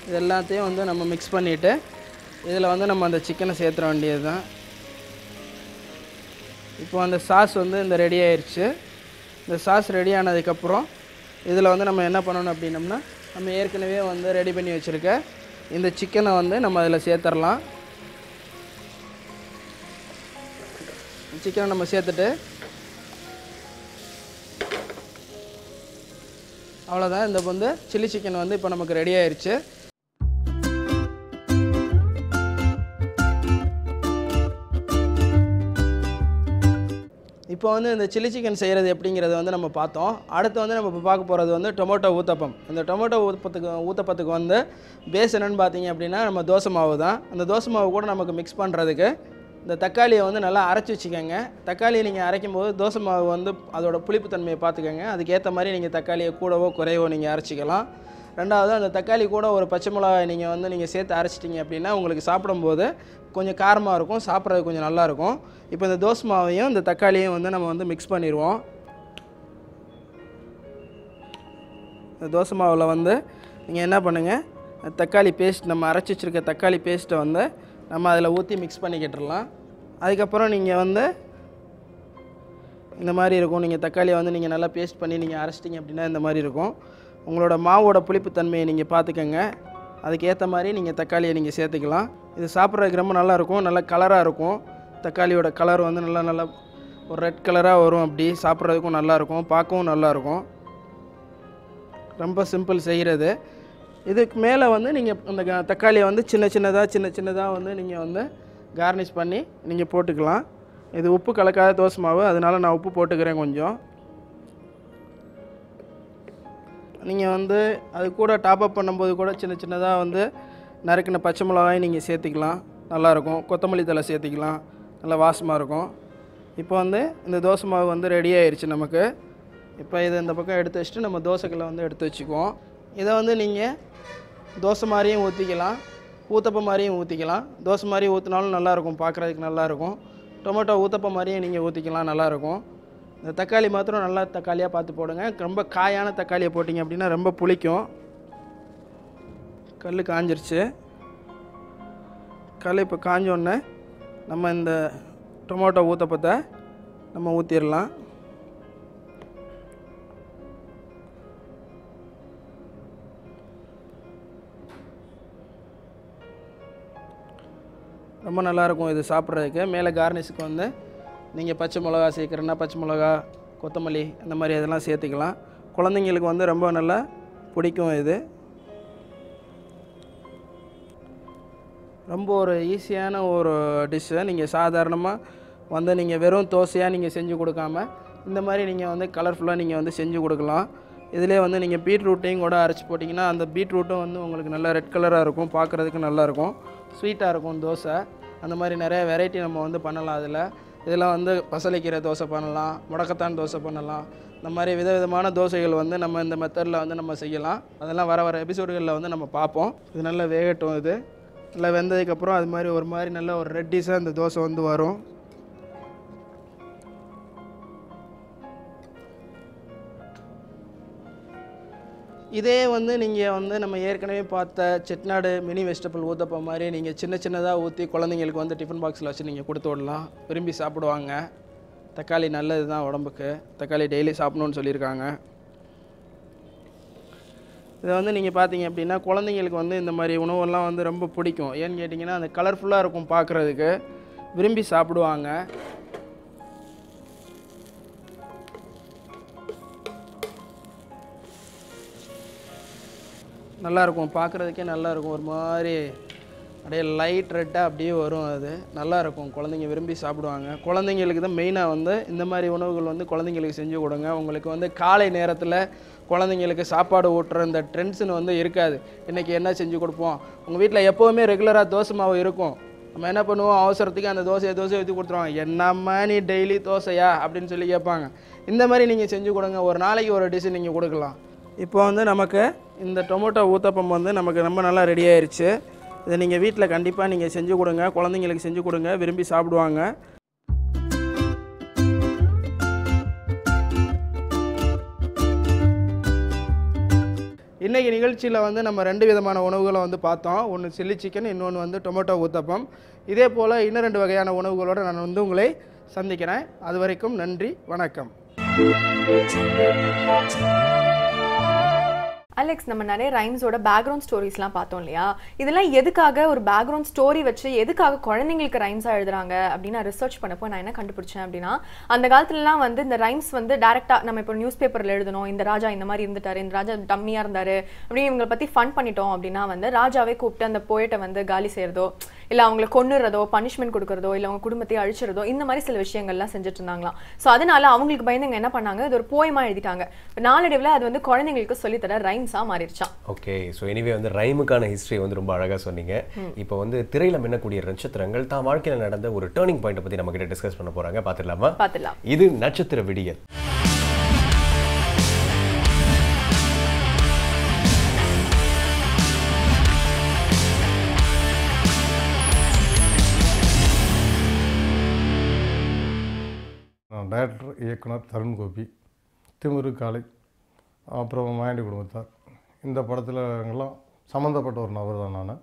இது எல்லாத்தையும் வந்து நம்ம மிக்ஸ் பண்ணிவிட்டு இதில் வந்து நம்ம அந்த சிக்கனை சேர்த்துற வேண்டியது தான். இப்போ அந்த சாஸ் வந்து இந்த ரெடி ஆயிடுச்சு. இந்த சாஸ் ரெடி ஆனதுக்கப்புறம் இதில் வந்து நம்ம என்ன பண்ணணும் அப்படின்னம்னா நம்ம ஏற்கனவே வந்து ரெடி பண்ணி வச்சுருக்க இந்த சிக்கனை வந்து நம்ம அதில் சேர்த்துடலாம். சிக்கனை நம்ம சேர்த்துட்டு அவ்வளோதான். இந்த வந்து சில்லி சிக்கன் வந்து இப்போ நமக்கு ரெடி ஆயிடுச்சு. இப்போ வந்து இந்த சில்லி சிக்கன் செய்கிறது எப்படிங்கிறத வந்து நம்ம பார்த்தோம். அடுத்து வந்து நம்ம இப்போ பார்க்க போகிறது வந்து டொமேட்டோ ஊத்தப்பம். இந்த டொமேட்டோ ஊத்தப்பத்துக்கு வந்து பேஸ் என்னென்னு பார்த்தீங்க அப்படின்னா நம்ம தோசை மாவு தான். அந்த தோசை மாவு கூட நமக்கு மிக்ஸ் பண்ணுறதுக்கு இந்த தக்காளியை வந்து நல்லா அரைச்சி வச்சுக்கோங்க. தக்காளியை நீங்கள் அரைக்கும் போது தோசை மாவு வந்து அதோட புளிப்புத்தன்மையை பார்த்துக்கோங்க. அதுக்கேற்ற மாதிரி நீங்கள் தக்காளியை கூடவோ குறைவோ நீங்கள் அரைச்சிக்கலாம். ரெண்டாவது அந்த தக்காளி கூட ஒரு பச்சை மிளகாய் நீங்கள் சேர்த்து அரைச்சிட்டிங்க அப்படின்னா உங்களுக்கு சாப்பிடும்போது கொஞ்சம் காரமாக இருக்கும், சாப்பிட்றது கொஞ்சம் நல்லாயிருக்கும். இப்போ இந்த தோசை மாவையும் இந்த தக்காளியும் வந்து நம்ம வந்து மிக்ஸ் பண்ணிடுவோம். இந்த தோசை மாவில் வந்து நீங்கள் என்ன பண்ணுங்கள், தக்காளி பேஸ்ட் நம்ம அரைச்சி வச்சுருக்க தக்காளி பேஸ்ட்டை வந்து நம்ம அதில் ஊற்றி மிக்ஸ் பண்ணிக்கிட்டுடலாம். அதுக்கப்புறம் நீங்கள் வந்து இந்த மாதிரி இருக்கும். நீங்கள் தக்காளியை வந்து நீங்கள் நல்லா பேஸ்ட் பண்ணி நீங்கள் அரைச்சிட்டிங்க அப்படின்னா இந்த மாதிரி இருக்கும். உங்களோட மாவோட புளிப்புத்தன்மையை நீங்கள் பார்த்துக்கங்க. அதுக்கேற்ற மாதிரி நீங்கள் தக்காளியை நீங்கள் சேர்த்துக்கலாம். இது சாப்பிட்றதுக்கு ரொம்ப நல்லாயிருக்கும், நல்ல கலராக இருக்கும். தக்காளியோட கலர் வந்து நல்லா ஒரு ரெட் கலராக வரும். அப்படி சாப்பிட்றதுக்கும் நல்லாயிருக்கும், பார்க்கவும் நல்லாயிருக்கும். ரொம்ப சிம்பிள் செய்கிறது. இதுக்கு மேலே வந்து நீங்கள் அந்த தக்காளியை வந்து சின்ன சின்னதாக வந்து நீங்கள் வந்து கார்னிஷ் பண்ணி நீங்கள் போட்டுக்கலாம். இது உப்பு கலக்காத தோசை மாவு, அதனால் நான் உப்பு போட்டுக்கிறேன் கொஞ்சம். நீங்கள் வந்து அது கூட டாப்அப் பண்ணும்போது கூட சின்னதாக வந்து நறுக்கின பச்சை மிளகாய் நீங்கள் சேர்த்துக்கலாம், நல்லாயிருக்கும். கொத்தமல்லி தழை சேர்த்துக்கலாம், நல்லா வாசமாக இருக்கும். இப்போ வந்து இந்த தோசை மாவு வந்து ரெடி ஆயிடுச்சு நமக்கு. இப்போ இதை இந்த பக்கம் எடுத்து வச்சுட்டு நம்ம தோசைகளை வந்து எடுத்து வச்சுக்குவோம். இதை வந்து நீங்கள் தோசை மாதிரியும் ஊற்றிக்கலாம், ஊத்தப்பம் மாதிரியும் ஊற்றிக்கலாம். தோசை மாதிரி ஊற்றினாலும் நல்லாயிருக்கும், பார்க்குறதுக்கு நல்லாயிருக்கும். டொமேட்டோ ஊத்தப்பம் மாதிரியும் நீங்கள் ஊற்றிக்கலாம், நல்லாயிருக்கும். இந்த தக்காளி மாத்திரம் நல்லா தக்காளியாக பார்த்து போடுங்க. ரொம்ப காயான தக்காளியை போட்டிங்க அப்படின்னா ரொம்ப புளிக்கும். கல் காஞ்சிருச்சு. கல் இப்போ காஞ்சோடனே நம்ம இந்த டொமேட்டோ ஊத்தப்பத்தை நம்ம ஊற்றிடலாம். ரொம்ப நல்லாயிருக்கும் இது சாப்பிட்றதுக்கு. மேலே கார்னிஷுக்கு வந்து நீங்கள் பச்சை மிளகா சேர்க்குறேன்னா பச்சை மிளகா, கொத்தமல்லி அந்த மாதிரி இதெல்லாம் சேர்த்துக்கலாம். குழந்தைங்களுக்கு வந்து ரொம்ப நல்லா பிடிக்கும். இது ரொம்ப ஒரு ஈஸியான ஒரு டிஷ்ஷு. நீங்கள் சாதாரணமாக வந்து நீங்கள் வெறும் தோசையாக நீங்கள் செஞ்சு கொடுக்காம இந்த மாதிரி நீங்கள் வந்து கலர்ஃபுல்லாக நீங்கள் வந்து செஞ்சு கொடுக்கலாம். இதிலே வந்து நீங்கள் பீட்ரூட்டையும் கூட அரைச்சி போட்டிங்கன்னா அந்த பீட்ரூட்டும் வந்து உங்களுக்கு நல்லா ரெட் கலராக இருக்கும், பார்க்குறதுக்கு நல்லாயிருக்கும், ஸ்வீட்டாக இருக்கும் தோசை. அந்த மாதிரி நிறைய வெரைட்டி நம்ம வந்து பண்ணலாம். இதில் வந்து பசலைக்கீரை தோசை பண்ணலாம், முடக்கத்தான் தோசை பண்ணலாம். இந்த மாதிரி விதவிதமான தோசைகள் வந்து நம்ம இந்த மெத்தடில் வந்து நம்ம செய்யலாம். அதெல்லாம் வர எபிசோடுகளில் வந்து நம்ம பார்ப்போம். இது நல்லா வேகட்டும். இது நல்லா வெந்ததுக்கப்புறம் அது மாதிரி ஒரு மாதிரி நல்ல ஒரு ரெட்டிஸாக இந்த தோசை வந்து வரும். இதே வந்து நீங்கள் வந்து நம்ம ஏற்கனவே பார்த்த செட்நாடு மினி வெஜிடபிள் ஊத்தப்பம் மாதிரி நீங்கள் சின்னதாக ஊற்றி குழந்தைங்களுக்கு வந்து டிஃபன் பாக்ஸில் வச்சு நீங்கள் கொடுத்து விடலாம், விரும்பி சாப்பிடுவாங்க. தக்காளி நல்லது தான் உடம்புக்கு, தக்காளி டெய்லி சாப்பிடணுன்னு சொல்லியிருக்காங்க. இதை வந்து நீங்கள் பார்த்தீங்க அப்படின்னா குழந்தைங்களுக்கு வந்து இந்த மாதிரி உணவெல்லாம் வந்து ரொம்ப பிடிக்கும். ஏன்னு கேட்டிங்கன்னா அந்த கலர்ஃபுல்லாக இருக்கும் பார்க்குறதுக்கு, விரும்பி சாப்பிடுவாங்க. நல்லாயிருக்கும், பார்க்குறதுக்கே நல்லாயிருக்கும். ஒரு மாதிரி அப்படியே லைட் ரெட்டாக அப்படியே வரும். அது நல்லாயிருக்கும், குழந்தைங்க விரும்பி சாப்பிடுவாங்க. குழந்தைங்களுக்கு தான் மெயினாக வந்து இந்த மாதிரி உணவுகள் வந்து குழந்தைங்களுக்கு செஞ்சு கொடுங்க. உங்களுக்கு வந்து காலை நேரத்தில் குழந்தைங்களுக்கு சாப்பாடு ஊட்டுற இந்த ட்ரெண்ட்ஸுன்னு வந்து இருக்காது. இன்றைக்கி என்ன செஞ்சு கொடுப்போம், உங்கள் வீட்டில் எப்போவுமே ரெகுலராக தோசை மாவு இருக்கும். நம்ம என்ன பண்ணுவோம், அவசரத்துக்கு அந்த தோசையை ஊற்றி கொடுத்துருவாங்க. என்னம்மா நீ டெய்லி தோசையா அப்படின்னு சொல்லி கேட்பாங்க. இந்த மாதிரி நீங்கள் செஞ்சு கொடுங்க, ஒரு நாளைக்கு ஒரு டிஷ்ஷு நீங்கள் கொடுக்கலாம். இப்போ வந்து நமக்கு இந்த டொமேட்டோ ஊத்தப்பம் வந்து நமக்கு ரொம்ப நல்லா ரெடி ஆயிடுச்சு. இதை நீங்கள் வீட்டில் கண்டிப்பாக நீங்கள் செஞ்சு கொடுங்க, குழந்தைங்களுக்கு செஞ்சு கொடுங்க, விரும்பி சாப்பிடுவாங்க. இன்றைக்கி நிகழ்ச்சியில் வந்து நம்ம 2 விதமான உணவுகளை வந்து பார்த்தோம். ஒன்று சில்லி சிக்கன், இன்னொன்று வந்து டொமேட்டோ ஊத்தப்பம். இதே போல் இன்னும் 2 வகையான உணவுகளோடு நான் வந்து உங்களை சந்திக்கிறேன். அது வரைக்கும் நன்றி, வணக்கம். அலெக்ஸ், நம்ம நிறைய ரைம்ஸோட பேக்ரவுண்ட் ஸ்டோரிஸ்லாம் பார்த்தோம் இல்லையா? இதெல்லாம் எதுக்காக ஒரு பேக்ரவுண்ட் ஸ்டோரி வச்சு எதுக்காக குழந்தைங்களுக்கு ரைம்ஸாக எழுதுறாங்க அப்படின்னு நான் ரிசர்ச் பண்ணப்போ நான் என்ன கண்டுபிடிச்சேன் அப்படின்னா, அந்த காலத்துலலாம் வந்து இந்த ரைம்ஸ் வந்து டேரெக்டாக நம்ம இப்போ நியூஸ் பேப்பரில் எழுதணும், இந்த ராஜா இந்த மாதிரி இருந்துட்டாரு, இந்த ராஜா டம்மியாக இருந்தார் அப்படின்னு இவங்களை பற்றி ஃபன் பண்ணிட்டோம் அப்படின்னா வந்து ராஜாவே கூப்பிட்டு அந்த போய்ட்டை வந்து காலி செய்கிறதோ, இல்லை அவங்களை கொன்னுறதோ, பனிஷ்மெண்ட் கொடுக்குறதோ, இல்லை அவங்க குடும்பத்தையே அழிச்சிறதோ, இந்த மாதிரி சில விஷயங்கள்லாம் செஞ்சுட்டு இருந்தாங்களாம். ஸோ அதனால அவங்களுக்கு பயந்துங்க என்ன பண்ணாங்க, இது ஒரு போயமாக எழுதிட்டாங்க. நாளடைவில் அது வந்து குழந்தைங்களுக்கு சொல்லித்தர ரைம்ஸாக மாறிடுச்சான். ஓகே, ஸோ எனிவே வந்து ரைமுக்கான ஹிஸ்ட்ரி வந்து ரொம்ப அழகாக சொன்னீங்க. இப்போ வந்து திரையில மின்னக்கூடிய நட்சத்திரங்கள் தான் வாழ்க்கையில் நடந்த ஒரு டேர்னிங் பாயிண்ட்டை பற்றி நம்ம கிட்ட டிஸ்கஸ் பண்ண போறாங்க. பார்த்துடலாமா? பார்த்துடலாம். இது நட்சத்திர விடியல். டைரக்டர் இயக்குனர் தருண் கோபி, திமிரு காலை, அப்புறம் மாயாண்டி குடும்பத்தார், இந்த படத்துலலாம் சம்மந்தப்பட்ட ஒரு நபர் தான் நான்.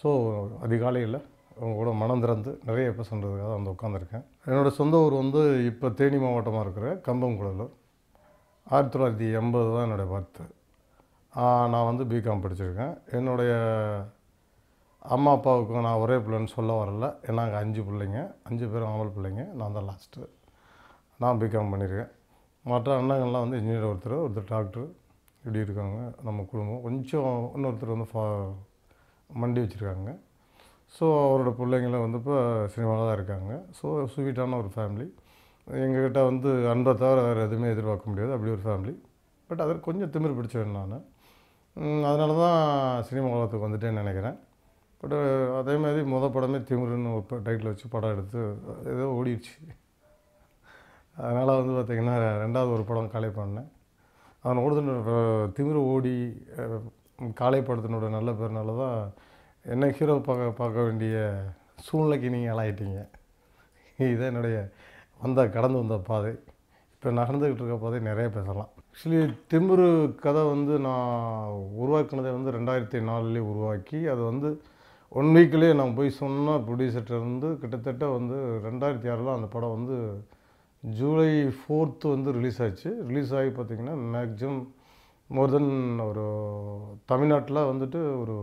ஸோ அதிகாலையில் அவங்க கூட மனம் திறந்து நிறைய பேசுன்றதுக்காக வந்து உட்காந்துருக்கேன். என்னோடய சொந்த ஊர் வந்து இப்போ தேனி மாவட்டமாக இருக்கிற கம்பங்குடலூர். 1980 தான் என்னுடைய பர்த்து. நான் வந்து பிகாம் படிச்சிருக்கேன். என்னுடைய அம்மா அப்பாவுக்கும் நான் ஒரே பிள்ளைன்னு சொல்ல வரல. ஏன்னா அங்கே 5 பிள்ளைங்க, 5 பேரும் ஆம்பளை பிள்ளைங்க, நான் தான் லாஸ்ட்டு. நான் பிகாம் பண்ணியிருக்கேன். மற்ற அண்ணங்கள்லாம் வந்து இன்ஜினியர், ஒருத்தர் டாக்டர், இப்படி இருக்காங்க. நம்ம குடும்பம் கொஞ்சம் இன்னொருத்தர் வந்து மண்டி வச்சுருக்காங்க. ஸோ அவரோட பிள்ளைங்களும் வந்து இப்போ சினிமாவில் தான் இருக்காங்க. ஸோ ஸ்வீட்டான ஒரு ஃபேமிலி. எங்ககிட்ட வந்து அன்பை தவிர வேறு எதுவுமே எதிர்பார்க்க முடியாது, அப்படி ஒரு ஃபேமிலி. பட் அதில் கொஞ்சம் திமிர் பிடிச்சவன் நான். அதனால தான் சினிமா உலகத்துக்கு வந்துட்டேன்னு நினைக்கிறேன். பட் அதே மாதிரி படமே திமிருன்னு ஒரு டைட்டில் வச்சு படம் எடுத்து ஏதோ ஓடிடுச்சு. அதனால் வந்து பார்த்திங்கன்னா 2வது ஒரு படம் காலை பண்ணேன். அவன் ஓடுதுன்னு திமிரு ஓடி காலை படத்தினோட நல்ல பேர்னால தான் என்ன ஹீரோ பார்க்க வேண்டிய சூழ்நிலைக்கு நீங்கள் ஆளாயிட்டீங்க. இதுதான் என்னுடைய கடந்து வந்த பாதை. இப்போ நடந்துக்கிட்டு இருக்க பாதை நிறைய பேசலாம். ஆக்சுவலி திமிரு கதை வந்து நான் உருவாக்கினதை வந்து 2004 உருவாக்கி அது வந்து 1 வீக்லேயே நான் போய் சொன்னால் ப்ரொடியூசர்கிட்ட கிட்டத்தட்ட வந்து 2006 அந்த படம் வந்து ஜூலை 4 வந்து ரிலீஸ் ஆச்சு. ரிலீஸ் ஆகி பார்த்திங்கன்னா மேக்ஸிமம் மோர் தென் ஒரு தமிழ்நாட்டில் வந்துட்டு ஒரு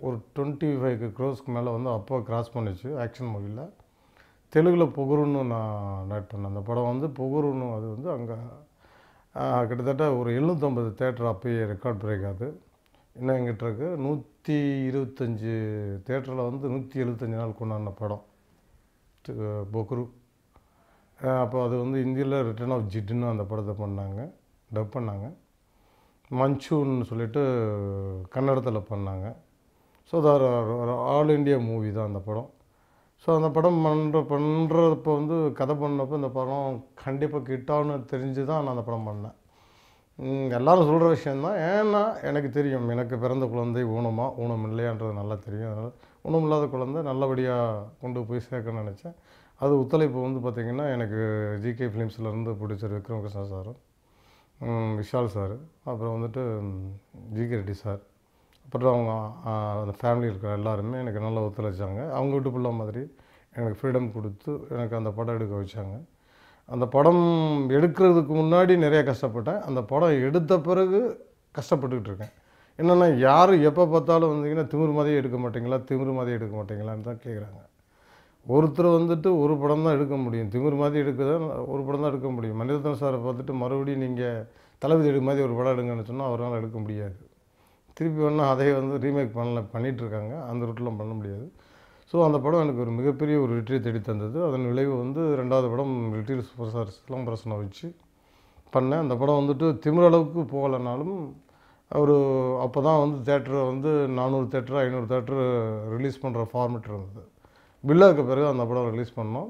25 crores மேலே வந்து அப்போ கிராஸ் பண்ணிச்சு ஆக்ஷன் மூவியில். தெலுங்கில் பொகுருன்னு நான் நைட் பண்ணேன். அந்த படம் வந்து பொகுருன்னு அது வந்து அங்கே கிட்டத்தட்ட ஒரு 750 தேட்டர் அப்போயே ரெக்கார்ட் பிரேக் ஆகுது. இன்னும் எங்கிட்ட இருக்குது 125 தேட்டரில் வந்து 175 நாள் கொண்டாடின படம் பொகுரு. அப்போ அது வந்து இந்தியில் ரிட்டர்ன் ஆஃப் ஜிட்டுன்னு அந்த படத்தை பண்ணாங்க, டப் பண்ணாங்க. மஞ்சூன்னு சொல்லிட்டு கன்னடத்தில் பண்ணாங்க. ஸோ அது ஒரு ஆல் இண்டியா மூவி தான் அந்த படம். ஸோ அந்த படம் பண்ணுறப்போ வந்து கதை பண்ணப்போ இந்த படம் கண்டிப்பாக கிட்டான்னு தெரிஞ்சு தான் நான் அந்த படம் பண்ணேன். எல்லோரும் சொல்கிற விஷயந்தான். ஏன்னா எனக்கு தெரியும், எனக்கு பிறந்த குழந்தை ஊனம் இல்லையான்றது நல்லா தெரியும். அதனால் ஊனம் இல்லாத குழந்தை நல்லபடியாக கொண்டு போய் சேர்க்கணும்னு நினச்சேன். அது ஒத்துழைப்பு வந்து பார்த்திங்கன்னா எனக்கு ஜிகே ஃபிலிம்ஸ்லேருந்து producer Vikram Krishna sir, Vishal sir, அப்புறம் வந்துட்டு ஜிகே ரெட்டி சார், அப்புறம் அவங்க அந்த ஃபேமிலி இருக்கிற எல்லாருமே எனக்கு நல்லா ஒத்துழைச்சாங்க. அவங்க வீட்டு பிள்ளை மாதிரி எனக்கு ஃப்ரீடம் கொடுத்து எனக்கு அந்த படம் எடுக்க வச்சாங்க. அந்த படம் எடுக்கிறதுக்கு முன்னாடி நிறைய கஷ்டப்பட்டேன். அந்த படம் எடுத்த பிறகு கஷ்டப்பட்டுக்கிட்டு இருக்கேன். என்னென்னா யார் எப்போ பார்த்தாலும் வந்தீங்கன்னா திமிரு மாதிரியே எடுக்க மாட்டீங்களான்னு தான் கேட்குறாங்க. ஒருத்தர் வந்துட்டு ஒரு படம் தான் எடுக்க முடியும், திமிரு மாதிரி ஒரு படம் தான் எடுக்க முடியும். மணிரத்னம் சாரை பார்த்துட்டு மறுபடியும் நீங்கள் தளபதி எடுக்க மாதிரி ஒரு படம் எடுங்கன்னு சொன்னால் அவரால் எடுக்க முடியாது. திருப்பி வேணால் அதை வந்து ரீமேக் பண்ணிகிட்ருக்காங்க, அந்த ரூட்லாம் பண்ண முடியாது. ஸோ அந்த படம் எனக்கு ஒரு மிகப்பெரிய ஒரு வெற்றியை தேடி தந்தது. அதன் விளைவு வந்து 2வது படம் லிட்டில் சூப்பர் ஸ்டார் சிலம்பரசனை வச்சு பண்ணேன். அந்த படம் வந்துட்டு திமிர அளவுக்கு போகலைனாலும் ஒரு அப்போ தான் வந்து தேட்டரை வந்து 400 தேட்டரு 500 தேட்டரு ரிலீஸ் பண்ணுற ஃபார்மேட் இருந்தது. பில்லாக்கு பிறகு அந்த படம் ரிலீஸ் பண்ணோம்.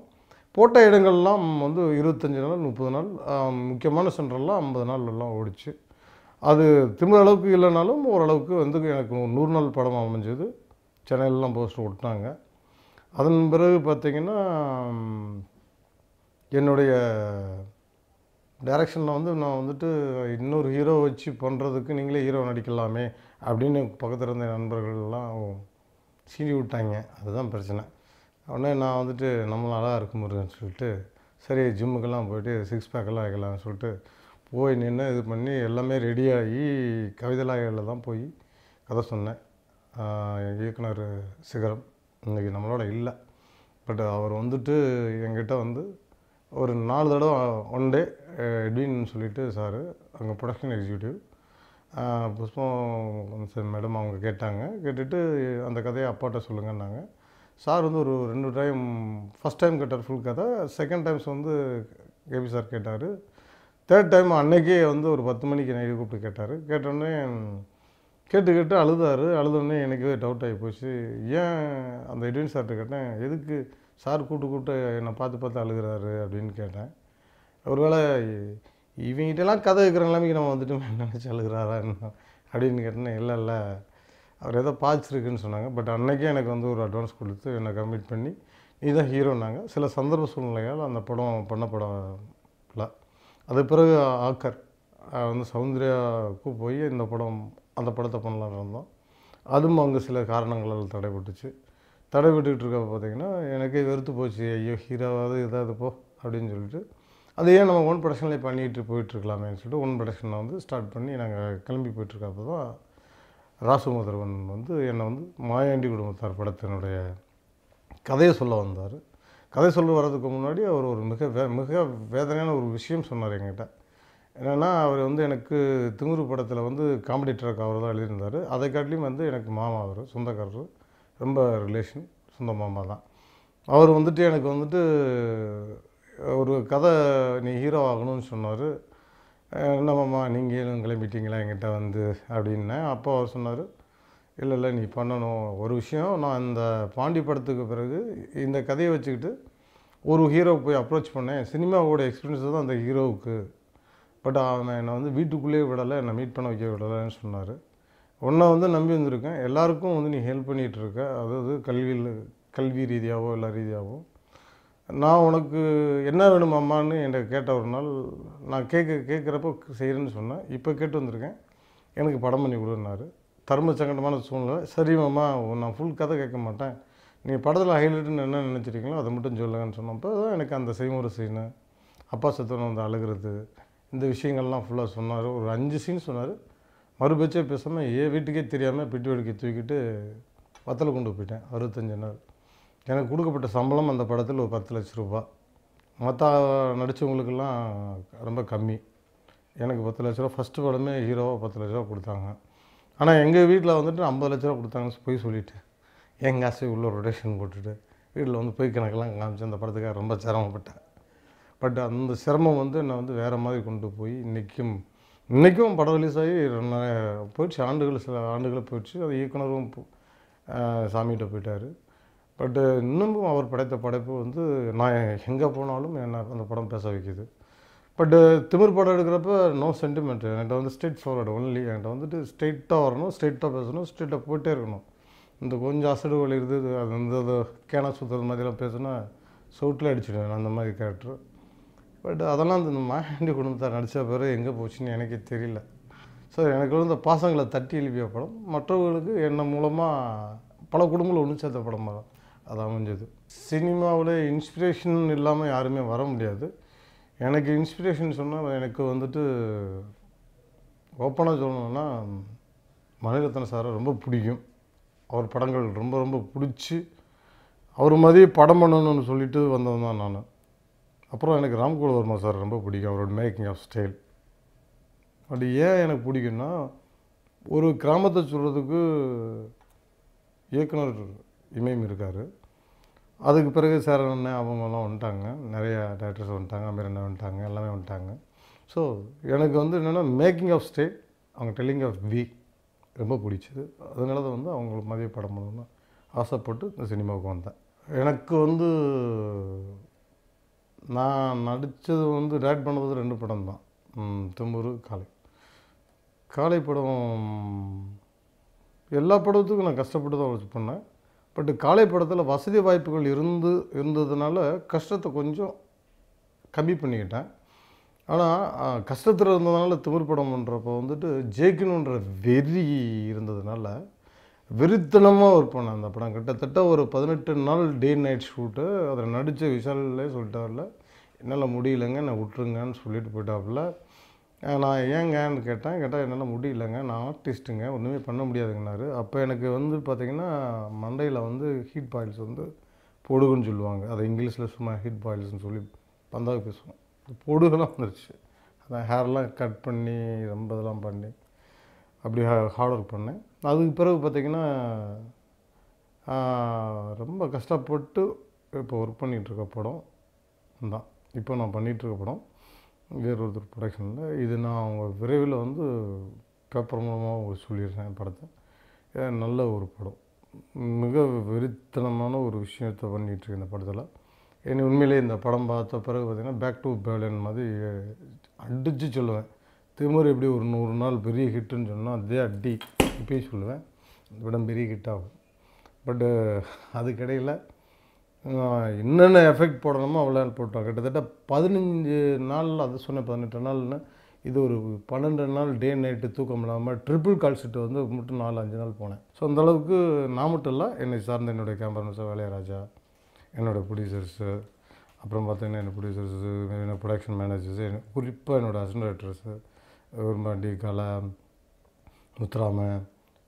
போட்ட இடங்கள்லாம் வந்து 25 நாள் 30 நாள், முக்கியமான சென்டர்லாம் 50 நாள்லாம் ஓடிச்சு. அது திமிர அளவுக்கு இல்லைனாலும் ஓரளவுக்கு வந்து எனக்கு 100 நாள் படம் அமைஞ்சது. சென்னையிலலாம் போஸ்டர் ஒட்டினாங்க. அதன் பிறகு பார்த்திங்கன்னா என்னுடைய டைரக்ஷனில் வந்து நான் வந்துட்டு இன்னொரு ஹீரோ வச்சு பண்ணுறதுக்கு நீங்களே ஹீரோ நடிக்கலாமே அப்படின்னு பக்கத்தில் இருந்த நண்பர்கள்லாம் சீனி விட்டாங்க. அதுதான் பிரச்சனை. உடனே நான் வந்துட்டு நம்மளும் அழகாக இருக்க முடியும்னு சொல்லிட்டு சரி ஜிம்முக்கெல்லாம் போய்ட்டு 6 பேக்கெல்லாம் வைக்கலாம்னு சொல்லிட்டு போய் நின்று இது பண்ணி எல்லாமே ரெடியாகி கவிதைலாயில் தான் போய் கதை சொன்னேன். இயக்குனர் சிகரம் இன்றைக்கி நம்மளோட இல்லை. பட் அவர் வந்துட்டு என்கிட்ட வந்து ஒரு 4 தடவை ஒன் டே எட்வின்னு சொல்லிட்டு சார் அங்கே ப்ரொடக்ஷன் எக்ஸிக்யூட்டிவ் புஷ்பம் மேடம் அவங்க கேட்டுட்டு அந்த கதையை அப்பாட்ட சொல்லுங்கன்னாங்க. சார் வந்து ஒரு 2 டைம் ஃபஸ்ட் டைம் கேட்டார் ஃபுல் கதை, செகண்ட் டைம்ஸ் வந்து கேபி சார் கேட்டார், தேர்ட் டைம் அன்னைக்கே வந்து ஒரு 10 மணிக்கு நைட்டு கூப்பிட்டு கேட்டார். கேட்டோடனே கேட்டு அழுதோடனே எனக்கு டவுட் ஆகி போச்சு. ஏன் அந்த எட்வின் சார்கிட்ட கேட்டேன், எதுக்கு சார் கூப்பிட்டு என்னை பார்த்து அழுகிறாரு அப்படின்னு கேட்டேன். ஒருவேளை இவங்கிட்டலாம் கதை இருக்கிற நிலைமைக்கு நம்ம வந்துட்டு நினச்சி அழுகிறாரா என்ன அப்படின்னு கேட்டேன். இல்லை அவர் ஏதோ பாய்ச்சிருக்குன்னு சொன்னாங்க. பட் அன்றைக்கே எனக்கு வந்து ஒரு அட்வான்ஸ் கொடுத்து என்னை கமிட் பண்ணி நீ தான் ஹீரோன்னாங்க. சில சந்தர்ப்ப சூழ்நிலையால் அந்த படம் பண்ணப்படல. அது பிறகு ஆக்கர் வந்து சௌந்தர்யாவுக்கு போய் அந்த படத்தை பண்ணலான்னு இருந்தோம். அதுவும் அங்கே சில காரணங்களால் தடைபட்டுக்கிட்டு இருக்க பார்த்திங்கன்னா எனக்கு வெறுத்து போச்சு. ஐயோ ஹீரோவாவது இதாவது போ அப்படின்னு சொல்லிட்டு அது ஏன் நம்ம ஓன் ப்ரொடக்ஷன்லேயே பண்ணிட்டு போயிட்டுருக்கலாமேன்னு சொல்லிட்டு ஓன் ப்ரொடக்ஷனில் வந்து ஸ்டார்ட் பண்ணி நாங்கள் கிளம்பி போயிட்டுருக்கப்போ தான் ராசுமுதர்வன் வந்து என்னை வந்து மாயாண்டி குடும்பத்தார் படத்தினுடைய கதையை சொல்ல வந்தார். கதை சொல்ல வர்றதுக்கு முன்னாடி அவர் ஒரு மிக வேதனையான ஒரு விஷயம் சொன்னார் என்கிட்ட. என்னென்னா அவர் வந்து எனக்கு திமிரு படத்தில் வந்து காமெடி ட்ராக் அவர் தான் எழுதியிருந்தார். அதை காட்டிலையும் வந்து எனக்கு மாமா அவர் சொந்தக்காரர், ரொம்ப ரிலேஷன், சொந்த மாமா தான். அவர் வந்துட்டு எனக்கு வந்துட்டு ஒரு கதை நீ ஹீரோ ஆகணும்னு சொன்னார். என்ன மாமா நீங்கள் கிளம்பிட்டீங்களா என்கிட்ட வந்து அப்படின்னேன். அப்போ அவர் சொன்னார், இல்லை நீ பண்ணணும் ஒரு விஷயம். நான் இந்த பாண்டி படத்துக்கு பிறகு இந்த கதையை வச்சுக்கிட்டு ஒரு ஹீரோவை போய் அப்ரோச் பண்ணேன். சினிமாவோட எக்ஸ்பீரியன்ஸ் தான் அந்த ஹீரோவுக்கு. பட் அவன் என்னை வந்து வீட்டுக்குள்ளேயே விடலை, என்னை மீட் பண்ண வைக்க விடலைன்னு சொன்னார். உன்னை வந்து நம்பி வந்திருக்கேன், எல்லாருக்கும் வந்து நீ ஹெல்ப் பண்ணிகிட்ருக்க, அதாவது கல்வி ரீதியாகவோ எல்லா ரீதியாகவும். நான் உனக்கு என்ன வேணுமாம்மான்னு என்கிட்ட கேட்ட ஒரு நாள் நான் கேட்குறப்போ செய்கிறேன்னு சொன்னேன். இப்போ கேட்டு வந்திருக்கேன், எனக்கு படம் பண்ணி கொடுன்னாரு. தர்ம சங்கடமான சூழ்நிலை. சரி மாமா நான் ஃபுல் கதை கேட்க மாட்டேன், நீங்கள் படத்தில் ஹைலைட்டுன்னு என்ன நினச்சிருக்கீங்களோ அதை மட்டும் சொல்லுங்கன்னு சொன்னப்போ தான் எனக்கு அந்த செய்முறை சீனு, அப்பா சத்தனை வந்து அழுகிறது, இந்த விஷயங்கள்லாம் ஃபுல்லாக சொன்னார். ஒரு 5 சீன் சொன்னார். மறுபேச்சே பேசாமல் வீட்டுக்கே தெரியாமல் பெட்டி வெடிக்க தூக்கிட்டு வத்தலை கொண்டு போயிட்டேன். 65 நாள். எனக்கு கொடுக்கப்பட்ட சம்பளம் அந்த படத்தில் ஒரு 10 லட்ச ரூபா. மற்ற நடித்தவங்களுக்கெல்லாம் ரொம்ப கம்மி. எனக்கு 10 லட்ச ரூபா. ஃபஸ்ட்டு படமே ஹீரோவாக 10 லட்ச ரூபா கொடுத்தாங்க. ஆனால் எங்கள் வீட்டில் வந்துட்டு 50 லட்ச ரூபா கொடுத்தாங்கன்னு போய் சொல்லிவிட்டு எங்கள் காசை உள்ள ரொட்டேஷன் போட்டுட்டு வீட்டில் வந்து போய் கணக்கெல்லாம் காமிச்சு அந்த படத்துக்காக ரொம்ப சிரமப்பட்டேன். பட் அந்த சிரமம் வந்து என்னை வந்து வேறு மாதிரி கொண்டு போய் இன்றைக்கும் படம் ரிலீஸ் ஆகி போயிடுச்சு, சில ஆண்டுகள் போயிடுச்சு. அது இயக்குனரும் சாமிகிட்ட போயிட்டார். பட்டு இன்னமும் அவர் படைத்த படைப்பு வந்து நான் எங்கே போனாலும் என்னை அந்த படம் பேச வைக்கிது. பட்டு திமிர் படம் எடுக்கிறப்ப நோ சென்டிமெண்ட். என்கிட்ட வந்து ஸ்ட்ரெயிட் ஃபார்வர்டு ஒன்லி. என்கிட்ட வந்துட்டு ஸ்ட்ரெயிட்டாக வரணும், ஸ்ட்ரெயிட்டாக பேசணும், ஸ்ட்ரெயிட்டாக போயிட்டே இருக்கணும். இந்த கொஞ்சம் அசடு வலிடுது, அது இந்த கேன சுற்றுறது மாதிரிலாம் பேசுனா சவுட்டில் அடிச்சிடுவேன் அந்த மாதிரி கேரக்டர். பட் அதெல்லாம் இந்த மாயாண்டி குடும்பத்தை நடித்த பிறகு எங்கே போச்சுன்னு எனக்கே தெரியல. ஸோ எனக்கு வந்து இந்த பாசங்களை தட்டி எழுப்பிய படம் மற்றவர்களுக்கு என்ன மூலமாக பல குடும்பங்கள் ஒன்று சேர்த்த படமாக தான் அது அமைஞ்சது. சினிமாவில் இன்ஸ்பிரேஷன் இல்லாமல் யாருமே வர முடியாது. எனக்கு இன்ஸ்பிரேஷன் சொன்னால் எனக்கு வந்துட்டு ஓப்பனாக சொல்லணும்னா மணிரத்னம் சாரை ரொம்ப பிடிக்கும். அவர் படங்கள் ரொம்ப ரொம்ப பிடிச்சி அவர் மாதிரி படம் பண்ணணும்னு சொல்லிட்டு வந்தவன் தான் நான். அப்புறம் எனக்கு ராம்கோபால் வர்மா சார் ரொம்ப பிடிக்கும், அவரோட மேக்கிங் ஆஃப் ஸ்டைல். பட் ஏன் எனக்கு பிடிக்குன்னா, ஒரு கிராமத்தை சொல்கிறதுக்கு இயக்குனர் இமயம் இருக்கார். அதுக்கு பிறகு சேரன் அவங்கெல்லாம் வந்துட்டாங்க, நிறைய டேரக்டர்ஸ் வந்துட்டாங்க, அமீர் அண்ணா வந்துட்டாங்க, எல்லாமே வந்துட்டாங்க. ஸோ எனக்கு வந்து என்னென்னா மேக்கிங் ஆஃப் ஸ்டே, அவங்க டெல்லிங் ஆஃப் வி ரொம்ப பிடிச்சிது. அதனால தான் வந்து அவங்களுக்கு மதிய படம் பண்ணணும்னு ஆசைப்பட்டு இந்த சினிமாவுக்கு வந்தேன். எனக்கு வந்து நான் நடித்தது வந்து டைரக்ட் பண்ணது 2 படம் தான், தும்பூர், காளை. காளை படம் எல்லா படத்துக்கும் நான் கஷ்டப்பட்டு தான் வச்சு பண்ணேன். பட் காளை படத்தில் வசதி வாய்ப்புகள் இருந்ததுனால கஷ்டத்தை கொஞ்சம் கம்மி பண்ணிக்கிட்டேன். ஆனால் கஷ்டத்தில் இருந்ததுனால திமிர் படம் பண்ணுறப்போ வந்துட்டு ஜெயிக்கணுன்ற வெறி இருந்ததுனால வெறித்தனமாக ஒர்க் பண்ணேன். அந்த படம் கிட்டத்தட்ட ஒரு 18 நாள் டே நைட் ஷூட்டு. அதில் நடித்த விஷாலே சொல்லிட்டார்ல, என்னால் முடியலைங்க, நான் விட்டுருங்கன்னு சொல்லிட்டு போயிட்டாப்புல. நான் ஏங்கன்னு கேட்டால் என்னால் முடியலைங்க, நான் ஆர்டிஸ்ட்டுங்க, ஒன்றுமே பண்ண முடியாதுங்கன்னாரு. அப்போ எனக்கு வந்து பார்த்திங்கன்னா மண்டையில் வந்து ஹீட் பாயில்ஸ் வந்து பொடுகுன்னு சொல்லுவாங்க, அதை இங்கிலீஷில் சும்மா ஹீட் பாயில்ஸ்னு சொல்லி பந்தாக பேசுவோம். பொடுகெல்லாம் வந்துருச்சு. அந்த ஹேர்லாம் கட் பண்ணி ரொம்ப இதெல்லாம் பண்ணி அப்படி ஹார்ட் ஒர்க் பண்ணேன். அதுக்கு பிறகு பார்த்திங்கன்னா ரொம்ப கஷ்டப்பட்டு இப்போ ஒர்க் பண்ணிகிட்ருக்க படம் தான் இப்போ நான் பண்ணிகிட்ருக்க படம் வேறு ஒருத்தர் ப்ரொடக்ஷனில். இது நான் அவங்க விரைவில் வந்து பேப்பர் மூலமாக சொல்லிடுறேன் படத்தை. நல்ல ஒரு படம், மிக வெறித்தனமான ஒரு விஷயத்தை பண்ணிகிட்ருக்கேன் இந்த படத்தில். என்னை உண்மையிலே இந்த படம் பார்த்த பிறகு பார்த்திங்கன்னா பேக் டு பேலன் மாதிரி அடித்து சொல்லுவேன். திமிர் எப்படி ஒரு 100 நாள் பெரிய ஹிட்டுன்னு சொன்னால் அதே அடி இப்பயே சொல்லுவேன், இந்த படம் பெரிய ஹிட் ஆகும். பட்டு அதுக்கிடையில் என்னென்ன எஃபெக்ட் போடணுமோ அவ்வளோ போட்டோம். கிட்டத்தட்ட 15 நாள், அது சொன்னேன் 18 நாள்னு, இது ஒரு 12 நாள் டே நைட்டு தூக்கம் இல்லாமல் ட்ரிபிள் கால் ஷீட்டு வந்து மட்டும் 4-5 நாள் போனேன். ஸோ அந்தளவுக்கு நான் மட்டும் இல்லை, என்னை சார்ந்த என்னுடைய கேமராமேன் வேலையராஜா, என்னோடய ப்ரொடியூசர்ஸு, அப்புறம் பார்த்திங்கன்னா என்னோடய ப்ரொடியூசர்ஸு, என்னோடய ப்ரொடக்ஷன் மேனேஜர்ஸு, குறிப்பாக என்னோடய அசிஸ்டன்ட் டைரக்டர்ஸு உருமாண்டி, கலா, முத்துராமன்,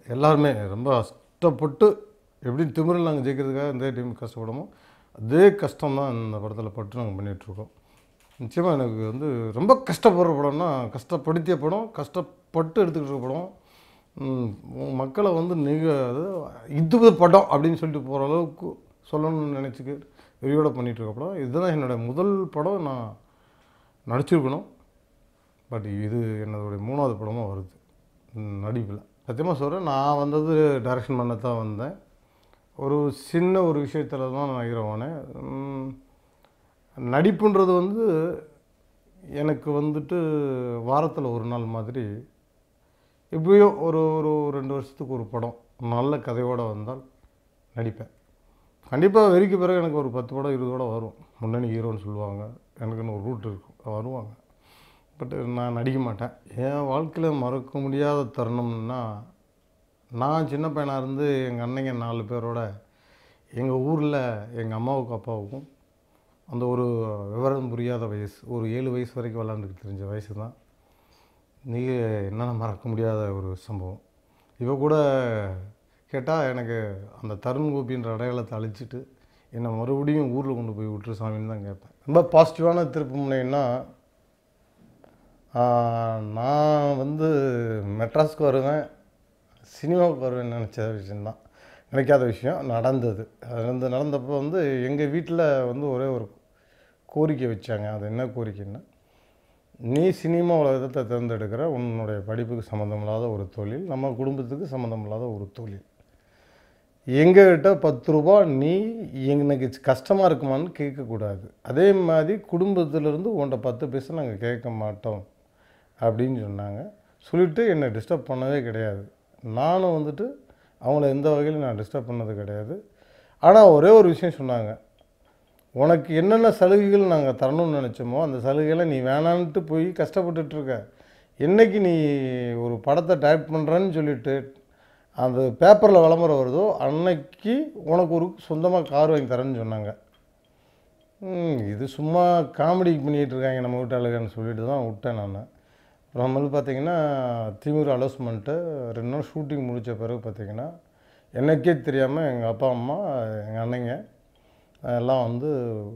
எல்லாருமே ரொம்ப கஷ்டப்பட்டு எப்படி திமிரில் நாங்கள் ஜெயிக்கிறதுக்காக எந்த டீம் கஷ்டப்படமோ அதே கஷ்டம் தான் இந்த படத்தில் பட்டு நாங்கள் பண்ணிகிட்ருக்கோம். நிச்சயமாக எனக்கு வந்து ரொம்ப கஷ்டப்படுற படம்னா, கஷ்டப்படுத்திய படம், கஷ்டப்பட்டு எடுத்துக்கிட்டு இருக்க படம், மக்களை வந்து இது படம் அப்படின்னு சொல்லிட்டு போகிற அளவுக்கு சொல்லணும்னு நினச்சிக்க வெறியோட பண்ணிகிட்ருக்க படம். இதுதான் என்னோடய முதல் படம் நான் நடிச்சிருக்கணும். பட் இது என்னோடய 3வது படமாக வருது நடிப்பில். சத்தியமாக சொல்கிறேன், நான் வந்தது டைரக்ஷன் பண்ண தான் வந்தேன். ஒரு சின்ன ஒரு விஷயத்தில் தான் நான் ஹீரோவானேன். நடிப்புன்றது வந்து எனக்கு வந்துட்டு வாரத்தில் ஒரு நாள் மாதிரி, எப்படியோ ஒரு 2 வருஷத்துக்கு ஒரு படம் நல்ல கதையோடு வந்தால் நடிப்பேன். கண்டிப்பாக வெறிக்கு பிறகு எனக்கு ஒரு 10 படம் 20 படம் வரும். முன்னணி ஹீரோன்னு சொல்லுவாங்க, எனக்குன்னு ஒரு ரூட் இருக்கும், வருவாங்க. பட் நான் நடிக்க மாட்டேன். என் வாழ்க்கையில் மறக்க முடியாத தருணம்னா, நான் சின்ன பையனாக இருந்து எங்கள் அண்ணங்க 4 பேரோட எங்கள் ஊரில் எங்கள் அம்மாவுக்கும் அப்பாவுக்கும் அந்த ஒரு விவரம் புரியாத வயசு, ஒரு 7 வயசு வரைக்கும் விளாண்டுக்கு தெரிஞ்ச வயசு தான். நீங்கள் என்னால் மறக்க முடியாத ஒரு சம்பவம். இப்போ கூட கேட்டால் எனக்கு அந்த தருண் கோபின்ற அடையாளத்தை அழிச்சிட்டு என்னை மறுபடியும் ஊரில் கொண்டு போய் விட்டுரு சாமின்னு தான் கேட்பேன். ரொம்ப பாசிட்டிவான திருப்பு முனைன்னா, நான் வந்து மெட்ராஸ்க்கு வருவேன், சினிமாவுக்கு வருவேன்னு நினச்ச விஷயந்தான், நினைக்காத விஷயம் நடந்தது. அது நடந்தப்போ வந்து எங்கள் வீட்டில் வந்து ஒரே ஒரு கோரிக்கை வச்சாங்க. அது என்ன கோரிக்கைன்னா, நீ சினிமா உலகத்தை தேர்ந்தெடுக்கிற, உன்னுடைய படிப்புக்கு சம்மந்தமில்லாத ஒரு தொழில், நம்ம குடும்பத்துக்கு சம்மந்தமில்லாத ஒரு தொழில், எங்ககிட்ட 10 ரூபா நீ எனக்கு கஷ்டமாக இருக்குமான்னு கேட்கக்கூடாது. அதே மாதிரி குடும்பத்திலேருந்து உன்ட்ட 10 பைசா நாங்கள் கேட்க மாட்டோம் அப்படின்னு சொன்னாங்க. சொல்லிவிட்டு என்னை டிஸ்டர்ப் பண்ணவே கிடையாது. நானும் வந்துட்டு அவங்கள எந்த வகையிலும் நான் டிஸ்டர்ப் பண்ணது கிடையாது. ஆனால் ஒரே ஒரு விஷயம் சொன்னாங்க, உனக்கு என்னென்ன சலுகைகள் நாங்கள் தரணும்னு நினச்சோமோ அந்த சலுகைகளை நீ வேணான்ட்டு போய் கஷ்டப்பட்டுட்ருக்க. என்றைக்கு நீ ஒரு படத்தை டைப் பண்ணுறேன்னு சொல்லிவிட்டு அந்த பேப்பரில் விளம்பரம் வருதோ அன்னைக்கு உனக்கு ஒரு சொந்தமாக கார் வாங்கி தரேன்னு சொன்னாங்க. இது சும்மா காமெடி பண்ணிகிட்டு இருக்காங்க நம்ம வீட்டாளுகன்னு சொல்லிட்டு தான் விட்டேன் நான். நம்ம வந்து பார்த்திங்கன்னா திமிர் அலோஸ்மெண்ட்டு 2 நாள் ஷூட்டிங் முடித்த பிறகு பார்த்திங்கன்னா எனக்கே தெரியாமல் எங்கள் அப்பா அம்மா எங்கள் அண்ணங்க எல்லாம் வந்து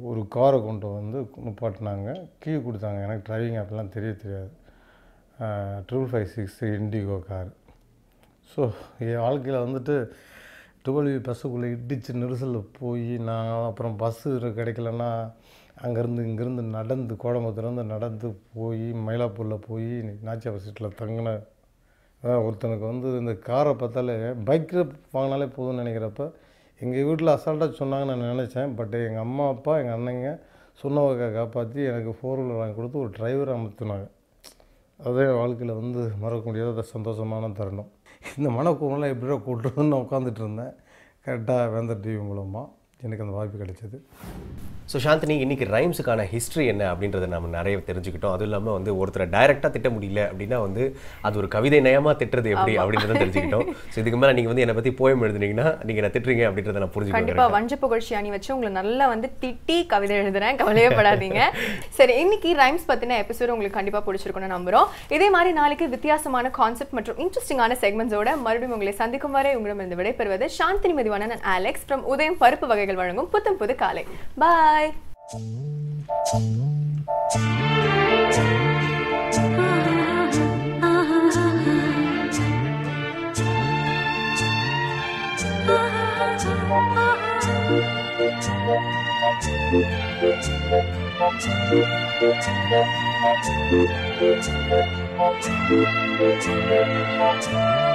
ஒரு காரை கொண்டு வந்து நிப்பாட்டினாங்க, கீ கொடுத்தாங்க. எனக்கு டிரைவிங் அப்படிலாம் தெரியாது. 5556 இண்டிகோ கார். ஸோ என் வாழ்க்கையில் வந்துட்டு 12 பஸ்ஸுக்குள்ளே இடித்து நெரிசலில் போய் நான் அப்புறம் பஸ்ஸு கிடைக்கலன்னா இங்கேருந்து நடந்து கோடம்புத்தூர்லேருந்து நடந்து போய் மயிலாப்பூரில் போய் நாச்சியா பஸ்ஸில் தங்கின ஒருத்தனுக்கு வந்து இந்த காரை பார்த்தாலே பைக்கில் வாங்கினாலே போதும்னு நினைக்கிறப்ப எங்கள் வீட்டில் அசால்ட்டாக சொன்னாங்கன்னு நான் நினச்சேன். பட் எங்கள் அம்மா அப்பா எங்கள் அண்ணங்க சொன்னவங்க காப்பாற்றி எனக்கு 4 வீலர் வாங்கி கொடுத்து ஒரு டிரைவரை அமர்த்தினாங்க. அதே வாழ்க்கையில் வந்து மறக்க முடியாத சந்தோஷமான தருணம். இந்த மனக்குமெல்லாம் எப்படியோ கூட்டுறதுன்னு நான் உட்காந்துட்டு இருந்தேன். கரெக்டாக வேந்தர் டிவி மூலமாக எனக்கு அந்த வாய்ப்பு கிடைச்சது. ஸோ சாந்தினி, இன்றைக்கி ரைம்ஸுக்கான ஹிஸ்ட்ரி என்ன அப்படின்றத நம்ம நிறைய தெரிஞ்சுக்கிட்டோம். அதுவும் இல்லாமல் வந்து ஒருத்தரை டைரெக்டாக திட்ட முடியல அப்படின்னா வந்து அது ஒரு கவிதை நயமாக திட்டுறது எப்படி அப்படின்றத தெரிஞ்சுக்கிட்டோம். ஸோ இதுக்கு மேலே நீங்கள் வந்து என்னை பற்றி போயம் எழுதுனீங்கன்னா நீங்கள் என்ன திட்டுறீங்க அப்படின்றத நான் புரிஞ்சுக்கிறேன். கண்டிப்பாக வஞ்ச புகழ்ச்சி அணி வச்சு உங்களை நல்லா வந்து திட்டி கவிதை எழுதுறேன், கவலையப்படாதீங்க. சரி, இன்னைக்கு ரைம்ஸ் பற்றின எபிசோடு உங்களுக்கு கண்டிப்பாக பிடிச்சிருக்குன்னு நம்புகிறோம். இதே மாதிரி நாளைக்கு வித்தியாசமான கான்செப்ட் மற்றும் இன்ட்ரெஸ்டிங்கான செக்மெண்ட்ஸோட மறுபடியும் உங்களை சந்திக்கும் வரை உங்களிடமிருந்து விடைபெறுவது Chandini Mathivanan and Alex from Udhayam பருப்பு வகைகள் வழங்கும் புத்தம் புது காலை. பாய். Thank you.